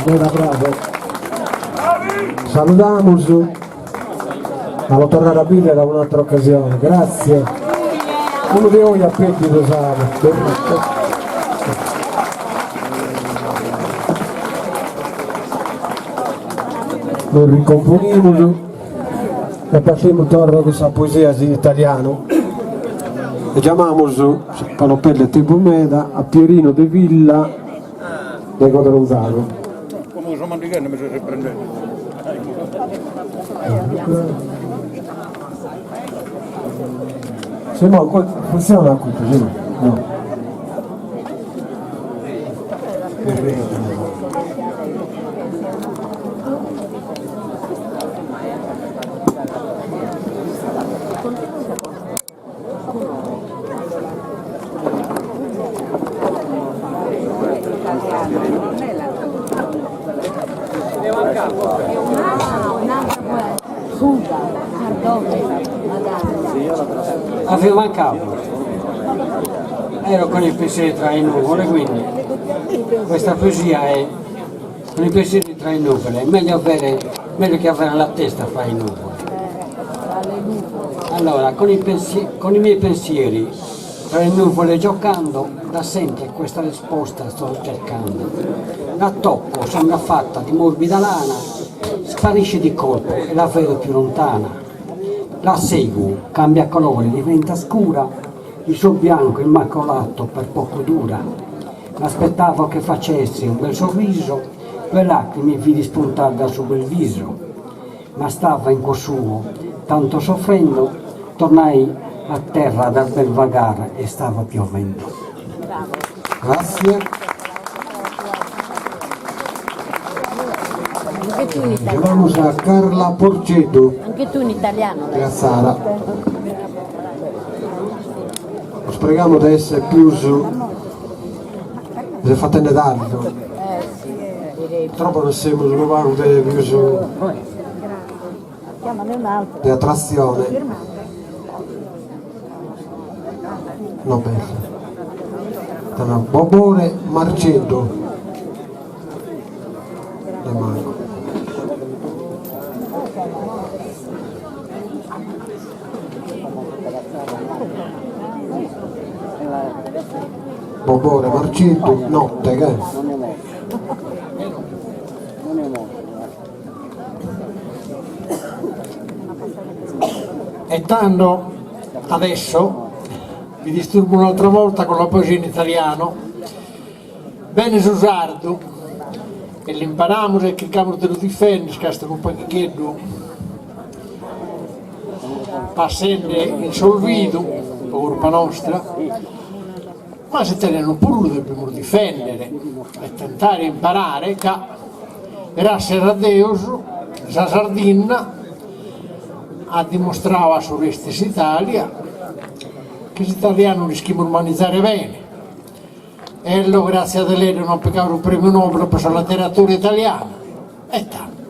Bravo. Saludamos. Allo tornare a Bille da un'altra occasione. Grazie. Uno di voi a Petti lo sa. Noi ricomponimos e partiamo torno con questa poesia in italiano e chiamiamo Panopelle Tempo Meda a Pierino de Villa de Codronzano. Come sono mandigando mi sto riprendendo. Se no, funziona qui, così no. Avevo mancato, ero con i pensieri tra le nuvole, quindi questa poesia è con i pensieri tra le nuvole, meglio che avere la testa fra le nuvole. Allora, con i miei pensieri tra le nuvole giocando, da sempre questa risposta sto cercando. La tocco, sembra fatta di morbida lana, sparisce di colpo e la vedo più lontana. La seguo, cambia colore, diventa scura, il suo bianco immacolato per poco dura. Aspettavo che facesse un bel sorriso, due lacrime vidi spuntare dal suo bel viso, ma stava in cuor suo, tanto soffrendo, tornai a terra dal bel vagare e stava piovendo. Grazie. Anche tu in italiano. Vamos a Carla Porcedo. Anche tu in italiano. Da Sara. Spreghiamo di essere più su. Se fatene tanto. Troppo non siamo trovati più su. Chiamane un altro. Di attrazione. No, bene. Bobore Marcetto. De Marco. Bobore Marcetto, notte che? E tanto adesso vi disturbo un'altra volta con la poesia in italiano. Bene Susardo, e l'imparamos e che cavolo te lo difendi, scastano un pacchichetto, passando in solvido, colpa nostra, ma se te ne hanno pure lo dobbiamo difendere e tentare di imparare che grazie a Deus la Sardegna ha dimostrato su questa Italia che l'italiano rischia umanizzare bene. E lo grazie a lei non peccare un premio Nobel per la letteratura italiana. E tanto.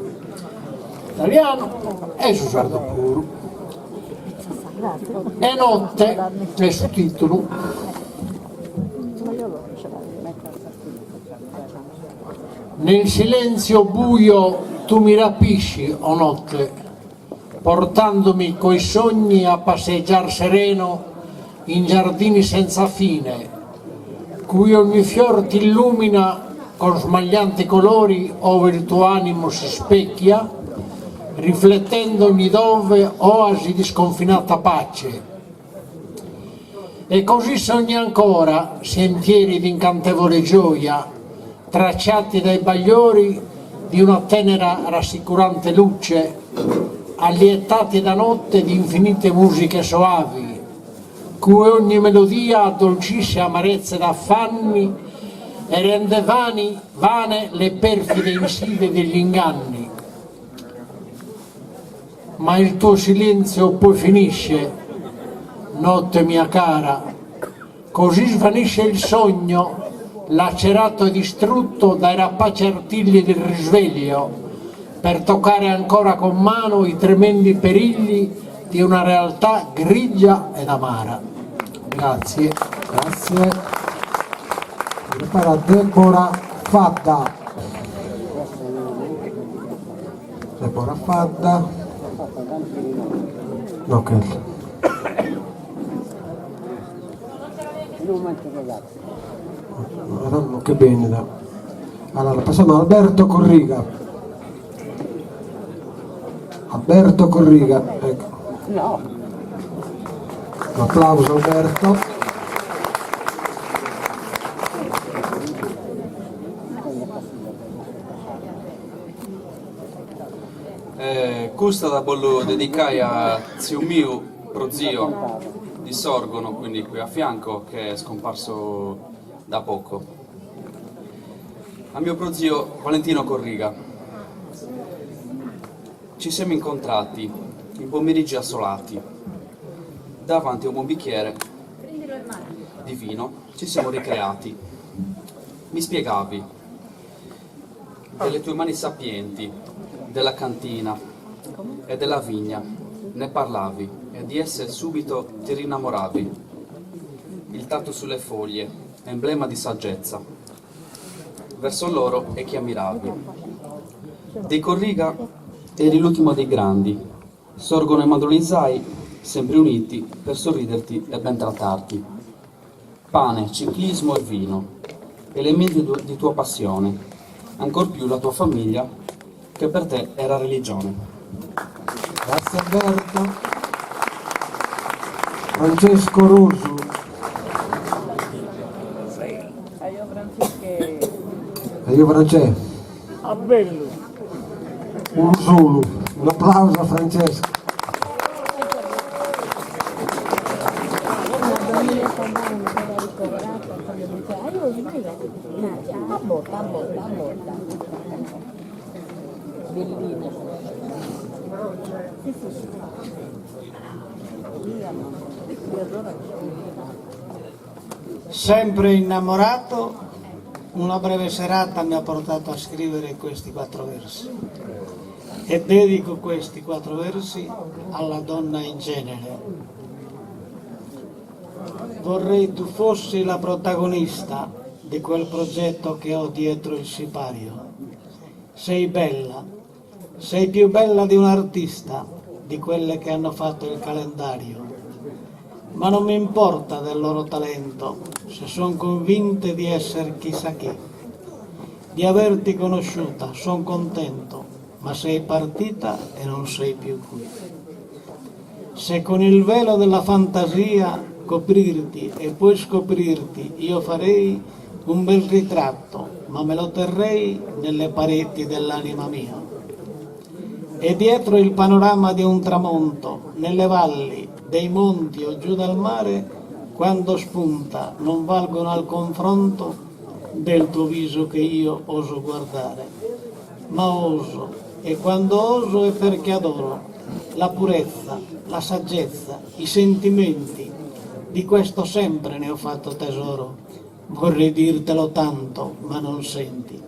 Italiano e Susardo puro. E notte è il sottotitolo. Nel silenzio buio tu mi rapisci, o notte, portandomi coi sogni a passeggiar sereno in giardini senza fine, cui ogni fior ti illumina con smaglianti colori ove il tuo animo si specchia, riflettendo ogni dove oasi di sconfinata pace. E così sogni ancora sentieri di incantevole gioia, tracciati dai bagliori di una tenera rassicurante luce, allietati da notte di infinite musiche soavi, cui ogni melodia addolcisce amarezze d'affanni e rende vane le perfide insidie degli inganni. Ma il tuo silenzio poi finisce, notte mia cara, così svanisce il sogno, lacerato e distrutto dai rapaci artigli del risveglio, per toccare ancora con mano i tremendi perigli di una realtà grigia ed amara. Grazie. Grazie. Prepara Deborah Fadda. Deborah Fadda. Ok. Allora, che bene. Allora passiamo a Alberto Corriga. Alberto Corriga, ecco. No. Un applauso Alberto. Questa voglio dedicare a zio mio, prozio di Sorgono, quindi qui a fianco, che è scomparso da poco. A mio prozio Valentino Corriga. Ci siamo incontrati in pomeriggi assolati. Davanti a un buon bicchiere di vino ci siamo ricreati. Mi spiegavi delle tue mani sapienti, della cantina e della vigna, ne parlavi e di esse subito ti rinnamoravi. Il tatto sulle foglie, emblema di saggezza, verso loro e chi ammiravi. Dei Corriga eri l'ultimo dei grandi, Sorgono e Madrolizai sempre uniti per sorriderti e ben trattarti. Pane, ciclismo e vino, elementi di tua passione, ancor più la tua famiglia che per te era religione. Grazie Alberto. Francesco Rusu. E io Francesco. Ah, bello. Ursulu. Un applauso a Francesco. Sempre innamorato, una breve serata mi ha portato a scrivere questi 4 versi e dedico questi 4 versi alla donna in genere. Vorrei tu fossi la protagonista di quel progetto che ho dietro il sipario. Sei bella, sei più bella di un artista, di quelle che hanno fatto il calendario. Ma non mi importa del loro talento, se sono convinte di essere chissà chi. Di averti conosciuta, sono contento, ma sei partita e non sei più qui. Se con il velo della fantasia coprirti e poi scoprirti, io farei un bel ritratto, ma me lo terrei nelle pareti dell'anima mia. E dietro il panorama di un tramonto, nelle valli, dei monti o giù dal mare, quando spunta non valgono al confronto del tuo viso che io oso guardare. Ma oso, e quando oso è perché adoro la purezza, la saggezza, i sentimenti. Di questo sempre ne ho fatto tesoro. Vorrei dirtelo tanto, ma non senti.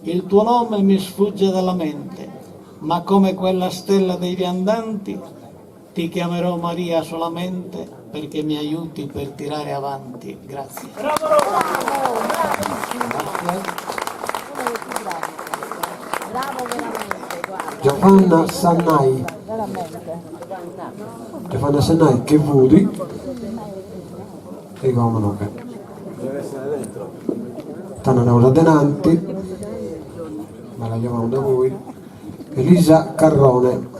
Il tuo nome mi sfugge dalla mente, ma come quella stella dei viandanti ti chiamerò Maria solamente perché mi aiuti per tirare avanti. Grazie. Giovanna Sannai. Giovanna Sannai, che vudi? E come no che? Stanno Laura Denanti, ma la chiamiamo da voi. Elisa Carrone.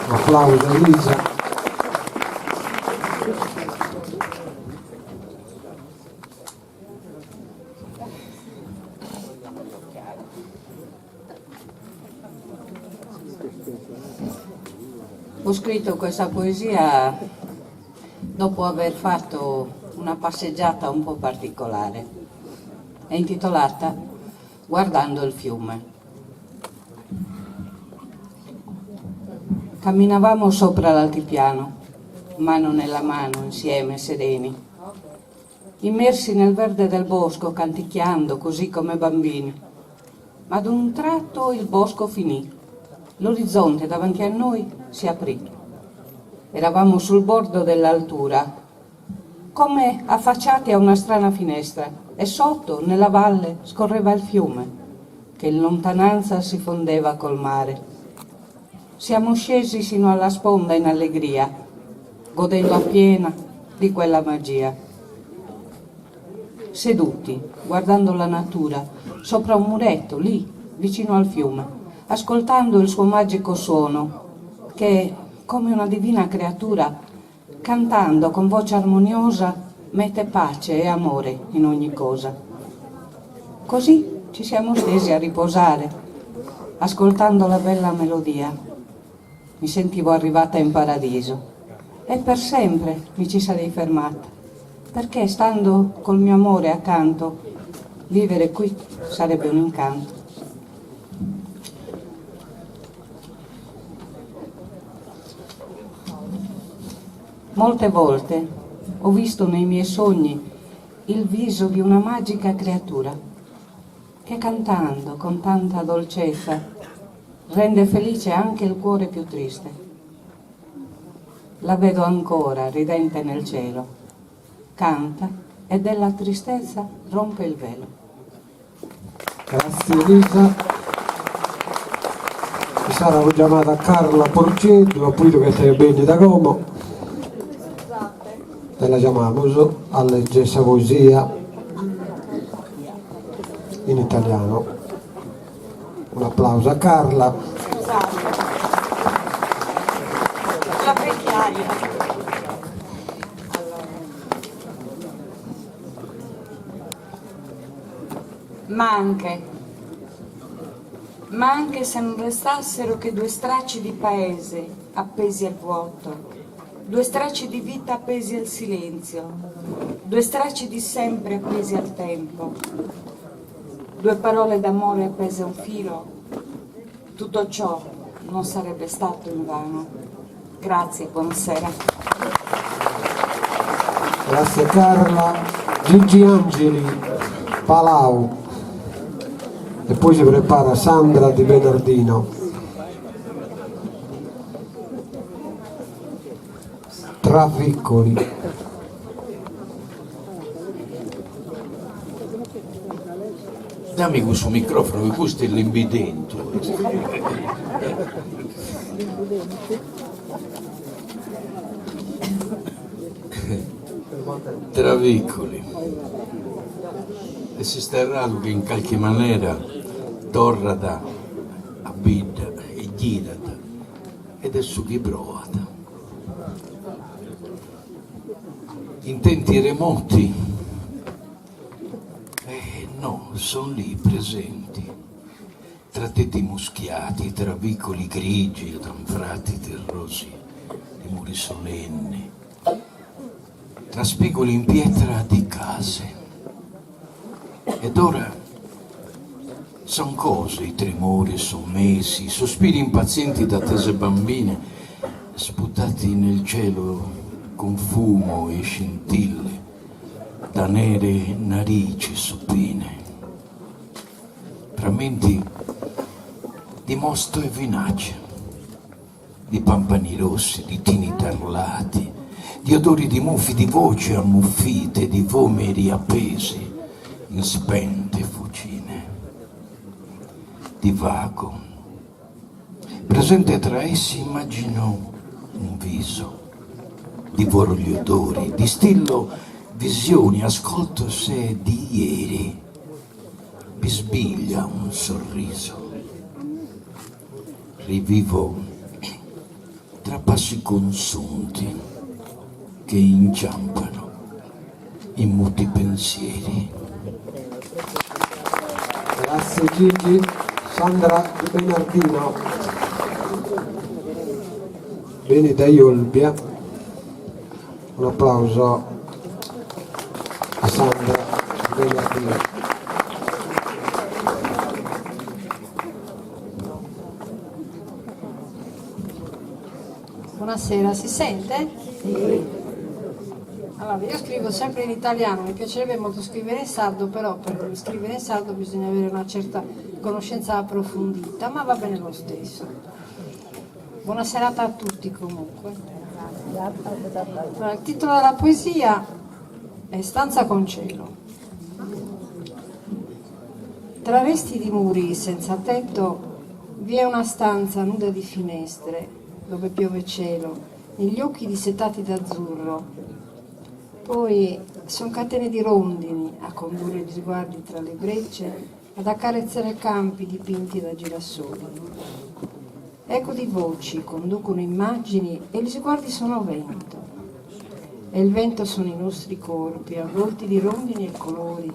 Un applauso a Elisa. Ho scritto questa poesia dopo aver fatto una passeggiata un po' particolare. È intitolata Guardando il fiume. Camminavamo sopra l'altipiano, mano nella mano, insieme, sereni, immersi nel verde del bosco, canticchiando così come bambini. Ma ad un tratto il bosco finì, L'orizzonte davanti a noi si aprì. Eravamo sul bordo dell'altura, come affacciati a una strana finestra, e sotto, nella valle, scorreva il fiume, che in lontananza si fondeva col mare. Siamo scesi sino alla sponda in allegria, godendo appieno di quella magia. Seduti, guardando la natura, sopra un muretto, lì, vicino al fiume, ascoltando il suo magico suono, che, come una divina creatura, cantando con voce armoniosa, mette pace e amore in ogni cosa. Così ci siamo stesi a riposare, ascoltando la bella melodia. Mi sentivo arrivata in paradiso e per sempre mi ci sarei fermata, perché stando col mio amore accanto, vivere qui sarebbe un incanto. Molte volte ho visto nei miei sogni il viso di una magica creatura che cantando con tanta dolcezza rende felice anche il cuore più triste. La vedo ancora ridente nel cielo, canta e della tristezza rompe il velo. Grazie Elisa. Mi sarà chiamata Carla Porcetto, ho pulito che stai bene da Como. E la chiamiamo a leggere questa poesia in italiano. Un applauso a Carla. La vecchiaia. Ma anche se non restassero che 2 stracci di paese appesi al vuoto, 2 stracci di vita appesi al silenzio, 2 stracci di sempre appesi al tempo, 2 parole d'amore appese a un filo, tutto ciò non sarebbe stato invano. Grazie, buonasera. Grazie Carla. Gigi Angeli, Palau. E poi si prepara Sandra Di Bernardino. Traficcoli. Dammi questo microfono, che questo è l'invidento. Traficcoli. E si sta errato che in qualche maniera torrata, abita e girata ed è su chi provata. Intenti remoti, no, sono lì presenti, tra tetti muschiati, tra vicoli grigi, tra anfratti terrosi, di muri solenni, tra spigoli in pietra di case. Ed ora son cose, i tremori sommessi, i sospiri impazienti d'attese bambine, sputati nel cielo con fumo e scintille da nere narici supine, frammenti di mosto e vinaccia, di pampani rossi, di tini tarlati, di odori di muffi, di voci ammuffite, di vomeri appesi in spente fucine, di vago. Presente tra essi immagino un viso, divoro gli odori, distillo visioni, ascolto se di ieri, bisbiglia un sorriso, rivivo tra passi consunti che inciampano in muti pensieri. Grazie Gigi. Sandra Di Bernardino. Bene da Olbia. Un applauso a Sandra Di Bernardino. Buonasera, si sente? Sì. Allora, io scrivo sempre in italiano, mi piacerebbe molto scrivere in sardo, però per scrivere in sardo bisogna avere una certa conoscenza approfondita, ma va bene lo stesso. Buona serata a tutti comunque. Allora, il titolo della poesia è Stanza con cielo. Tra resti di muri senza tetto vi è una stanza nuda di finestre dove piove cielo, negli occhi dissetati d'azzurro. Poi son catene di rondini a condurre gli sguardi tra le brecce, ad accarezzare campi dipinti da girasoli. Eco di voci conducono immagini e gli sguardi sono vento. E il vento sono i nostri corpi, avvolti di rondini e colori,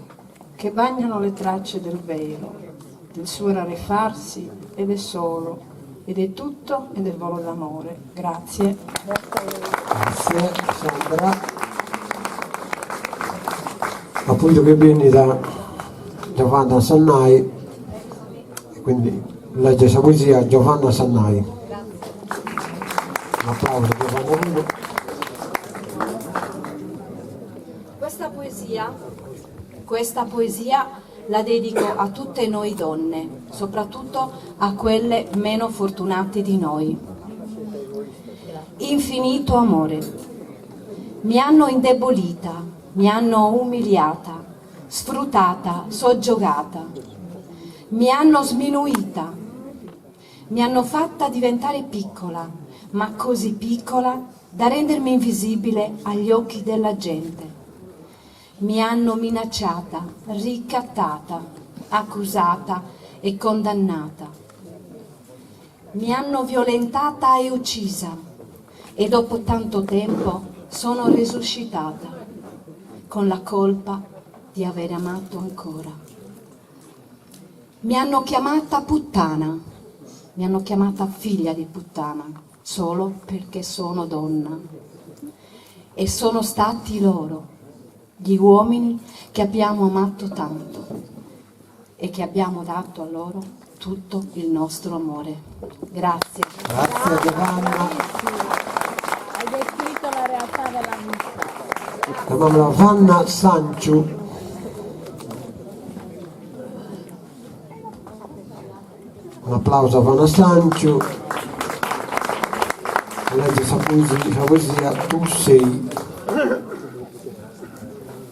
che bagnano le tracce del velo, del suo rarefarsi ed è solo, ed è tutto ed è il volo d'amore. Grazie. Grazie Sandra. Appunto che vieni da Giovanna Sannai, e quindi legge questa poesia Giovanna Sannai. Un applauso a Giovanna. Questa poesia la dedico a tutte noi donne, soprattutto a quelle meno fortunate di noi. Infinito amore. Mi hanno indebolita, mi hanno umiliata, sfruttata, soggiogata. Mi hanno sminuita, mi hanno fatta diventare piccola, ma così piccola da rendermi invisibile agli occhi della gente. Mi hanno minacciata, ricattata, accusata e condannata. Mi hanno violentata e uccisa e dopo tanto tempo sono risuscitata con la colpa di aver amato ancora. Mi hanno chiamata puttana, mi hanno chiamata figlia di puttana solo perché sono donna. E sono stati loro, gli uomini che abbiamo amato tanto e che abbiamo dato a loro tutto il nostro amore. Grazie. Grazie Giovanna. Hai descritto la realtà della vita. Chiamiamola Vanna Sanciu. Un applauso a Vanna Sanciu. Legge questa poesia Tu sei.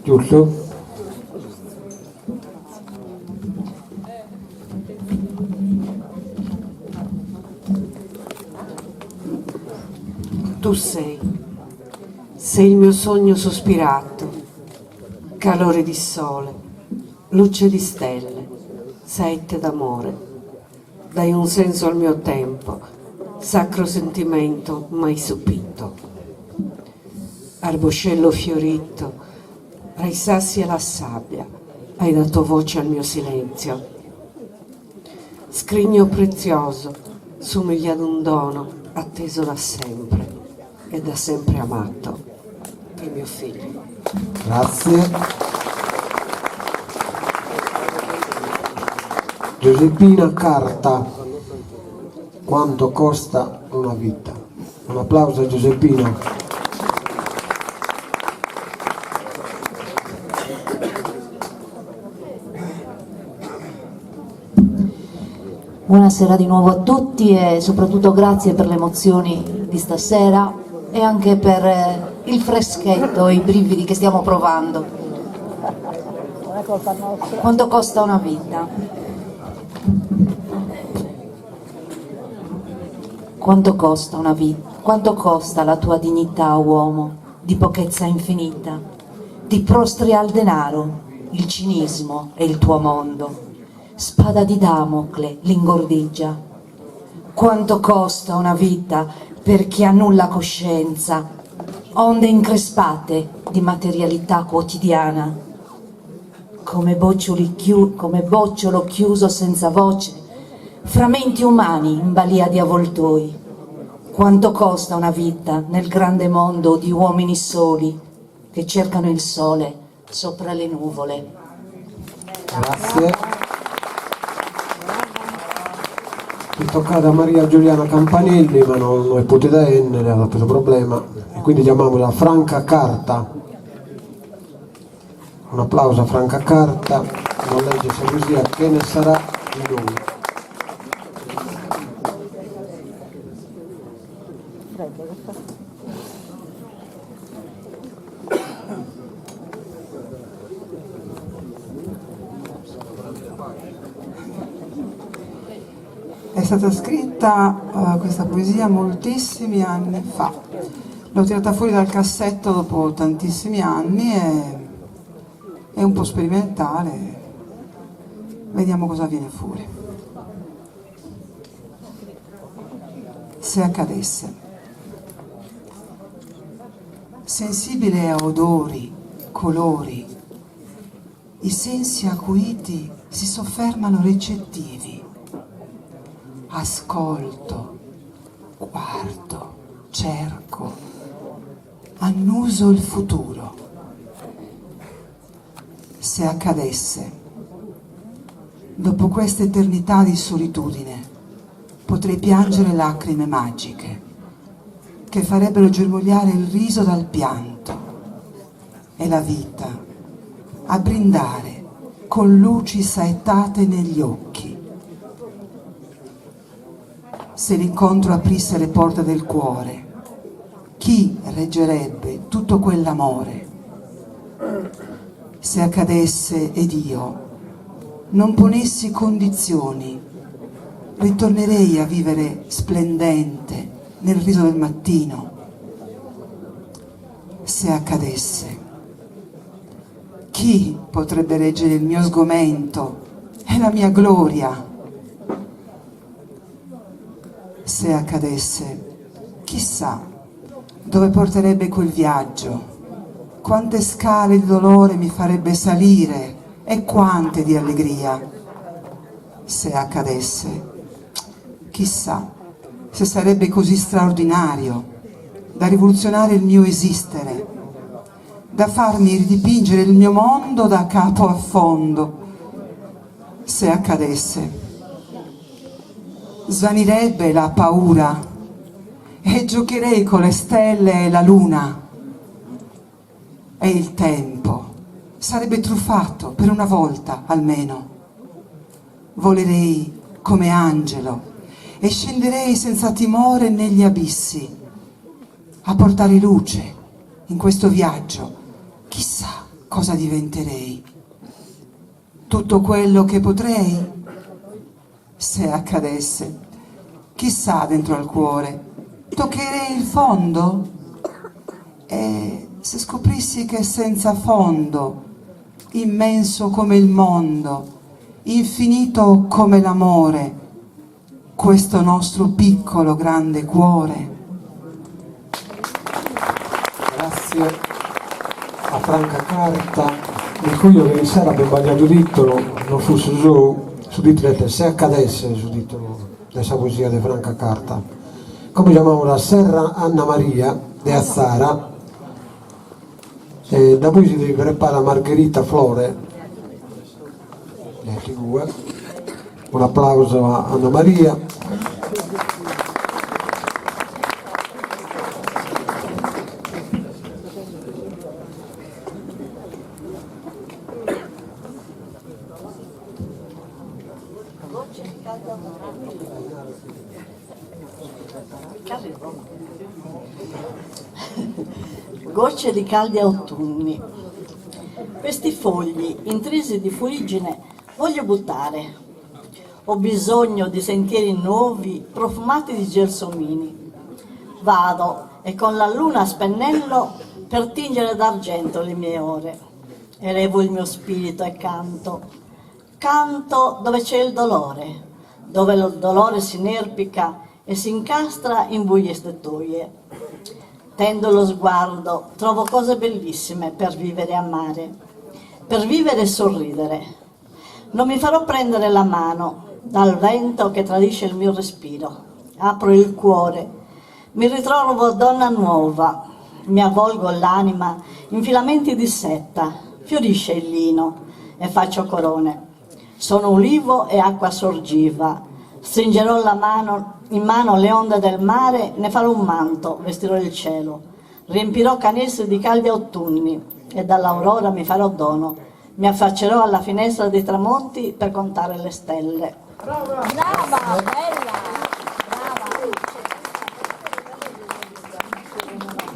Giusto? Tu sei il mio sogno sospirato, calore di sole, luce di stelle, sete d'amore. Dai un senso al mio tempo, sacro sentimento mai sopito. Arboscello fiorito, tra i sassi e la sabbia, hai dato voce al mio silenzio. Scrigno prezioso, somiglia ad un dono atteso da sempre e da sempre amato per mio figlio. Grazie. Giuseppina Carta, quanto costa una vita? Un applauso a Giuseppina. Buonasera di nuovo a tutti e soprattutto grazie per le emozioni di stasera e anche per il freschetto e i brividi che stiamo provando. Quanto costa una vita? Quanto costa una vita? Quanto costa la tua dignità, uomo, di pochezza infinita? Ti prostri al denaro, il cinismo e il tuo mondo. Spada di Damocle l'ingordigia. Quanto costa una vita per chi ha nulla coscienza, onde increspate di materialità quotidiana. Come bocciolo chiuso senza voce, frammenti umani in balia di avvoltoi. Quanto costa una vita nel grande mondo di uomini soli che cercano il sole sopra le nuvole. Grazie. È toccata a Maria Giuliana Campanelli, ma non è potuta essere, ha questo problema, e quindi chiamiamola Franca Carta. Un applauso a Franca Carta, non legge questa poesia, Che ne sarà di noi? freddo che fa. È stata scritta questa poesia moltissimi anni fa. L'ho tirata fuori dal cassetto dopo tantissimi anni e è un po' sperimentale. Vediamo cosa viene fuori. Se accadesse. Sensibile a odori, colori, i sensi acuiti si soffermano recettivi. Ascolto, guardo, cerco, annuso il futuro. Se accadesse, dopo questa eternità di solitudine, potrei piangere lacrime magiche che farebbero germogliare il riso dal pianto e la vita a brindare con luci saettate negli occhi. Se l'incontro aprisse le porte del cuore, chi reggerebbe tutto quell'amore? Se accadesse ed io non ponessi condizioni, ritornerei a vivere splendente nel riso del mattino. Se accadesse, chi potrebbe reggere il mio sgomento e la mia gloria? Se accadesse, chissà dove porterebbe quel viaggio, quante scale di dolore mi farebbe salire e quante di allegria. Se accadesse, chissà se sarebbe così straordinario da rivoluzionare il mio esistere, da farmi ridipingere il mio mondo da capo a fondo. Se accadesse, svanirebbe la paura e giocherei con le stelle e la luna e il tempo sarebbe truffato per una volta almeno. Volerei come angelo e scenderei senza timore negli abissi a portare luce in questo viaggio. Chissà cosa diventerei. Tutto quello che potrei. Se accadesse, chissà dentro al cuore, toccherei il fondo? E se scoprissi che senza fondo, immenso come il mondo, infinito come l'amore, questo nostro piccolo grande cuore. Grazie a Franca Carta, il cui io ieri sera abbiamo sbagliato il titolo, non fosse su titolo, se accadesse su titolo dessa poesia di Franca Carta. Come chiamiamo la Serra Anna Maria di Azzara, e da poi si deve preparare Margherita Flore, un applauso a Anna Maria. Gocce di caldi autunni. Questi fogli intrisi di fuliggine voglio buttare. Ho bisogno di sentieri nuovi, profumati di gelsomini. Vado e con la luna a spennello per tingere d'argento le mie ore. Elevo il mio spirito e canto. Canto dove c'è il dolore, dove il dolore si inerpica e si incastra in buie strettoie. Tendo lo sguardo, trovo cose bellissime per vivere e amare, per vivere e sorridere. Non mi farò prendere la mano dal vento che tradisce il mio respiro. Apro il cuore, mi ritrovo donna nuova, mi avvolgo l'anima in filamenti di setta, fiorisce il lino e faccio corone. Sono ulivo e acqua sorgiva, stringerò in mano le onde del mare, ne farò un manto, vestirò il cielo, riempirò canestri di caldi autunni e dall'aurora mi farò dono, mi affaccerò alla finestra dei tramonti per contare le stelle. Brava, bella!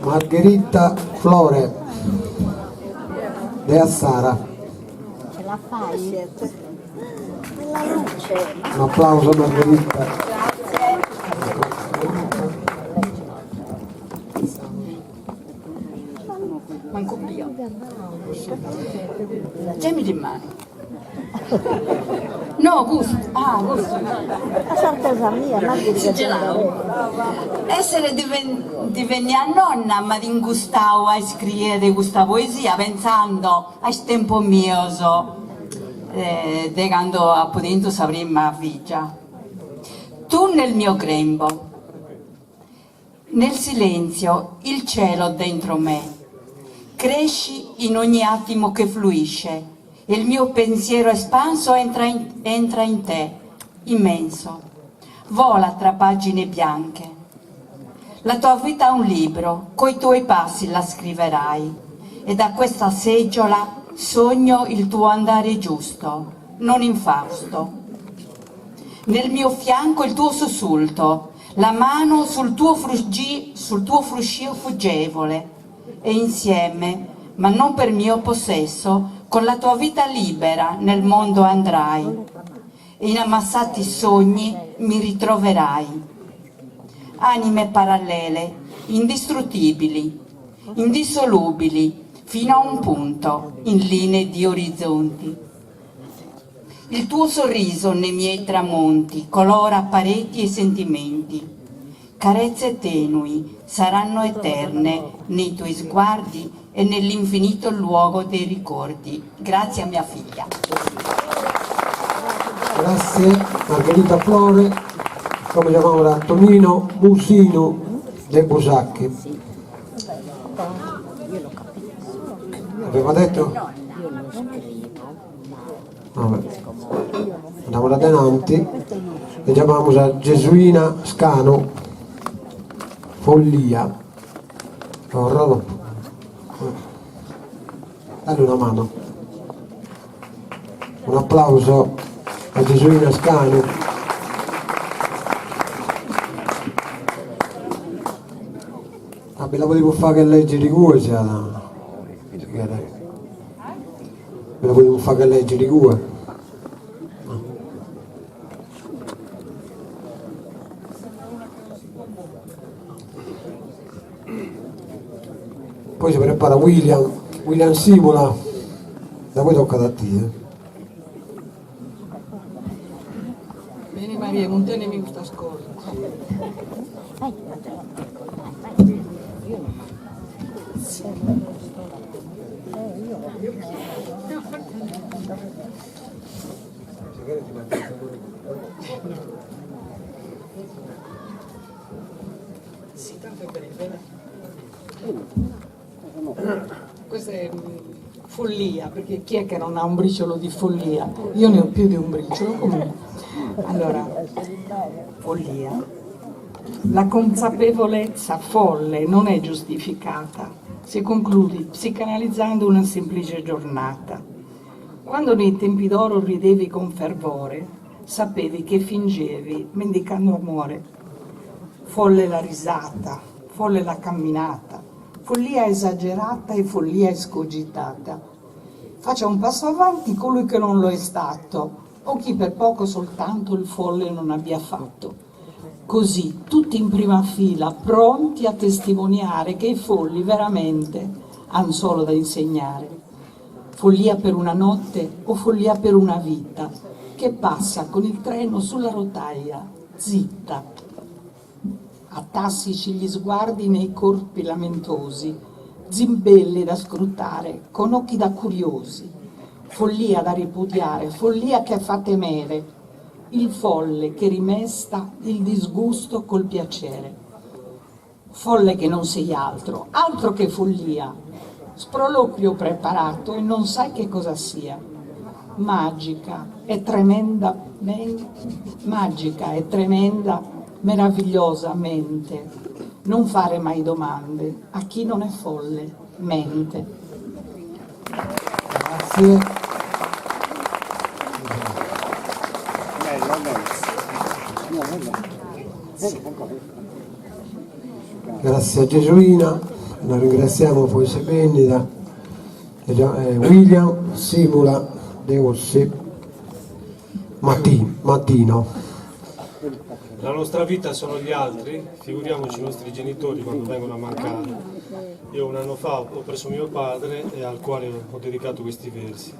Margherita Flore de Assara. Ce la fai? Nella luce. Un applauso a Margherita. Manco più. Gemmi in mano. No, gusto. Ah, gusto. La sorpresa mia, Essere divenne a nonna, ma di gustavo a scrivere questa poesia pensando a tempo mio, quando appunto sapremo figlia. Tu nel mio grembo, nel silenzio, il cielo dentro me, cresci in ogni attimo che fluisce. Il mio pensiero espanso entra in te, immenso, vola tra pagine bianche. La tua vita è un libro, coi tuoi passi la scriverai, e da questa seggiola sogno il tuo andare giusto, non infausto. Nel mio fianco il tuo sussulto, la mano sul tuo fruscio fuggevole, e insieme, ma non per mio possesso, con la tua vita libera nel mondo andrai, e in ammassati sogni mi ritroverai. Anime parallele, indistruttibili, indissolubili, fino a un punto, in linee di orizzonti. Il tuo sorriso nei miei tramonti colora pareti e sentimenti. Carezze tenui saranno eterne nei tuoi sguardi e nell'infinito luogo dei ricordi. Grazie a mia figlia. Grazie Margherita Flore, come chiamavo da Tonino Musino De Busacchi. Aveva detto? Vabbè. Andiamo da denanti e chiamiamo a Gesuina Scano Follia. Dale una mano. Un applauso a Gesuina Scano. Ah, me la potevo fare che legge di cui se la... Me la potevo fare che legge di cui. Poi si prepara William Simula, da poi tocca da te. Vieni Maria, non tenemi questa scorta. Sì, tanto è breve. Questa è follia, perché chi è che non ha un briciolo di follia? Io ne ho più di un briciolo, comunque. Allora, follia. La consapevolezza folle non è giustificata se concludi psicanalizzando una semplice giornata. Quando nei tempi d'oro ridevi con fervore, sapevi che fingevi mendicando amore. Folle la risata, folle la camminata, follia esagerata e follia escogitata. Faccia un passo avanti colui che non lo è stato, o chi per poco soltanto il folle non abbia fatto. Così, tutti in prima fila, pronti a testimoniare che i folli veramente hanno solo da insegnare. Follia per una notte o follia per una vita, che passa con il treno sulla rotaia, zitta. Attassici gli sguardi nei corpi lamentosi, zimbelli da scrutare, con occhi da curiosi. Follia da ripudiare, follia che fa temere, il folle che rimesta il disgusto col piacere. Folle che non sei altro, altro che follia, sproloquio preparato e non sai che cosa sia. Magica e tremenda, meravigliosamente. Non fare mai domande a chi non è folle, mente. Grazie. Grazie a Gesuina. Noi ringraziamo Poesia Bennida, William, Simula, De Ossi, Mattino. La nostra vita sono gli altri, figuriamoci i nostri genitori quando vengono a mancare. Io un anno fa ho preso mio padre e al quale ho dedicato questi versi.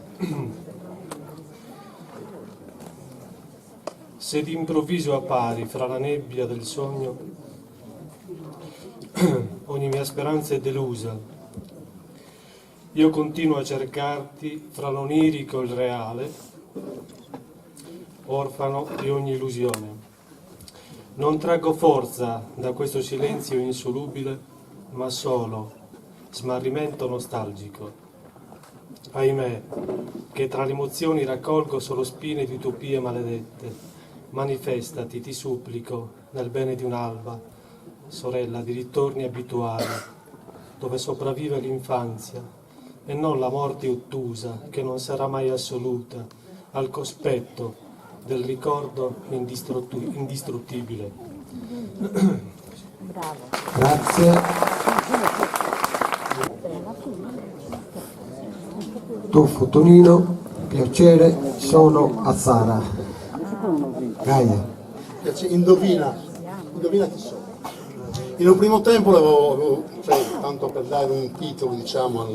Se d'improvviso appari fra la nebbia del sogno, ogni mia speranza è delusa. Io continuo a cercarti fra l'onirico e il reale, orfano di ogni illusione. Non traggo forza da questo silenzio insolubile, ma solo smarrimento nostalgico. Ahimè, che tra le emozioni raccolgo solo spine di utopie maledette. Manifestati, ti supplico, nel bene di un'alba, sorella di ritorni abituali, dove sopravvive l'infanzia e non la morte ottusa che non sarà mai assoluta, al cospetto del ricordo indistruttibile. Grazie. Tuffo Tonino, piacere, sono Azzara. Gaia. Indovina chi sono. In un primo tempo tanto per dare un titolo diciamo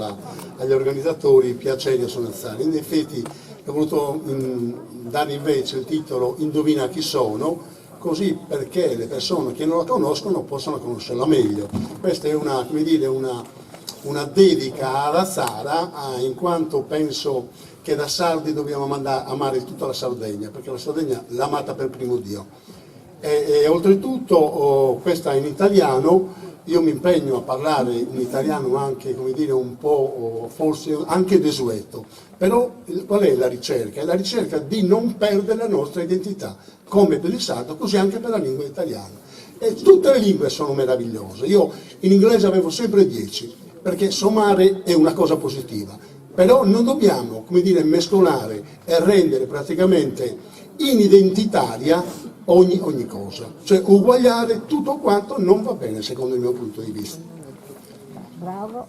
agli organizzatori, piacere, sono Azzara. In effetti ho voluto dare invece il titolo Indovina chi sono, così perché le persone che non la conoscono possano conoscerla meglio. Questa è una una dedica alla Zara, in quanto penso che da sardi dobbiamo amare tutta la Sardegna, perché la Sardegna l'ha amata per primo Dio. E oltretutto questa in italiano, io mi impegno a parlare in italiano anche, come dire, un po' forse anche desueto, però qual è la ricerca? È la ricerca di non perdere la nostra identità, come per il sardo, così anche per la lingua italiana. E tutte le lingue sono meravigliose, io in inglese avevo sempre 10, perché sommare è una cosa positiva, però non dobbiamo, come dire, mescolare e rendere praticamente inidentitaria ogni cosa, cioè uguagliare tutto quanto non va bene secondo il mio punto di vista. Bravo.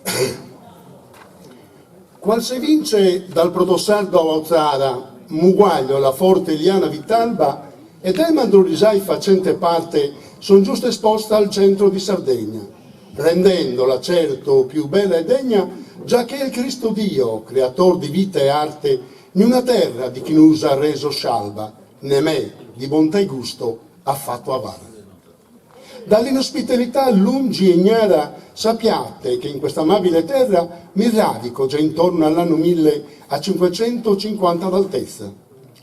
Qual se vince dal protosardo a Ozara, Muguaglio, la forte Liana Vitalba e del Mandrolisai facente parte son giusto esposta al centro di Sardegna, rendendola certo più bella e degna, già che il Cristo Dio, creator di vita e arte, in una terra di chi nusa ha reso scialba, né me, di bontà e gusto, ha fatto avara. Dall'inospitalità lungi e ignara, sappiate che in questa amabile terra mi radico già intorno all'anno 1000 a 550 d'altezza,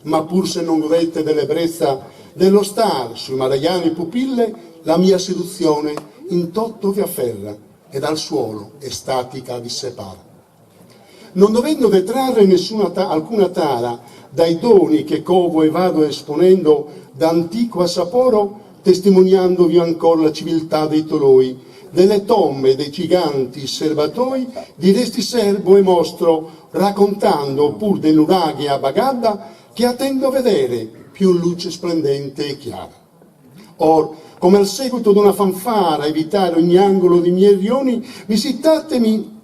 ma pur se non godete dell'ebbrezza dello star sui maragliani pupille, la mia seduzione in totto vi afferra e dal suolo estatica vi separa. Non dovendo detrarre alcuna tara dai doni che covo e vado esponendo d'antico assaporo, testimoniandovi ancora la civiltà dei Toloi, delle tombe dei giganti serbatoi, di resti serbo e mostro, raccontando pur dell'uraghe a Bagadda, che attendo a vedere più luce splendente e chiara. Or, come al seguito d'una fanfara, evitare ogni angolo di miei rioni, visitatemi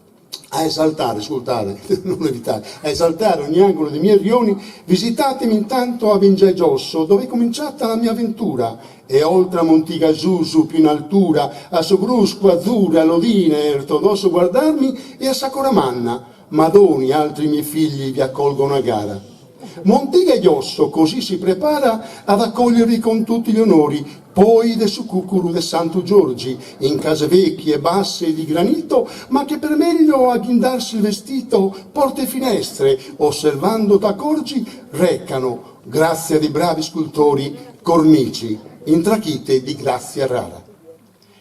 a esaltare, ascoltare, non evitare, a esaltare ogni angolo dei miei rioni, visitatemi intanto a Vingiagiosso, dove è cominciata la mia avventura, e oltre a Montigasusu più in altura, a Sobrusco, a Zura, a Lodine e ortodosso guardarmi, e a Sacoramanna, Madoni, altri miei figli vi accolgono a gara. Montigagiosso così si prepara ad accogliervi con tutti gli onori, poi de su Cucuru de Santo Giorgi, in case vecchie e basse di granito, ma che per meglio agghindarsi il vestito, porte e finestre, osservando t'accorgi, recano, grazia di bravi scultori, cornici, intrachite di grazia rara.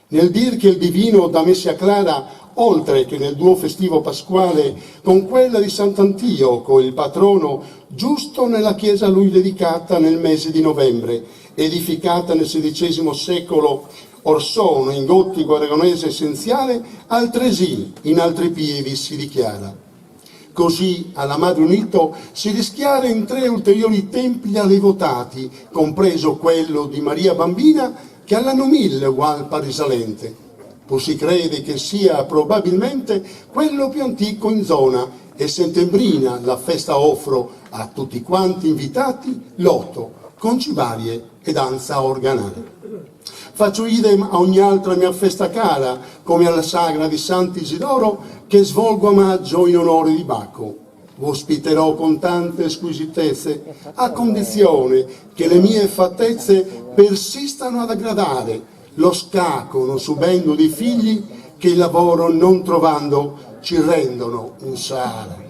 Nel dir che il divino da me sia clara, oltre che nel duo festivo pasquale, con quella di Sant'Antioco, il patrono, giusto nella chiesa a lui dedicata nel mese di novembre, edificata nel XVI secolo, or sono in gottico aragonese essenziale, altresì in altri pievi si dichiara. Così alla Madre Unito si rischiara in 3 ulteriori templi alle votati, compreso quello di Maria Bambina, che all'anno 1000 ugual pa risalente. poi si crede che sia probabilmente quello più antico in zona, e settembrina la festa offro a tutti quanti invitati lotto, conci varie e danza organale. Faccio idem a ogni altra mia festa cara, come alla sagra di Sant'Isidoro, che svolgo a maggio in onore di Bacco. Ospiterò con tante squisitezze, a condizione che le mie fattezze persistano ad aggradare lo scacco, non subendo dei figli che il lavoro non trovando ci rendono un Sahara.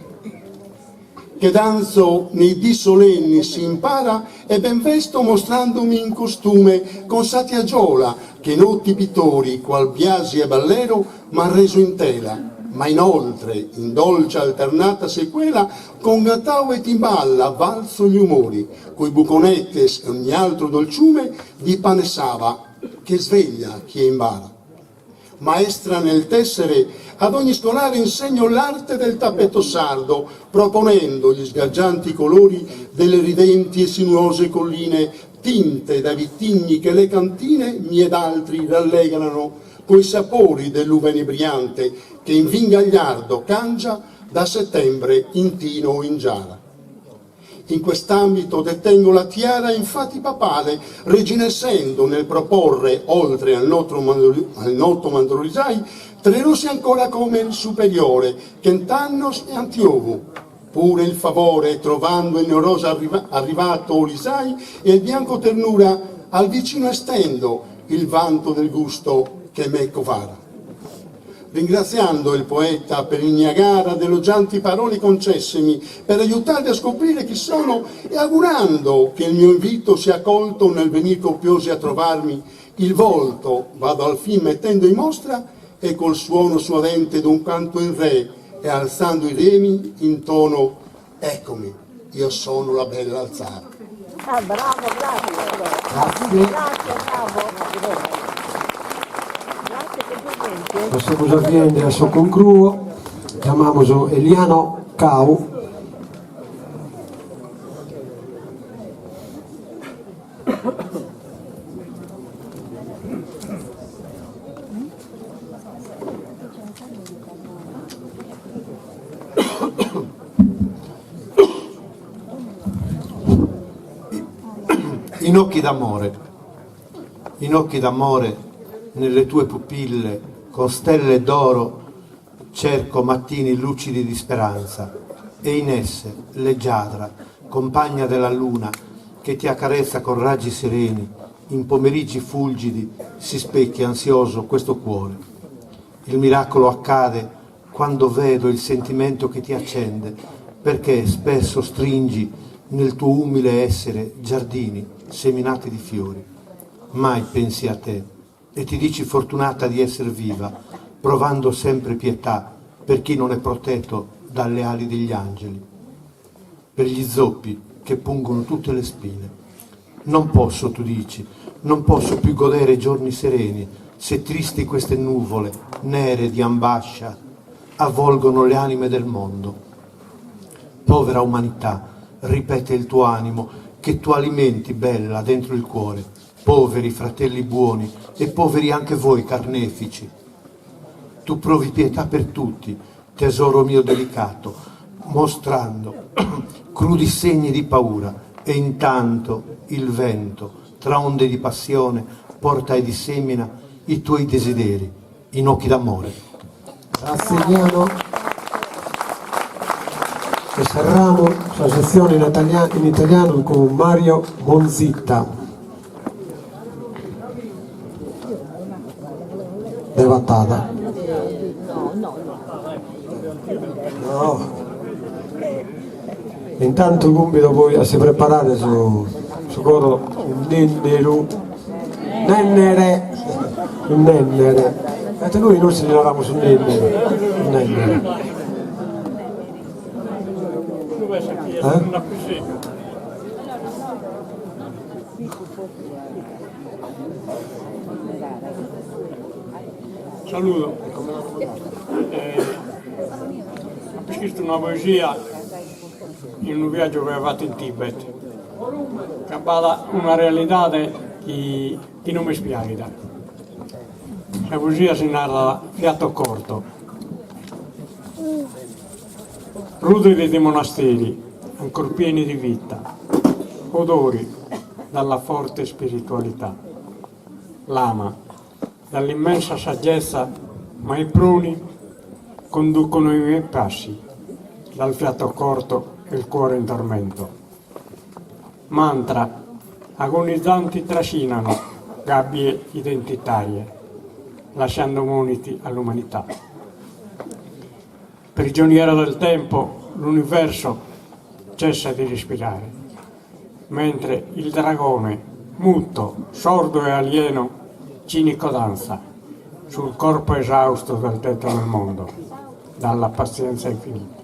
Che danzo nei dì solenni si impara e ben vesto mostrandomi in costume con satiagiola che notti pittori qual Biasi e Ballero m'han reso in tela, ma inoltre in dolce alternata sequela con gattao e timballa valso gli umori coi buconettes e ogni altro dolciume di pane sava che sveglia chi è in bara. Maestra nel tessere, ad ogni scolare insegno l'arte del tappeto sardo, proponendo gli sgargianti colori delle ridenti e sinuose colline, tinte dai vitigni che le cantine mie ed altri rallegrano, coi sapori dell'uva inebriante che in vin gagliardo cangia da settembre in tino o in giara. In quest'ambito detengo la tiara infatti papale, regina essendo nel proporre, oltre al noto mandorlisai, tre rossi ancora come il superiore, Kentannos e Antiovu. Pure il favore, trovando il neorosa arrivato Olisai e il bianco ternura, al vicino estendo il vanto del gusto che me covara. Ringraziando il poeta per il Niagara d'elogianti parole concessemi per aiutarvi a scoprire chi sono e augurando che il mio invito sia accolto nel venir copiosi a trovarmi, il volto vado al fin mettendo in mostra e col suono suadente d'un canto in re e alzando i remi in tono eccomi, io sono la bella alzara. Ah, bravo, grazie. Grazie, bravo. Passamos avviene a suo concluo, chiamamos Eliano Cau. In occhi d'amore, nelle tue pupille, con stelle d'oro, cerco mattini lucidi di speranza, e in esse, leggiadra, compagna della luna, che ti accarezza con raggi sereni, in pomeriggi fulgidi si specchia ansioso questo cuore. Il miracolo accade quando vedo il sentimento che ti accende, perché spesso stringi nel tuo umile essere giardini seminati di fiori. Mai pensi a te e ti dici fortunata di essere viva, provando sempre pietà per chi non è protetto dalle ali degli angeli, per gli zoppi che pungono tutte le spine. Non posso, tu dici, non posso più godere giorni sereni, se tristi queste nuvole nere di ambascia avvolgono le anime del mondo. Povera umanità, ripete il tuo animo, che tu alimenti bella dentro il cuore, poveri fratelli buoni e poveri anche voi carnefici. Tu provi pietà per tutti, tesoro mio delicato, mostrando crudi segni di paura, e intanto il vento, tra onde di passione, porta e dissemina i tuoi desideri in occhi d'amore. Grazie Eliano. E cerramos la sezione in italiano con Mario Bonzitta. Devattata. No. Intanto compito poi a si preparare su coro un nennere. Mentre noi ci lavoriamo su nennere. Saluto. Ho scritto una poesia in un viaggio che avevo fatto in Tibet, che parla una realtà che non mi spiega. La poesia si narra a fiato corto. Ruderi dei monasteri, ancor pieni di vita, odori dalla forte spiritualità, lama dall'immensa saggezza, ma i pruni conducono i miei passi, dal fiato corto e il cuore in tormento. Mantra agonizzanti trascinano gabbie identitarie, lasciando moniti all'umanità. Prigioniero del tempo, l'universo cessa di respirare, mentre il dragone, muto, sordo e alieno, cinico danza sul corpo esausto del tetto del mondo, dalla pazienza infinita.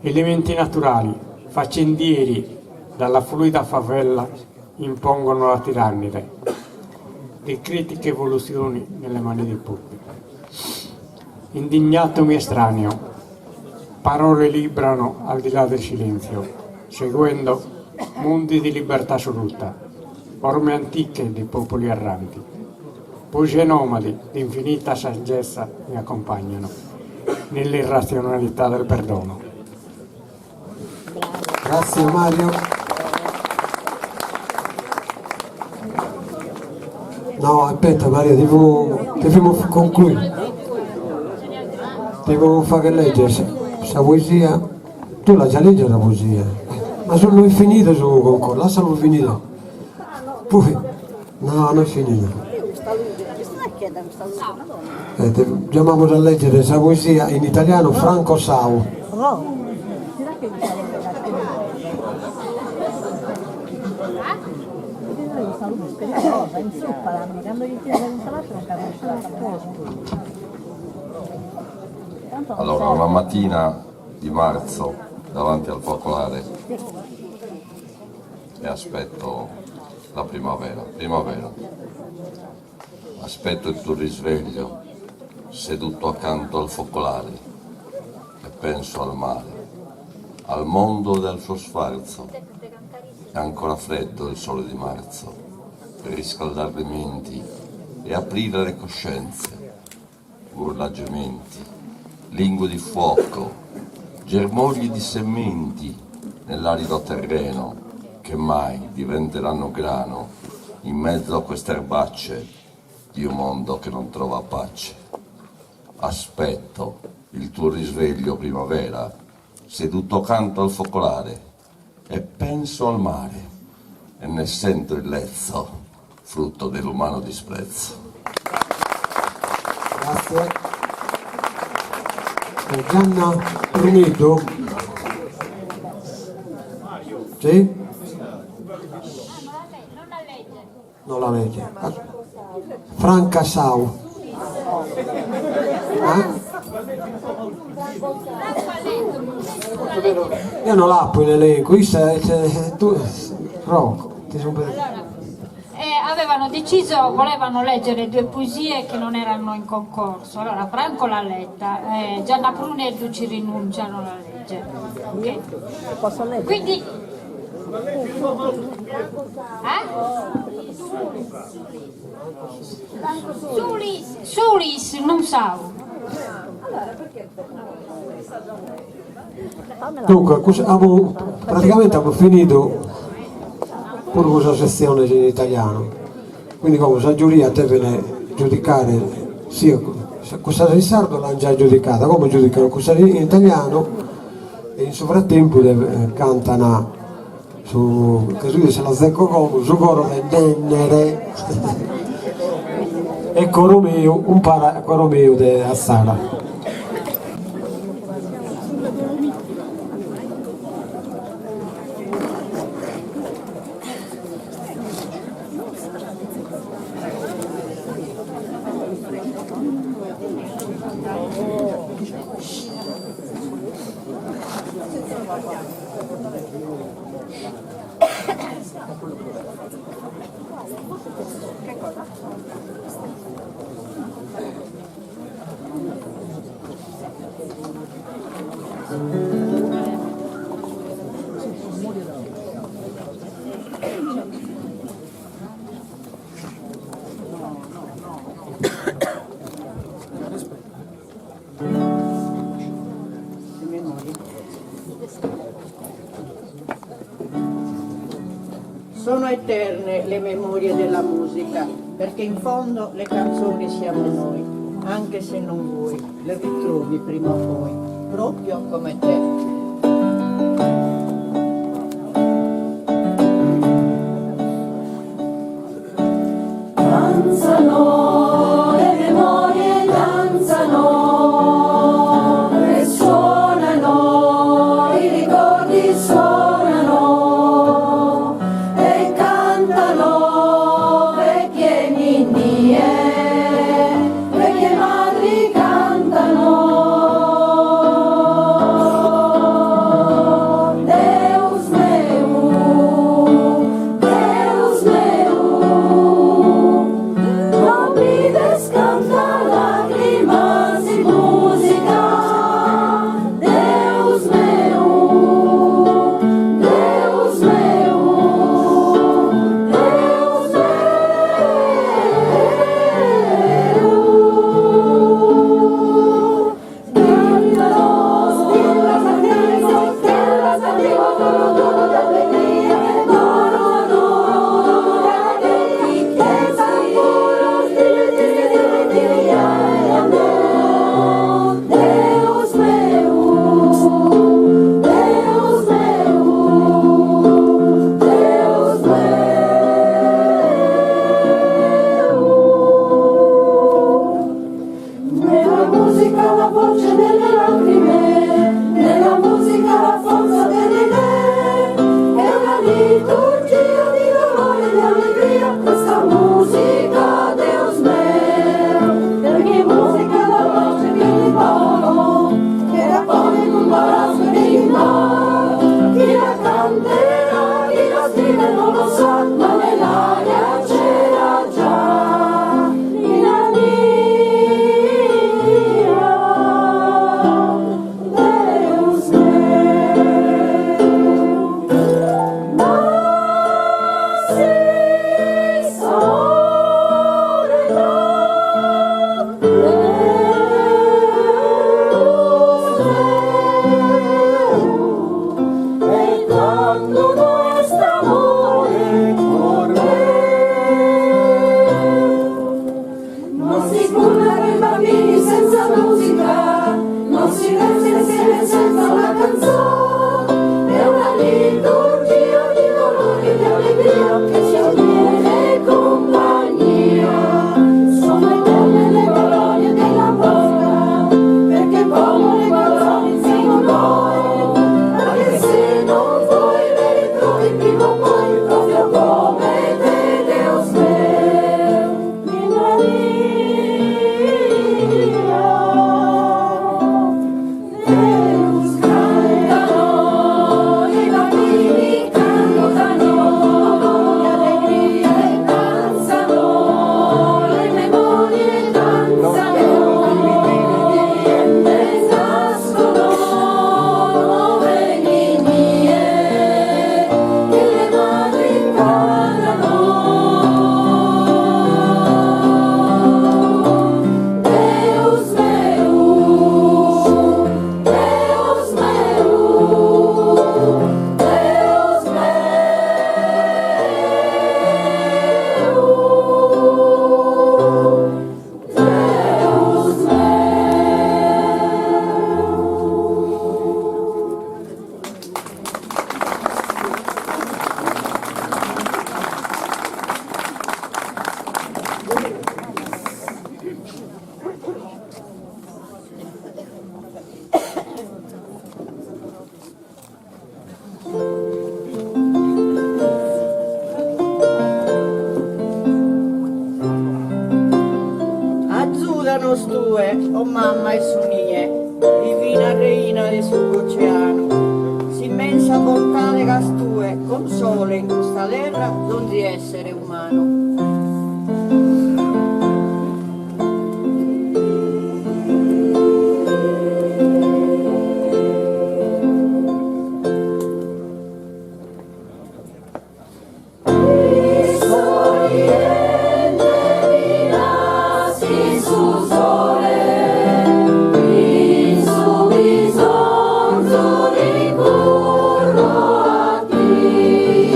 Elementi naturali, faccendieri dalla fluida favela, impongono la tirannide di critiche evoluzioni nelle mani di pubblico. Indignato mi estraneo, parole librano al di là del silenzio, seguendo mondi di libertà assoluta, forme antiche di popoli erranti. Poesie nomadi di infinita saggezza mi accompagnano nell'irrazionalità del perdono. Grazie Mario. No, aspetta Mario, devo concludere. Devo fare leggere questa poesia. Tu l'hai già letta la poesia, ma non è finita sul concorso, lascialo finire. Poi, no, non è finita. Andiamo a leggere questa poesia in italiano, Franco Sau. Allora, una mattina di marzo davanti al focolare e aspetto la primavera. Aspetto il tuo risveglio seduto accanto al focolare e penso al mare, al mondo del suo sfarzo. È ancora freddo il sole di marzo per riscaldare le menti e aprire le coscienze, urlaggiamenti, lingue di fuoco, germogli di sementi nell'arido terreno che mai diventeranno grano in mezzo a queste erbacce di un mondo che non trova pace. Aspetto il tuo risveglio primavera, seduto accanto al focolare, e penso al mare e ne sento il lezzo, frutto dell'umano disprezzo. Grazie. Gianna Brunito. Sì? Non la legge. Franca Sau. Io non l'appo in elenco, tu Rocco, ti sono per... Avevano deciso, volevano leggere 2 poesie che non erano in concorso. Allora Franco l'ha letta, Gianna Pruni e Duci rinunciano alla legge. Okay. Posso leggere? Quindi Sulis, non so. Dunque, praticamente abbiamo finito pure questa sezione in italiano, quindi come la giuria deve giudicare sia questa in sardo l'hanno già giudicata, come giudicano questa in italiano, e in frattempo cantano su, che lui se la zecco come su coro del Dennere e coro mio, un coro mio di Assara. Sono eterne le memorie della musica, perché in fondo le canzoni siamo noi, anche se non vuoi, le ritrovi prima o poi, proprio come te. Danzano, le memorie danzano, e suonano, i ricordi suonano, e cantano vecchie ninnie, vecchie madri cantano. Deus meu, Deus meu, non rides canta lágrimas y música. Deus meu, Deus meu, Deus meu. Cántanos, tierras antiguas, todo de alegría, todo de riqueza, puros, Deus meu, Deus meu, Deus meu. Nella musica la voce delle lacrime, nella musica la forza delle idee, è una liturgia di dolore e di allegria, questa musica, Deus meu, perché musica la voce che ti parlo, che raccoglie con barazzo e rimane, chi la canterà, chi la scrive non lo sa, ma nell'aria c'era già. In Deus meu, nasce soledad, Deus meu, e quando nuestro amore non si curano i bambini senza musica, non si resta insieme senza una canzone, è una liturgia di dolore e di allegria che ci avviene compagnia. Sono eterne le parole della musica, perché come le canzoni siamo noi, anche se non vuoi le ritrovi prima o poi, proprio come te, Deus meu. In Deus cantano, i bambini cantano, le allegrie danzano, le memorie danzano, e nascono nuove linee, e le madri cantano. Deus meu, Deus meu, Deus meu, Deus Azzurano stue, o mamma e sunie, divina reina del sull'oceano, si immensa bontà le gastue, con sole in questa terra donde essere umano. Su sole, in su bisogno di curro a ti.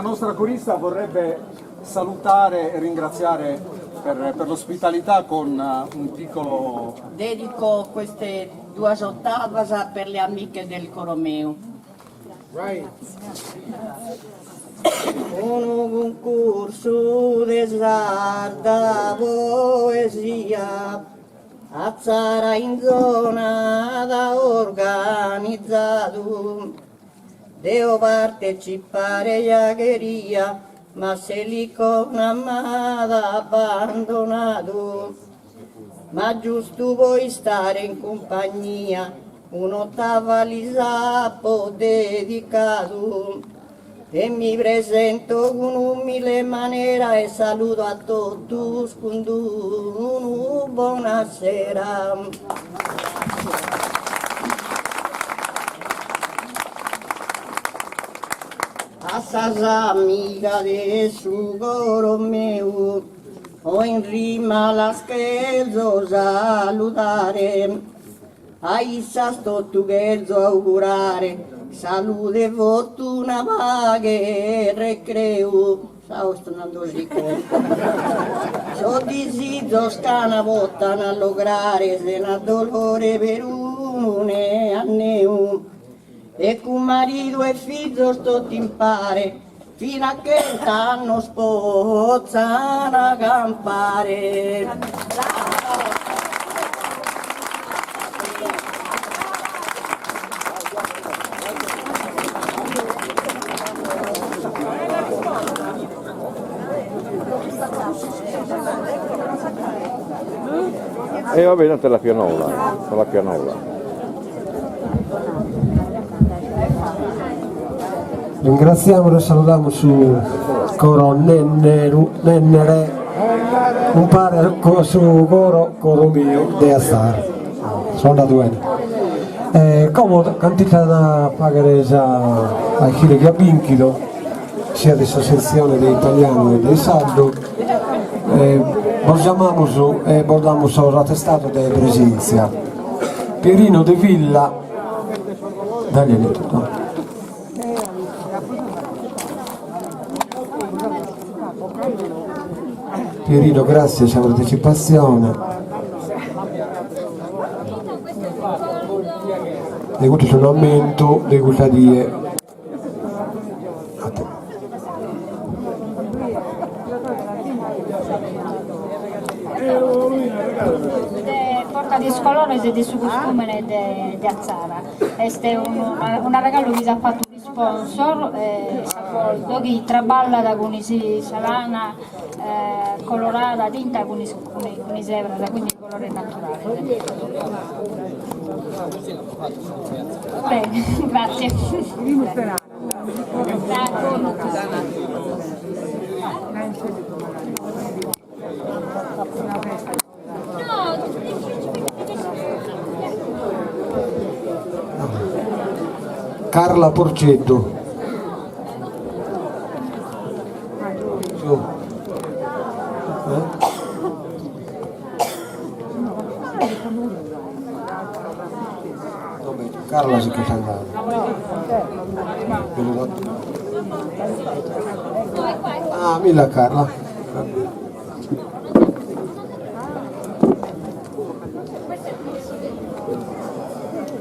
nostra corista vorrebbe salutare e ringraziare per l'ospitalità con un piccolo... Dedico queste 2 ottavas per le amiche del coro mio. Un concorso de sarda poesia a Zara in zona da organizzato. Devo partecipare iagheria, ma se lì con amata abbandonato. Ma giusto vuoi stare in compagnia, un'ottava lisapo dedicato. E mi presento con umile maniera e saluto a tutti con buonasera. Assas amica del suo coro mio, ho in rima la scherzo salutare, a issa sto tu scherzo augurare, salute e fortuna, paga e recreo. Stavo andando sicuro. So disizio scana vottano a lograre, se n'ha dolore per uno ne a neu. E con marito e figlio sto impare, fino a che stanno spozzano a campare. E va bene, la pianola, con la pianola. Ringraziamo e salutiamo su coro Nennere, un pare su coro mio de Assar. Sono da due. Come cantità da pagare ai chili che abinchido, sia di associazione dei italiani e dei sardo, bordamos attestato di presenza. Pierino de Villa, dagli tutto. Pierino, grazie per la partecipazione. E questo è un aumento di questa die. Porta di scolone e di su costume di Azzara. Questo è un regalo che ci ha fatto gli sponsor, che traballa da con i salana colorata, tinta con i zebra, quindi colore naturale. Bene, grazie. Carla Porcetto. Carla si che sta andando. Ah, milla Carla.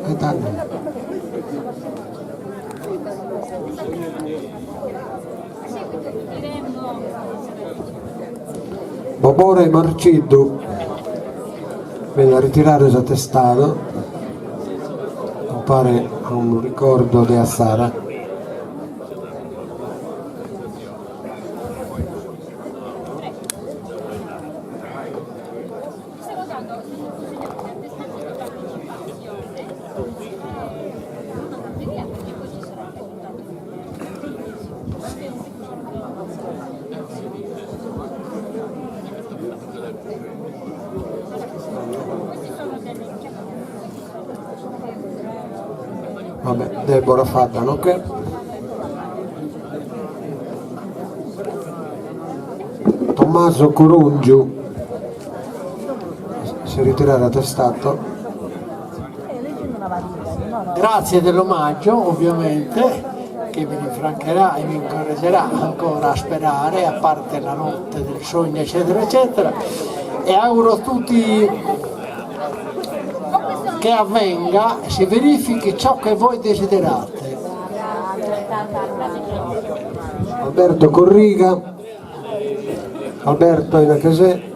E tanto. Bobore Marceddu viene a ritirare il testato, mi pare a un ricordo di Assara. Vabbè, Deborah fatta, nonché Tommaso Corungiu si è ritirato a testato. Grazie dell'omaggio ovviamente che mi rinfrancherà e mi incoraggerà ancora a sperare, a parte la notte del sogno eccetera eccetera, e auguro a tutti che avvenga e si verifichi ciò che voi desiderate. Alberto Corriga, Alberto Inacasè.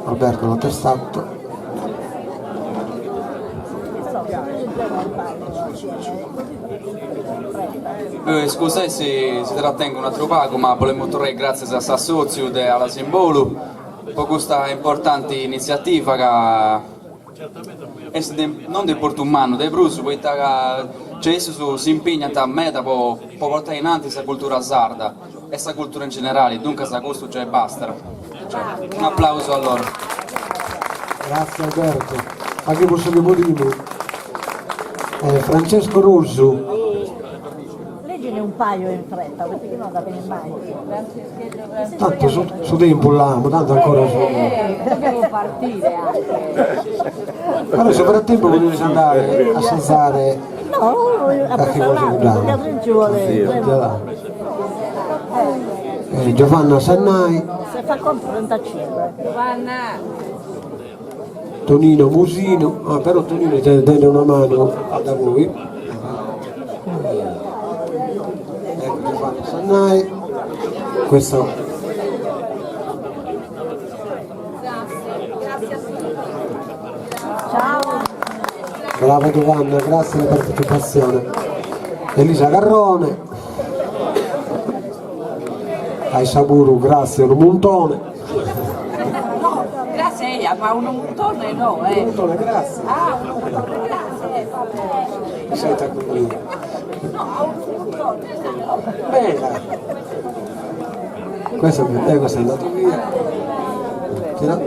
Alberto l'ha testato. Scusate se trattengo un altro poco, ma volevo tornare grazie a Sassozio e alla Simbolo per questa importante iniziativa che è non del porto umano, del Bruso, perché Gesù si impegna a meta per portare in avanti questa cultura sarda e questa cultura in generale, dunque sa questo già basta. Un applauso a loro. Grazie Alberto. Anche posso che volimo. Francesco Russo. Leggine un paio in fretta, perché non va bene mai. Tanto su tempo là, tanto ancora su. Dobbiamo partire anche. Adesso per tempo potete andare a senziare. No, a che cosa parlare, ci vuole. Giovanna Sannai. Se fa conto 35. Giovanna! Tonino Musino, però Tonino ti dà una mano da voi. Ecco Giovanna Sannai. Questo. Ciao. Brava Giovanna, grazie alla partecipazione. Elisa Garrone. Ai Saburu, grazie, un montone. No, grazie, ma un montone no, Un montone, grazie. Ah, un montone, grazie. Senta qui. No, un montone. Bella. Questo è andato via. Tira.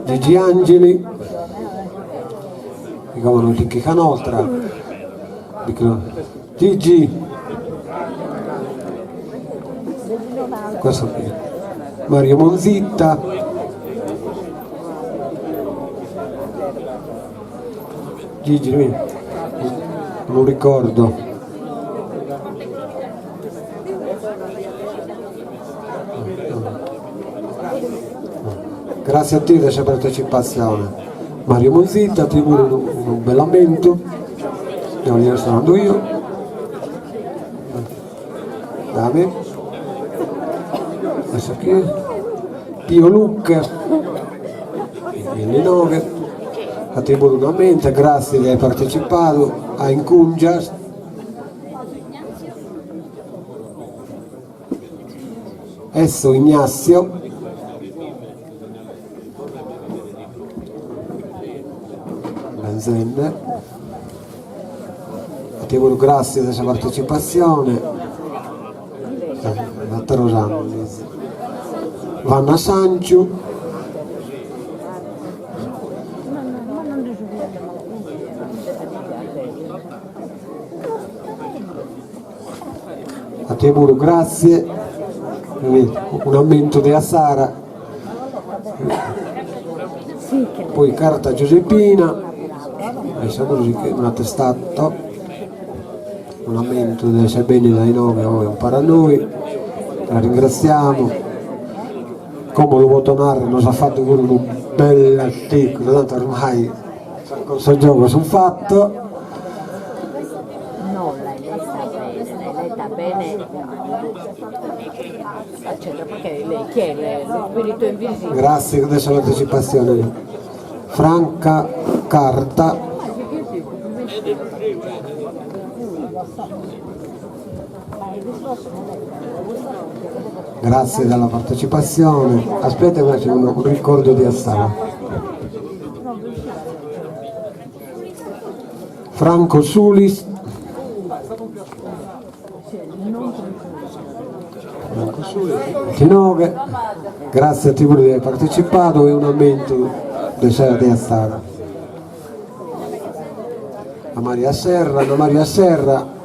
Gigi Angeli. Mi chiamano Ticchi Canoltra. Gigi. Questo qui. Mario Monzitta. Gigi, lui. Non lo ricordo. Grazie a te per la partecipazione. Mario Monzitta, ti pure un bel aumento. Devo dire sto andando io. Dame. Questo qui. Pio Lucca. 2009. A te pure un aumento, grazie di aver partecipato. A Incungias. Esso Ignazio. Benzenne. A te pure grazie di questa partecipazione. Vanna Sancio. A te pure grazie, un aumento di Assara, poi carta Giuseppina, un attestato, un aumento di Sebeni dai 9 o un para noi, la ringraziamo. Come lo vuoi tornare, nos ha fatto pure un bel articolo, tanto ormai questo gioco sono fatto. No, l'hai letta bene, accetta perché lei chi è lo spirito invisibile. Grazie per questa partecipazione. Franca Carta. Grazie della partecipazione. Aspetta invece un ricordo di Assara. Franco Sulis. Franco Sulis. 29. Grazie a te pure di aver partecipato e un aumento di Sera di Assara. A Maria Serra, Anna Maria Serra.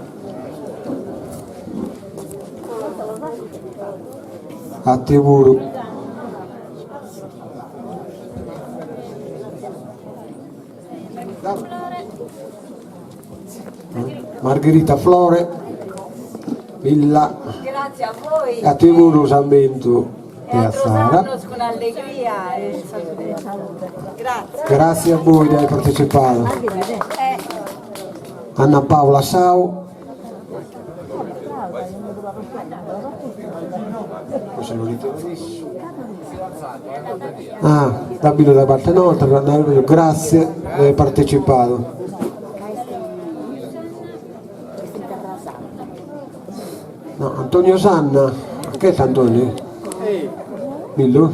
a te auguro. Margherita Flore, Villa, Grazie a voi. a te auguro Samento e a Sara. Con allegria e salute. Grazie. Grazie a voi di aver partecipato. Anna Paola Sau. Davide da parte nostra, grazie di aver partecipato. No, Antonio Sanna, che è Antonio? Millo?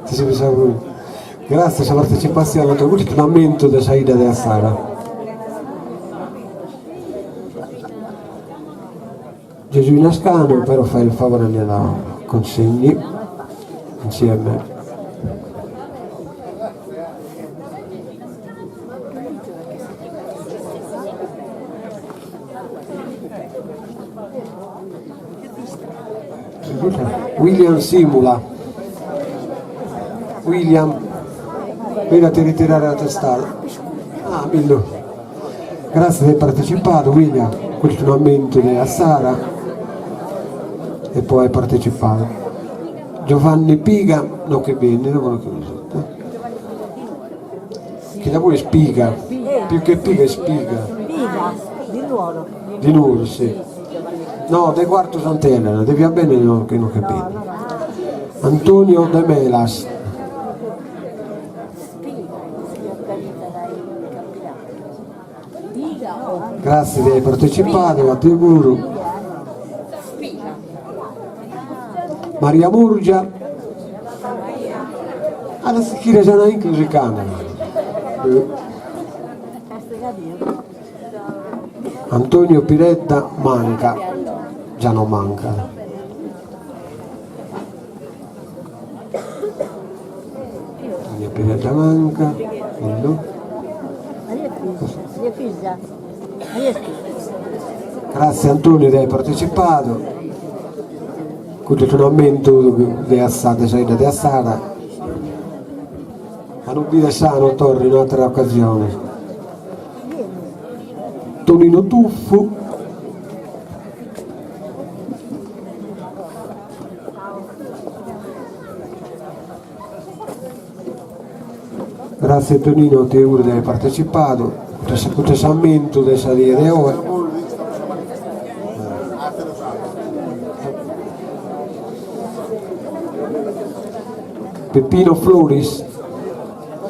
Ti sei pensato voi. Grazie per la partecipazione al ultimamento di Saida de Sara. Gesù Nascano, però fai il favore gliela consegni insieme. William Simula. William, venite a ritirare la testata. Millo. Grazie di aver partecipato, William, quel tornamento della Sara e poi hai partecipato. Giovanni Piga, no che viene, non lo chiuso. Che da voi è spiga, più che piga è spiga. Piga, di Nuoro. Di Nuoro, sì. No, De Quarto Sant'Elena, devi a bene no, che non capisco. Antonio De Melas. Grazie di aver partecipato, a te auguro. Maria Murgia. Alla schira già non inclusi camera. Antonio Piretta manca, già non manca. Antonio Piretta manca, grazie Antonio di aver partecipato. Questo tornamento di Assata, Saida di Assara. A non dire sano torri in altre occasioni. Tonino Tuffo. Grazie Tonino, ti auguro di aver partecipato. Questo sammento di salire di ore. Peppino Floris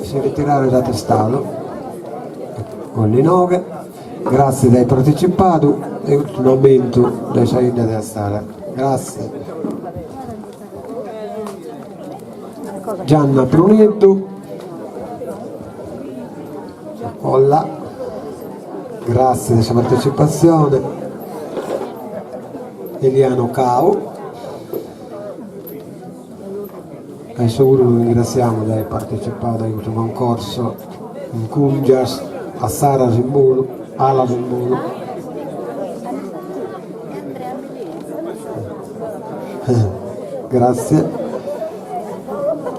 si ritirare da Testalo con le 9. Grazie di aver partecipato e un aumento dai Saida della Sala. Grazie. Gianna Brunetto. Olla. Grazie della sua partecipazione. Eliano Cao. Adesso lo ringraziamo di aver partecipato a questo concorso in Cungias, a Sara Simbolo, alla Simbolo. Grazie.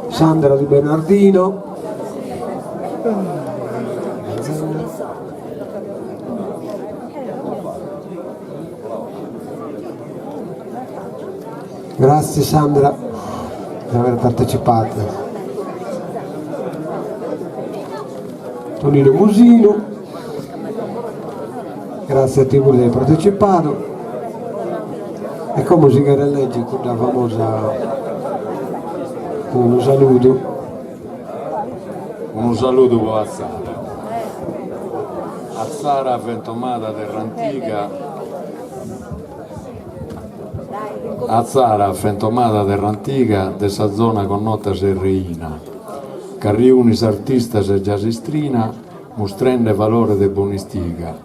Sandra Di Bernardino. Grazie Sandra di aver partecipato. Tonino Musino, grazie a te per aver partecipato. E come si chiama legge con la famosa un saluto. Un saluto con Azzara. Azzara ventomata terrantica. Azzara fentomata terrantica de sa zona connota serreina, che riunis artistas e jazzistrina, mostrende valore de bonistica.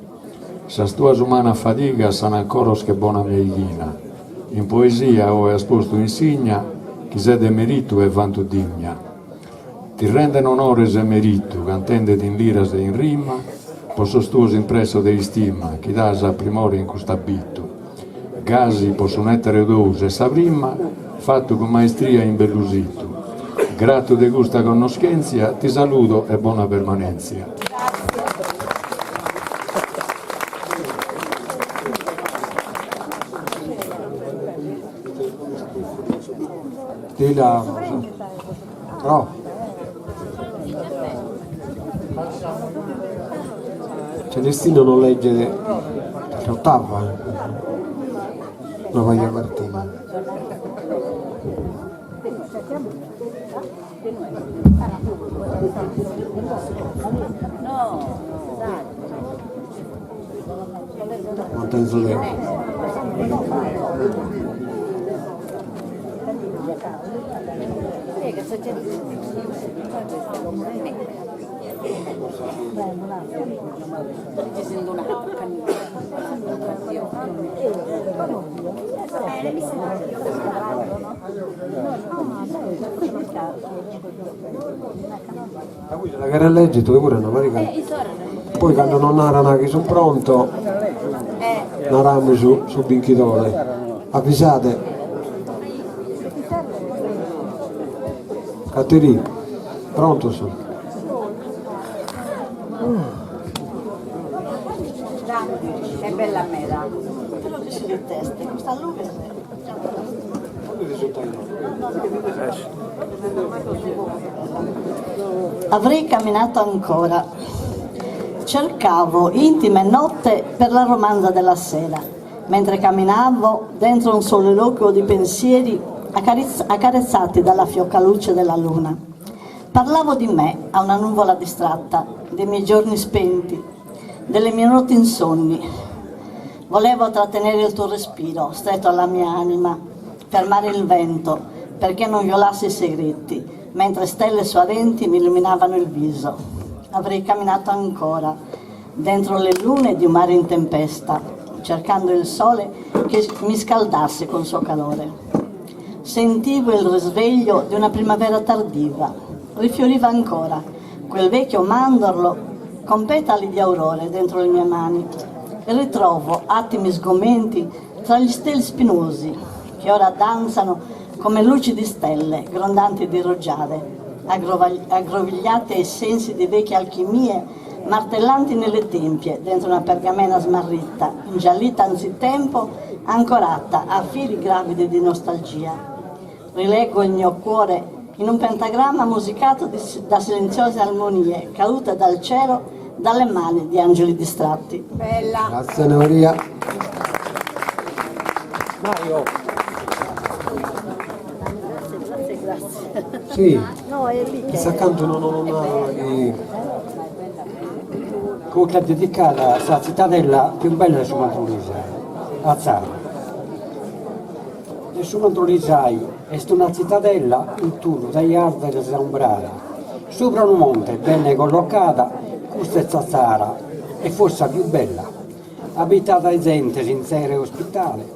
Sa tua umana fatica san ancora che buona meglina. In poesia ho esposto insignia, chi se de merito e vanto digna. Ti renden onore se merito, cantende in liras e in rima, posso stuos impresso dei stima, chi dà sa primore in questo abito. Gasi possono essere dose, sa prima, fatto con maestria imbellusito. Grato di gusta conoscenza, ti saluto e buona permanenza. Celestino non legge l'ottava, la voglia Martina. Mantenzo la gara legge tu pure una marica. Poi quando non narrano che sono pronto narramo su binchitore, avvisate Caterina, pronto sono. Che bella mela. Però che si detesta, questa luce. Avrei camminato ancora. Cercavo intime notte per la romanza della sera, mentre camminavo dentro un soliloquio di pensieri accarezzati dalla fioca luce della luna. Parlavo di me a una nuvola distratta, dei miei giorni spenti, delle mie notti insonni. Volevo trattenere il tuo respiro, stretto alla mia anima, fermare il vento, perché non violassi i segreti, mentre stelle suadenti mi illuminavano il viso. Avrei camminato ancora, dentro le lune di un mare in tempesta, cercando il sole che mi scaldasse col suo calore. Sentivo il risveglio di una primavera tardiva, rifioriva ancora quel vecchio mandorlo con petali di aurore dentro le mie mani e ritrovo attimi sgomenti tra gli steli spinosi che ora danzano come luci di stelle grondanti di rugiade, aggrovigliate ai sensi di vecchie alchimie martellanti nelle tempie dentro una pergamena smarrita, ingiallita anzitempo, ancorata a fili gravidi di nostalgia. Rileggo il mio cuore in un pentagramma musicato da silenziose armonie cadute dal cielo dalle mani di angeli distratti. Bella. Grazie Anna Maria. Mario. Grazie. Sì, No, è lì che... sta accanto non Comunque è dedicata alla cittadella più bella del suo Mantrolisa, a Zara. Il suo Mantrolisa è una cittadella in turno dagli alberi esambrata, sopra un monte ben collocata, questa è Zara, e forse la più bella, abitata da gente sincera e ospitale,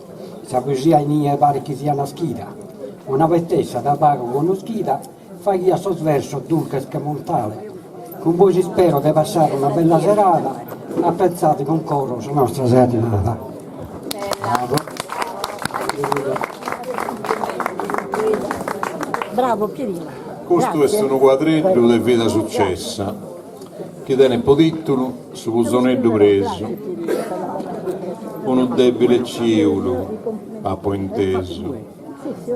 sa poesia in ie barchi sia una schida, una vettessa da pago con uno schida, fa chi a sosverso dunque e scamontale. Con voi ci spero di passare una bella serata, apprezzati con coro sulla nostra serenata. Bravo Pierino. Questo è un quadretto di vita successa, che tiene potitolo su Puzzonello preso, un debile ciulo, a poi inteso,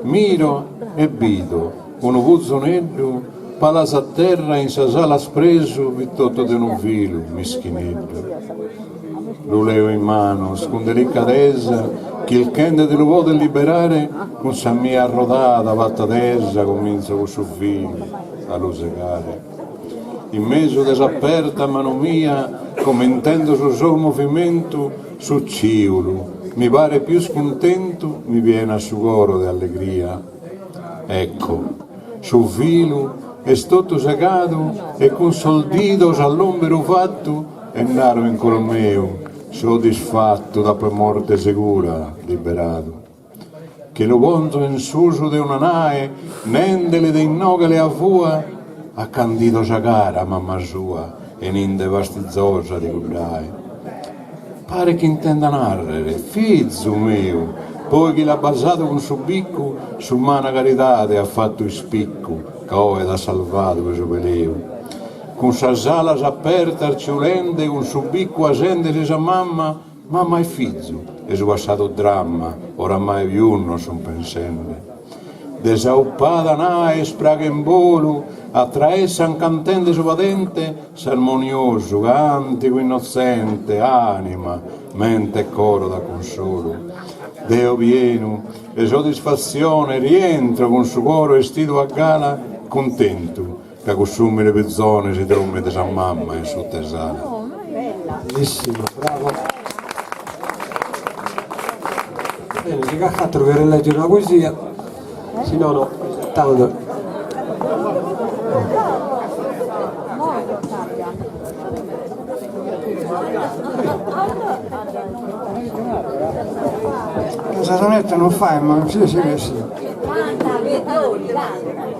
miro e vido, un Puzzonello palasa a terra in sa sala spreso vittoto di un filo, mischinello. Lo leo in mano, con delicatezza, che il kende te lo vuole liberare, con sa mia arrodata, vatta tesa, comincia con suo filo a rosicare. In mezzo desaperta mano mia, commentando sul suo movimento, su ciulo, mi pare più scontento, mi viene a suo coro di allegria. Ecco, su filo, è stato segato e con soldito all'ombero fatto e naro in col mio, soddisfatto da per morte sicura, liberato. Che lo conto in suso di una nae, nendele dei nogale a vua, a candito cara mamma sua, e ninde vastizzosa di cudrai. Pare che intenda narrare, figlio mio, poi che l'ha basato con suo bicco, su mana carità ha fatto il spicco, che ove l'ha salvato per suo peleo. Con sa sala aperta arciulente, con suo bicco a sente sa mamma e figlio, e su passato dramma, oramai più non son pensente. Desauppata nae spraga in volo, attraessa un cantente sovadente, sermonioso, cantico innocente, anima, mente e coro da consolo. Deo pieno e soddisfazione rientro con suo cuore vestito a gala, contento, che consumi le pezzone si trombe di sa mamma in su tesala. Bellissimo, bravo. Bene, si cacca a trovare a leggere una poesia, se no, tanto. Questa sonetta non fai, ma sì.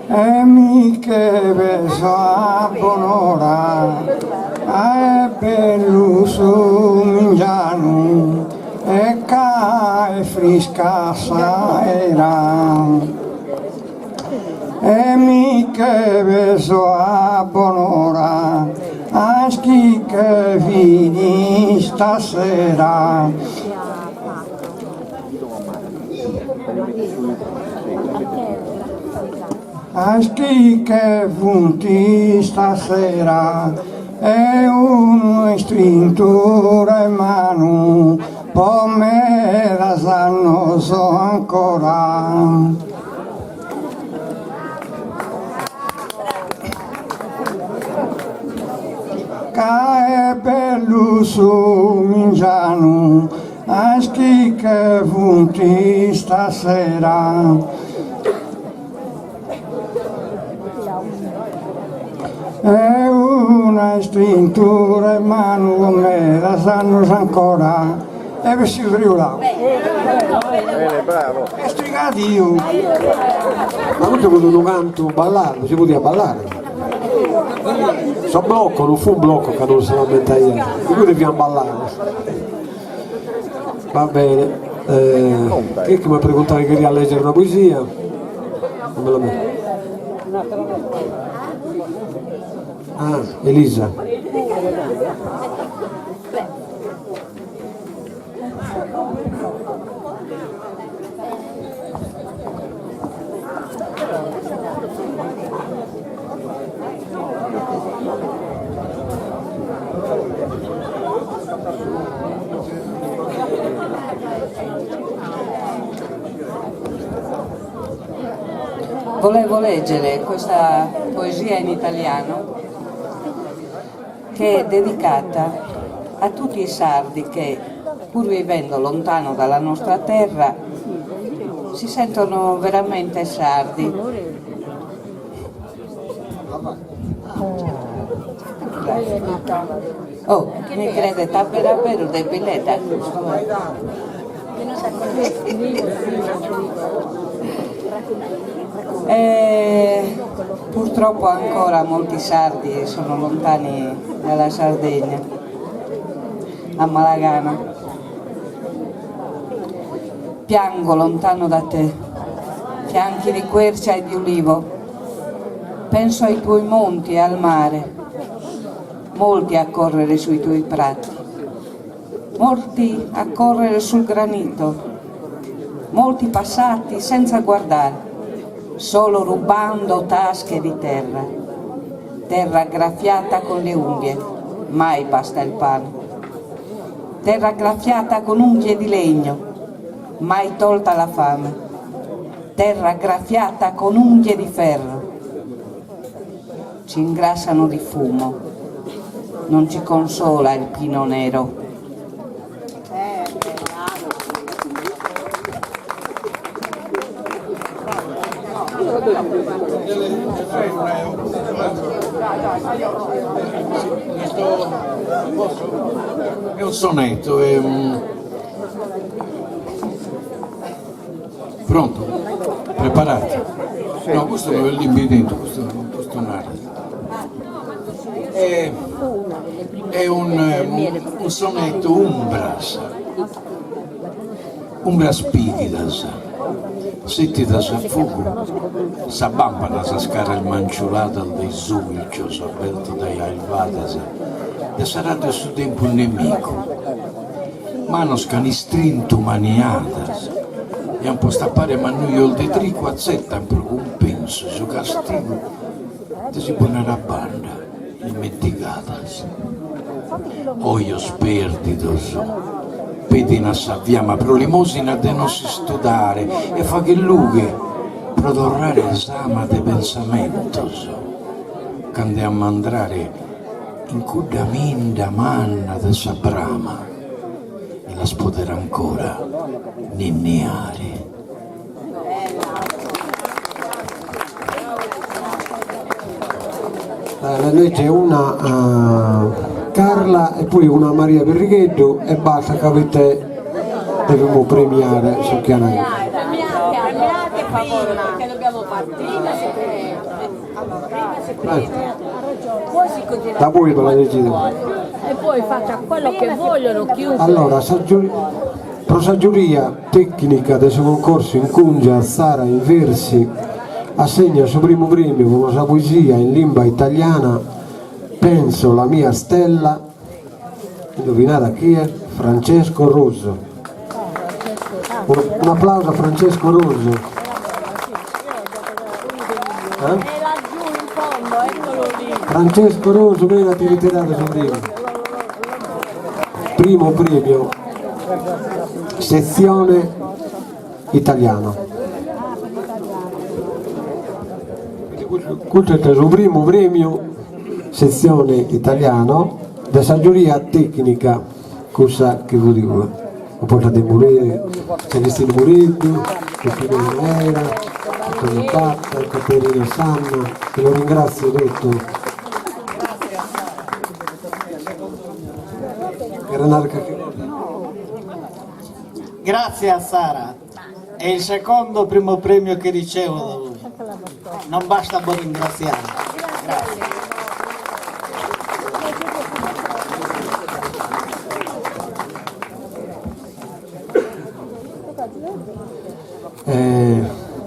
E mi che peso a buon'ora, è bello su mingiano, e cae frisca saera. E mi che peso a buon'ora, a schi che vini stasera. A schi che punti stasera e uno strintura in mano, poi me la sanno so ancora. Cae bello su mingiano, a schi che punti stasera. E una strintura in mano me la sanno ancora, e vestito triolavo. Bene, bravo. E strigati io. Ma questo con un canto ballare, si poteva ballare. So blocco, non fu un blocco che non si lamenta ieri, di cui dobbiamo ballare. Va bene. Che mi preguntavi che queria leggere una poesia? Non me la metto. Ah, Elisa. Volevo leggere questa poesia in italiano che è dedicata a tutti i sardi che, pur vivendo lontano dalla nostra terra, si sentono veramente sardi. Oh, mi crede davvero debiletta? Purtroppo ancora molti sardi sono lontani dalla Sardegna, a Malagana. Piango lontano da te, fianchi di quercia e di ulivo, penso ai tuoi monti e al mare, molti a correre sui tuoi prati, molti a correre sul granito, molti passati senza guardare, solo rubando tasche di terra, terra graffiata con le unghie, mai basta il pane, terra graffiata con unghie di legno, mai tolta la fame, terra graffiata con unghie di ferro, ci ingrassano di fumo, non ci consola il pino nero. È un sonetto, è un... Pronto? Preparati? No, questo è l'impedimento, questo non è. è un sonetto umbras pitidas, sittidas a fugo, sabambanas a scara il manciulata dei zubilcios, aperto dai alvadas, de sarà su tempo il nemico, manos canistrinto maniadas, e un po' stappare mannuiol di trico azzettan per compenso, su castigo, te si pone la banda, dimenticadas. Hoyos perdidos, pedina savviama pro limosina de non si studare e fa che lughe prodorrare esama de pensamentos, cande a mandrare in cudda minda manna de sa brama e la spodera ancora ninniare. La legge è una Carla e poi una Maria Perrighetto e basta che avete dobbiamo premiare su Chianai. Premiate prima, perché dobbiamo partire. Poi si continua. Da voi ve la decidete. E poi faccia quello che vogliono, chiunque. Allora, pro giuria tecnica del suo concorso in Cungia, Sara in versi, assegna il suo primo premio con una poesia in lingua italiana, Penso la mia stella, indovinate chi è? Francesco Rosso. Un applauso a Francesco Rosso. Francesco Rosso, bene, ti ritirate sul primo premio, sezione italiano. Questo è il suo primo premio, sezione italiano, da giuria tecnica, cosa che vuol dire? Un po' di Murelli, Celestino Murillo, Cristina Era, Antonio Patta, Caterina Sanna, che lo ringrazio detto. Grazie a Sara, è il secondo primo premio che ricevo da lui, non basta poi ringraziare. Grazie.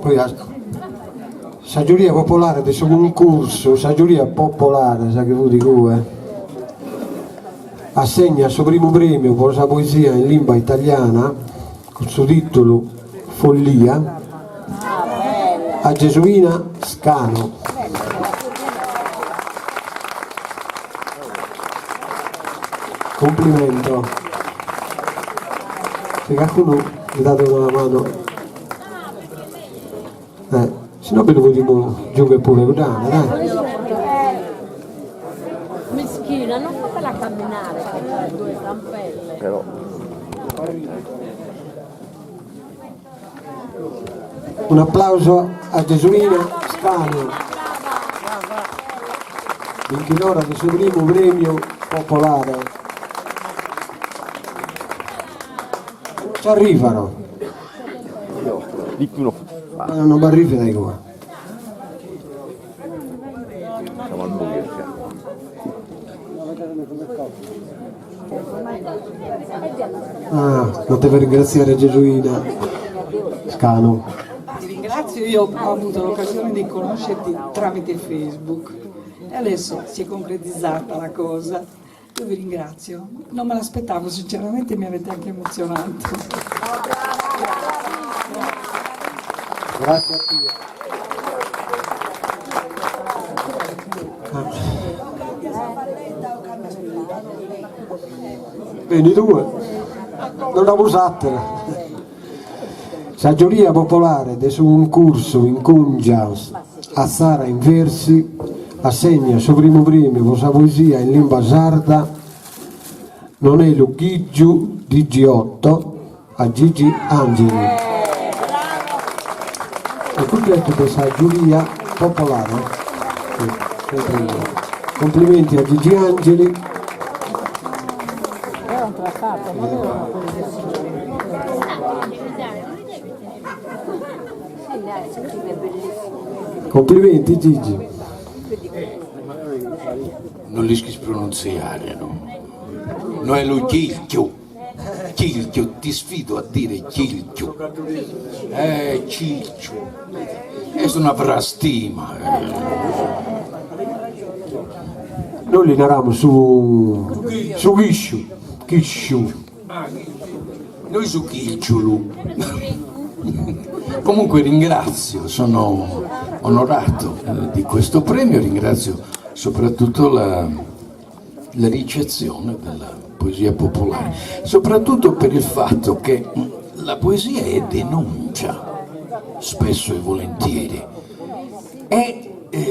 Poi la giuria popolare del suo concorso, la giuria popolare, sa che vuol dire, assegna il suo primo premio per la poesia in lingua italiana con il suo titolo Follia a Gesuina Scano. Complimento. Se qualcuno mi date una mano, se no ve lo vogliamo giocare pure Udana, dai. Mischina, non fatela camminare con le due zampelle. Però. Un applauso a Gesuina Scano, in finora del suo primo premio popolare. Ci arrivano. Di più no. Non mi arriva dai qua. Siamo al buio. Non devo ringraziare Gesuina Scano. Ti ringrazio, io ho avuto l'occasione di conoscerti tramite Facebook e adesso si è concretizzata la cosa. Io vi ringrazio, non me l'aspettavo sinceramente, mi avete anche emozionato. Grazie a te. Bene, due, non abusatela. La giuria popolare del suo concorso in Cungia a Sara in versi assegna il suo primo premio con la poesia in lingua sarda Non è lo Ghigiu di G8 a Gigi Angeli. E completo questa giuria popolare. Complimenti a Gigi Angeli. Complimenti Gigi. Non li pronunziare, no? Noello Chilchio, ti sfido a dire Chilchio. Chilchio, è una vrastima. Noi li narramo su Chisciu. Noi su Chilciulu. Comunque ringrazio, sono onorato di questo premio, ringrazio soprattutto la ricezione della poesia popolare, soprattutto per il fatto che la poesia è denuncia, spesso e volentieri, e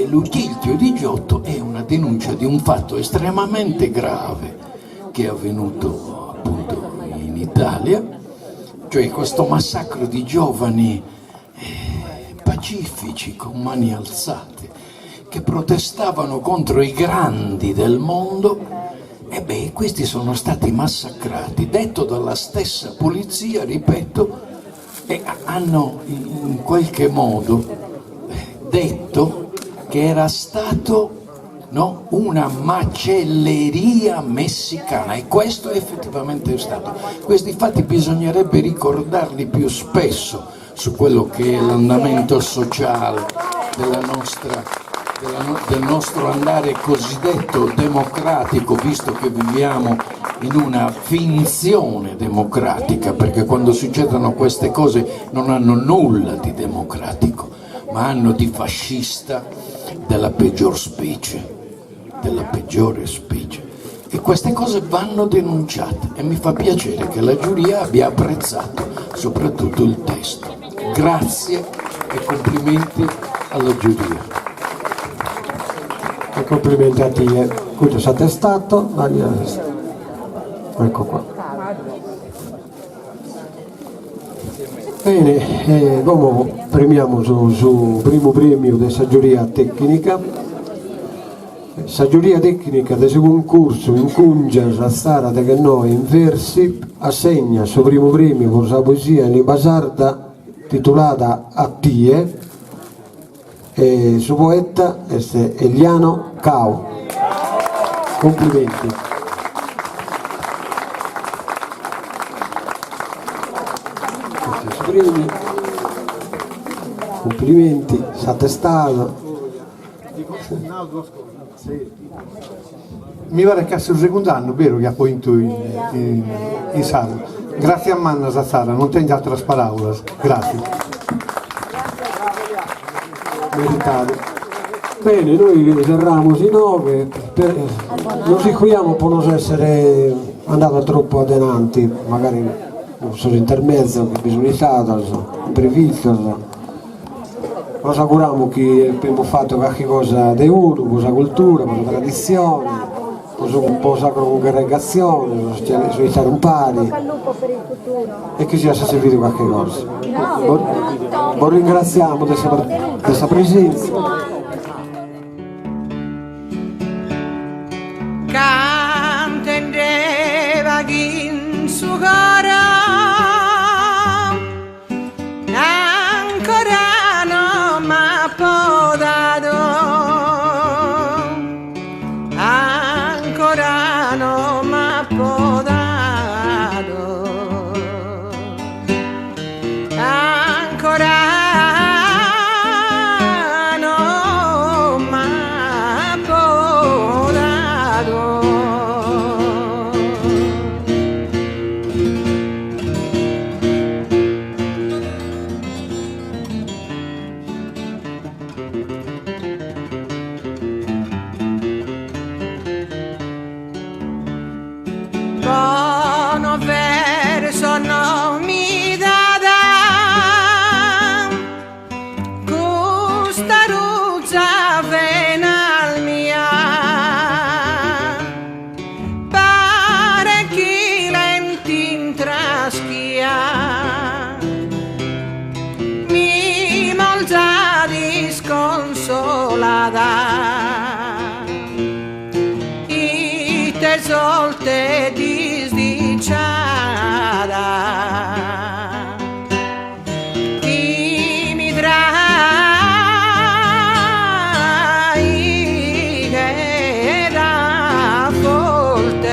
l'Utilchio di Giotto è una denuncia di un fatto estremamente grave che è avvenuto appunto in Italia, cioè questo massacro di giovani pacifici con mani alzate che protestavano contro i grandi del mondo. E questi sono stati massacrati, detto dalla stessa polizia, ripeto, e hanno in qualche modo detto che era stato una macelleria messicana, e questo effettivamente è stato. Questi fatti bisognerebbe ricordarli più spesso su quello che è l'andamento sociale del nostro andare cosiddetto democratico, visto che viviamo in una finzione democratica, perché quando succedono queste cose non hanno nulla di democratico, ma hanno di fascista della peggior specie, della peggiore specie. E queste cose vanno denunciate, e mi fa piacere che la giuria abbia apprezzato soprattutto il testo. Grazie e complimenti alla giuria. E complimenti a te, questo è attestato, ecco qua. Bene, come premiamo su primo premio della giuria tecnica. La giuria tecnica del concorso in Cungia, a Sara de Noi in versi, assegna il suo primo premio per la poesia in basarda titolata A Tie, e il suo poeta è Eliano Cao. Complimenti. Complimenti, si è attestato. Mi pare che sia il secondo anno, vero, che ha vinto in Sara. Grazie a Manna Sara, non tengo altre parole. Grazie. Meritato. Bene, noi serriamo i 9, non si cuiamo per non essere andato troppo adenanti, magari un solo intermezzo che bisogna stato, imprevisto. Nos auguriamo che abbiamo fatto qualche cosa di uno, un po' di cultura, un po' di tradizione, un po' di congregazione, sono stati un pari e che sia servito qualche cosa. Vi ringraziamo di questa presenza. Cantendeva in su coro ancora non m'ha podato, ancora non m'ha podato, ancora non m'ha podato. Buono verso non mi dà questa ruzza venal mia, parecchi lenti in traschia, mi molza disconsolata. Te solte disdicciata, chi mi trai che da volte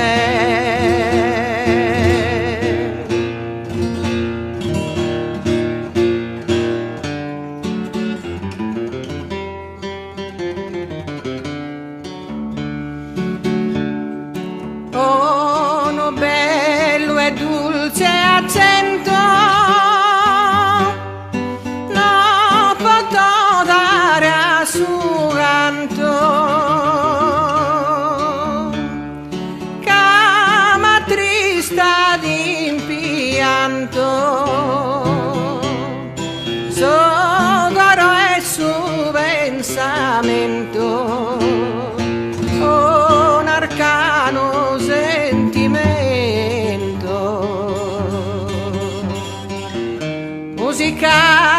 su canto, cama trista d'impianto, sogoro è su pensamento, un arcano sentimento, musica